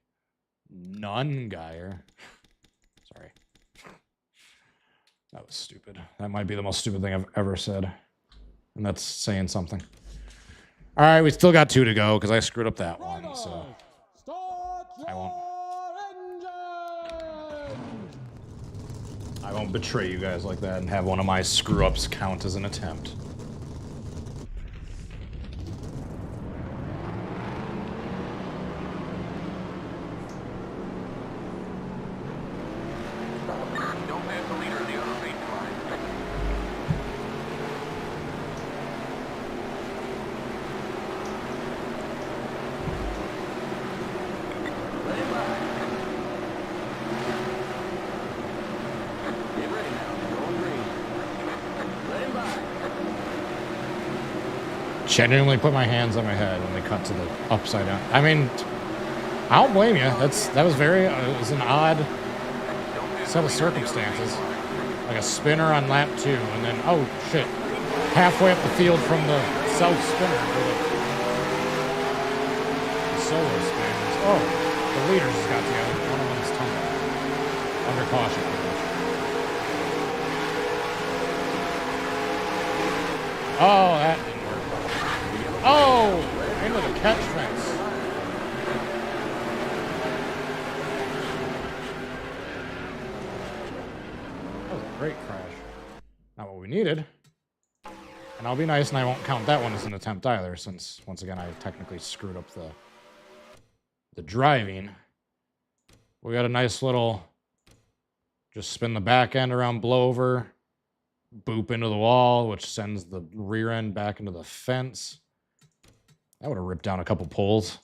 None-Gaier. Sorry. That was stupid. That might be the most stupid thing I've ever said. And that's saying something. All right, we still got 2 to go because I screwed up that one, so I won't betray you guys like that and have one of my screw-ups count as an attempt. genuinely put my hands on my head when they cut to the upside down. I mean, I don't blame you. That was very, it was an odd set of circumstances. Like a spinner on lap 2, and then, oh shit, halfway up the field from the south spinner for the solo spins. Oh, the leaders just got together. One of them's tumbling. Under caution. Oh, that didn't work. Oh, into the catch fence. That was a great crash. Not what we needed. And I'll be nice and I won't count that one as an attempt either, since once again I technically screwed up the driving. We got a nice little just spin the back end around blowover. Boop into the wall, which sends the rear end back into the fence. That would have ripped down a couple poles.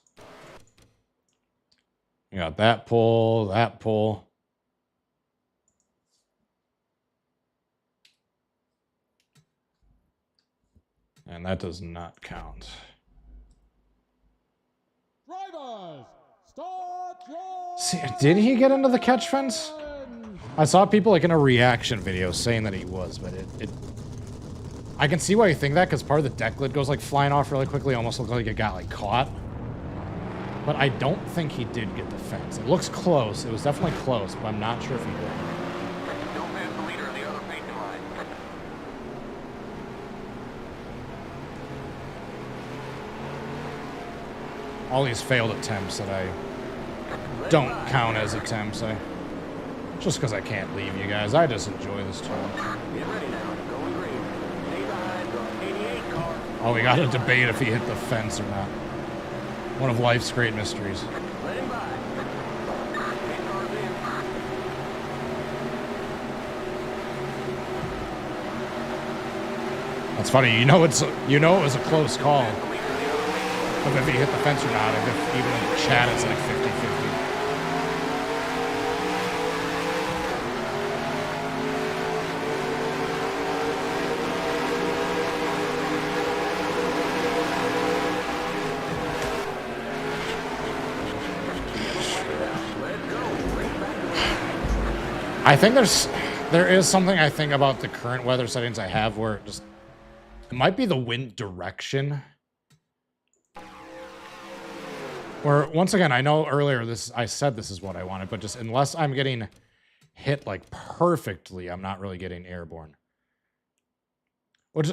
You got that pole, that pole. And that does not count. Drivers, start your See, did he get into the catch fence? I saw people like in a reaction video saying that he was, but I can see why you think that, because part of the deck lid goes like flying off really quickly, almost looked like it got like caught. But I don't think he did get the fence. It looks close. It was definitely close, but I'm not sure if he did. Don't miss the leader of the other painting line. All these failed attempts that I don't count as attempts. Just because I can't leave you guys. I just enjoy this tour. Get ready now. Going green. Stay behind the 88 car. Oh, we got to debate if he hit the fence or not. One of life's great mysteries. Let him by. 8 cars in. That's funny. You know it was a close call of if he hit the fence or not. If even in the chat it's like 50-50. I think there is something I think about the current weather settings I have where it might be the wind direction. Where once again, I know earlier I said this is what I wanted, but just unless I'm getting hit like perfectly, I'm not really getting airborne. Which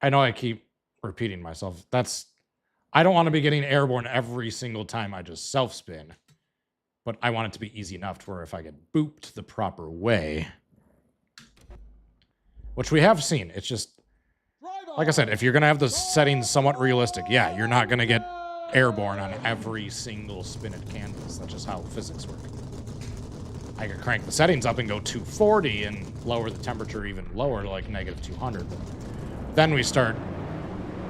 I know I keep repeating myself. I don't want to be getting airborne every single time I just self-spin. But I want it to be easy enough to where if I get booped the proper way, which we have seen, it's just, like I said, if you're going to have the settings somewhat realistic, yeah, you're not going to get airborne on every single spin-it canvas. That's just how physics work. I could crank the settings up and go 240 and lower the temperature even lower to like -200. But then we start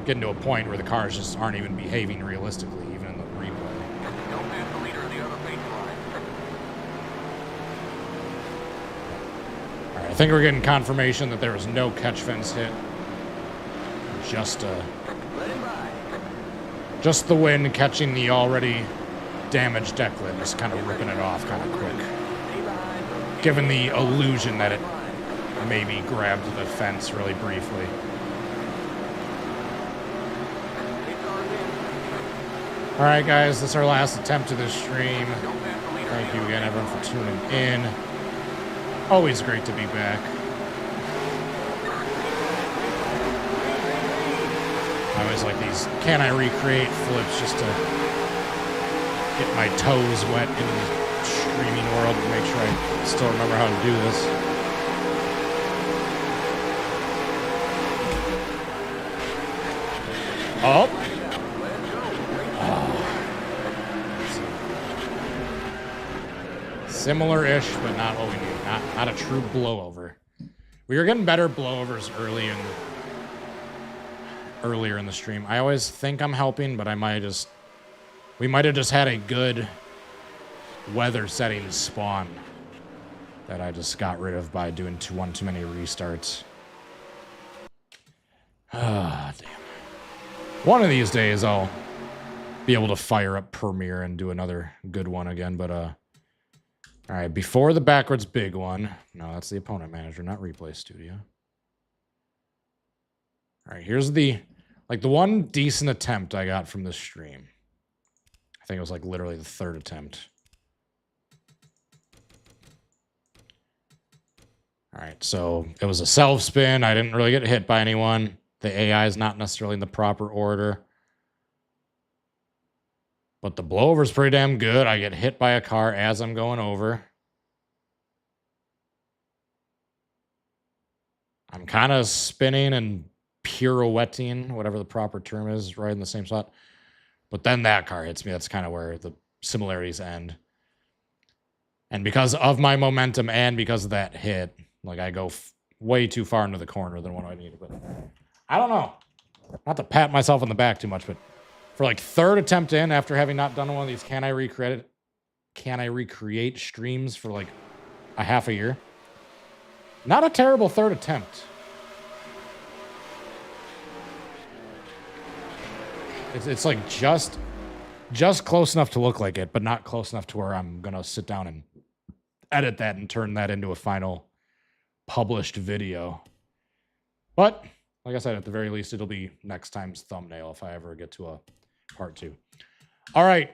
getting to a point where the cars just aren't even behaving realistically, even in the replay. Don't miss the leader of the other painting line. All right, I think we're getting confirmation that there was no catch fence hit. Just Let him by. just the wind catching the already damaged deck lid, just kind of ripping it off kind of quick. Stay behind the Given the illusion that it maybe grabbed the fence really briefly. 8 cars in. All right, guys, this is our last attempt of this stream. Don't miss the leader. Thank you again, everyone, for tuning in. Always great to be back. I always like these can I recreate flips just to get my toes wet in the streaming world and make sure I still remember how to do this. Oh. Similar-ish, but not what we need. Not a true blowover. We were getting better blowovers earlier in the stream. I always think I'm helping, but we might have just had a good weather settings spawn that I just got rid of by doing one too many restarts. Ah, damn. One of these days I'll be able to fire up Premiere and do another good one again, but all right, before the backwards big one. No, that's the opponent manager, not replay studio. All right, here's the one decent attempt I got from this stream. I think it was like literally the third attempt. All right, so it was a self spin. I didn't really get hit by anyone. The AI is not necessarily in the proper order. But the blowover is pretty damn good. I get hit by a car as I'm going over. I'm kind of spinning and pirouetting, whatever the proper term is, right in the same spot. But then that car hits me. That's kind of where the similarities end. And because of my momentum and because of that hit, like I go way too far into the corner than what I need. But I don't know. Not to pat myself on the back too much, but for like third attempt in after having not done one of these, can I recreate streams for like a half a year? Not a terrible third attempt. It's like just close enough to look like it, but not close enough to where I'm gonna sit down and edit that and turn that into a final published video. But like I said, at the very least, it'll be next time's thumbnail if I ever get to a part 2. All right.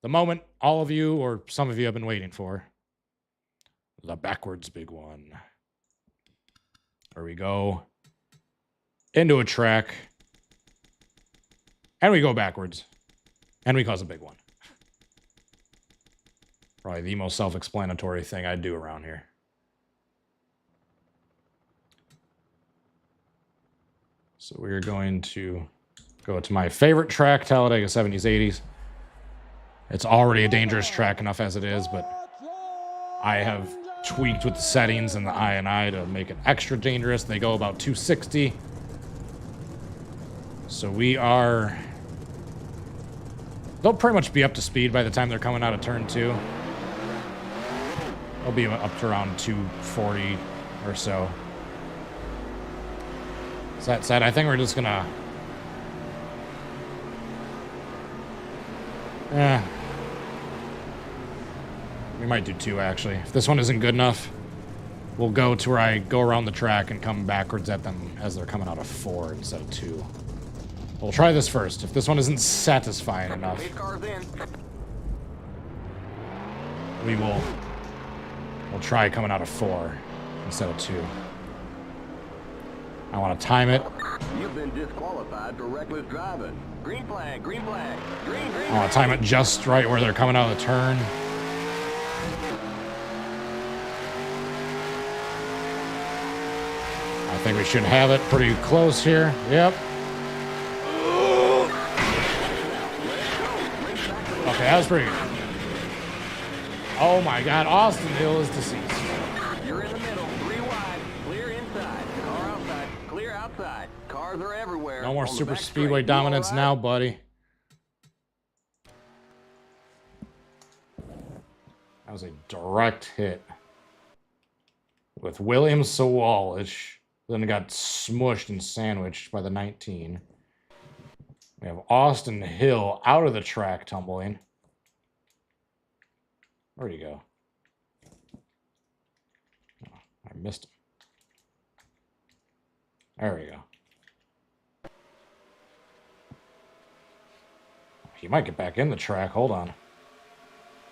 The moment all of you, or some of you, have been waiting for. The backwards big one. Where we go into a track. And we go backwards. And we cause a big one. Probably the most self-explanatory thing I do around here. So we're going to go to my favorite track, Talladega 70s, 80s. It's already a dangerous track enough as it is, but I have tweaked with the settings and the I to make it extra dangerous. They go about 260. So we are... They'll pretty much be up to speed by the time they're coming out of turn 2. They'll be up to around 240 or so. So that said, I think we're just gonna... We might do 2, actually. If this one isn't good enough, we'll go to where I go around the track and come backwards at them as they're coming out of 4 instead of 2. We'll try this first. If this one isn't satisfying enough, we'll try coming out of 4 instead of 2. I want to time it. You've been disqualified for reckless driving. Green flag, green flag, green. I want to time it just right where they're coming out of the turn. I think we should have it pretty close here. Yep. Okay, that was pretty good. Oh my God, Austin Hill is deceased. You're in the middle, 3 wide, clear inside, car outside, clear outside. Cars are everywhere. No more On the super back speedway straight. dominance You all now, right? buddy. That was a direct hit. With William Sawalich, then it got smushed and sandwiched by the 19. We have Austin Hill out of the track tumbling. Where'd he go? Oh, I missed him. There we go. He might get back in the track. Hold on.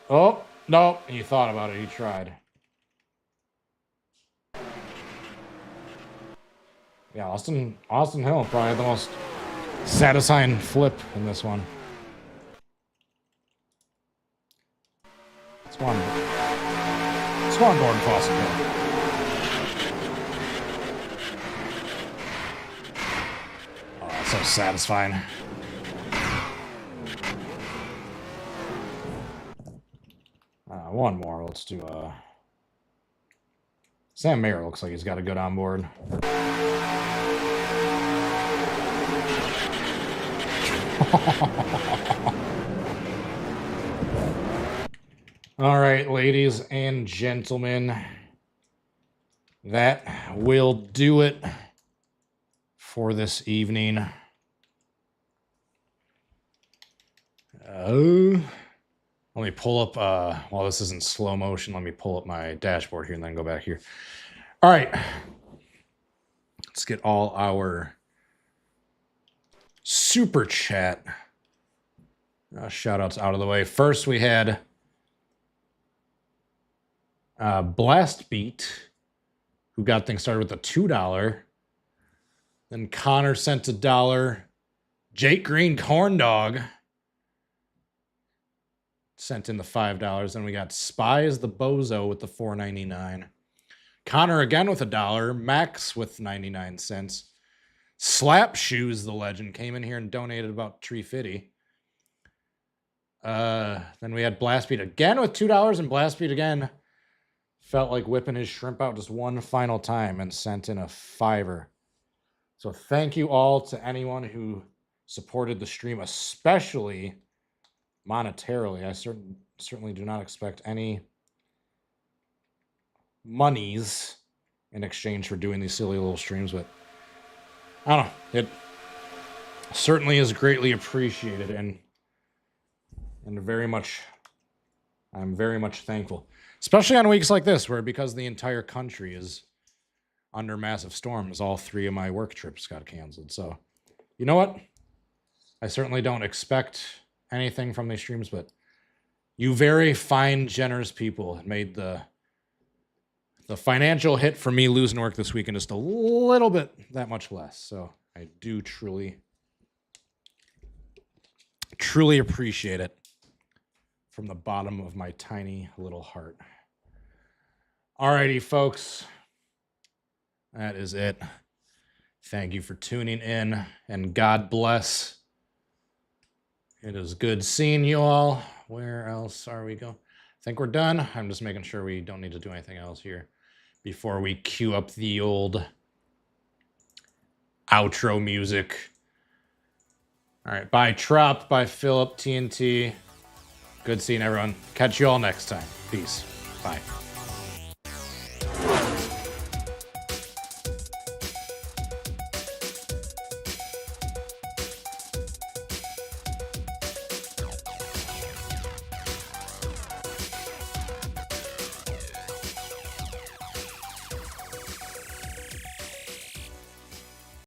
Oh, no. He thought about it. He tried. Yeah, Austin Hill probably had the most satisfying flip in this one. Swan Gordon Fawcett Hill. Oh, that's so satisfying. One more. Let's do Sam Mayer looks like he's got a good onboard. All right, ladies and gentlemen, that will do it for this evening. Let me pull up, while this is in slow motion, let me pull up my dashboard here and then go back here. All right. Let's get all our super chat shout outs out of the way. First, we had Blast Beat, who got things started with a $2. Then Connor sent $1. Jake Green Corn Dog sent in the $5. Then we got Spies the Bozo with the $4.99. Connor again with $1. Max with 99 cents. Slap Shoes, the legend, came in here and donated about $3.50. Then we had Blastbeat again with $2, and Blastbeat again felt like whipping his shrimp out just one final time and sent in a $5. So thank you all to anyone who supported the stream, especially monetarily. I certainly do not expect any monies in exchange for doing these silly little streams, but I don't know. It certainly is greatly appreciated, and very much, I'm very much thankful, especially on weeks like this, where because the entire country is under massive storms, all 3 of my work trips got canceled. So, you know what? I certainly don't expect anything from these streams, but you very fine, generous people made the financial hit for me losing work this weekend just a little bit that much less. So I do truly appreciate it from the bottom of my tiny little heart. Alrighty, folks. That is it. Thank you for tuning in, and God bless. It is good seeing you all. Where else are we going? I think we're done. I'm just making sure we don't need to do anything else here before we cue up the old outro music. All right, bye Trop, bye Philip, TNT. Good seeing everyone. Catch you all next time. Peace. Bye.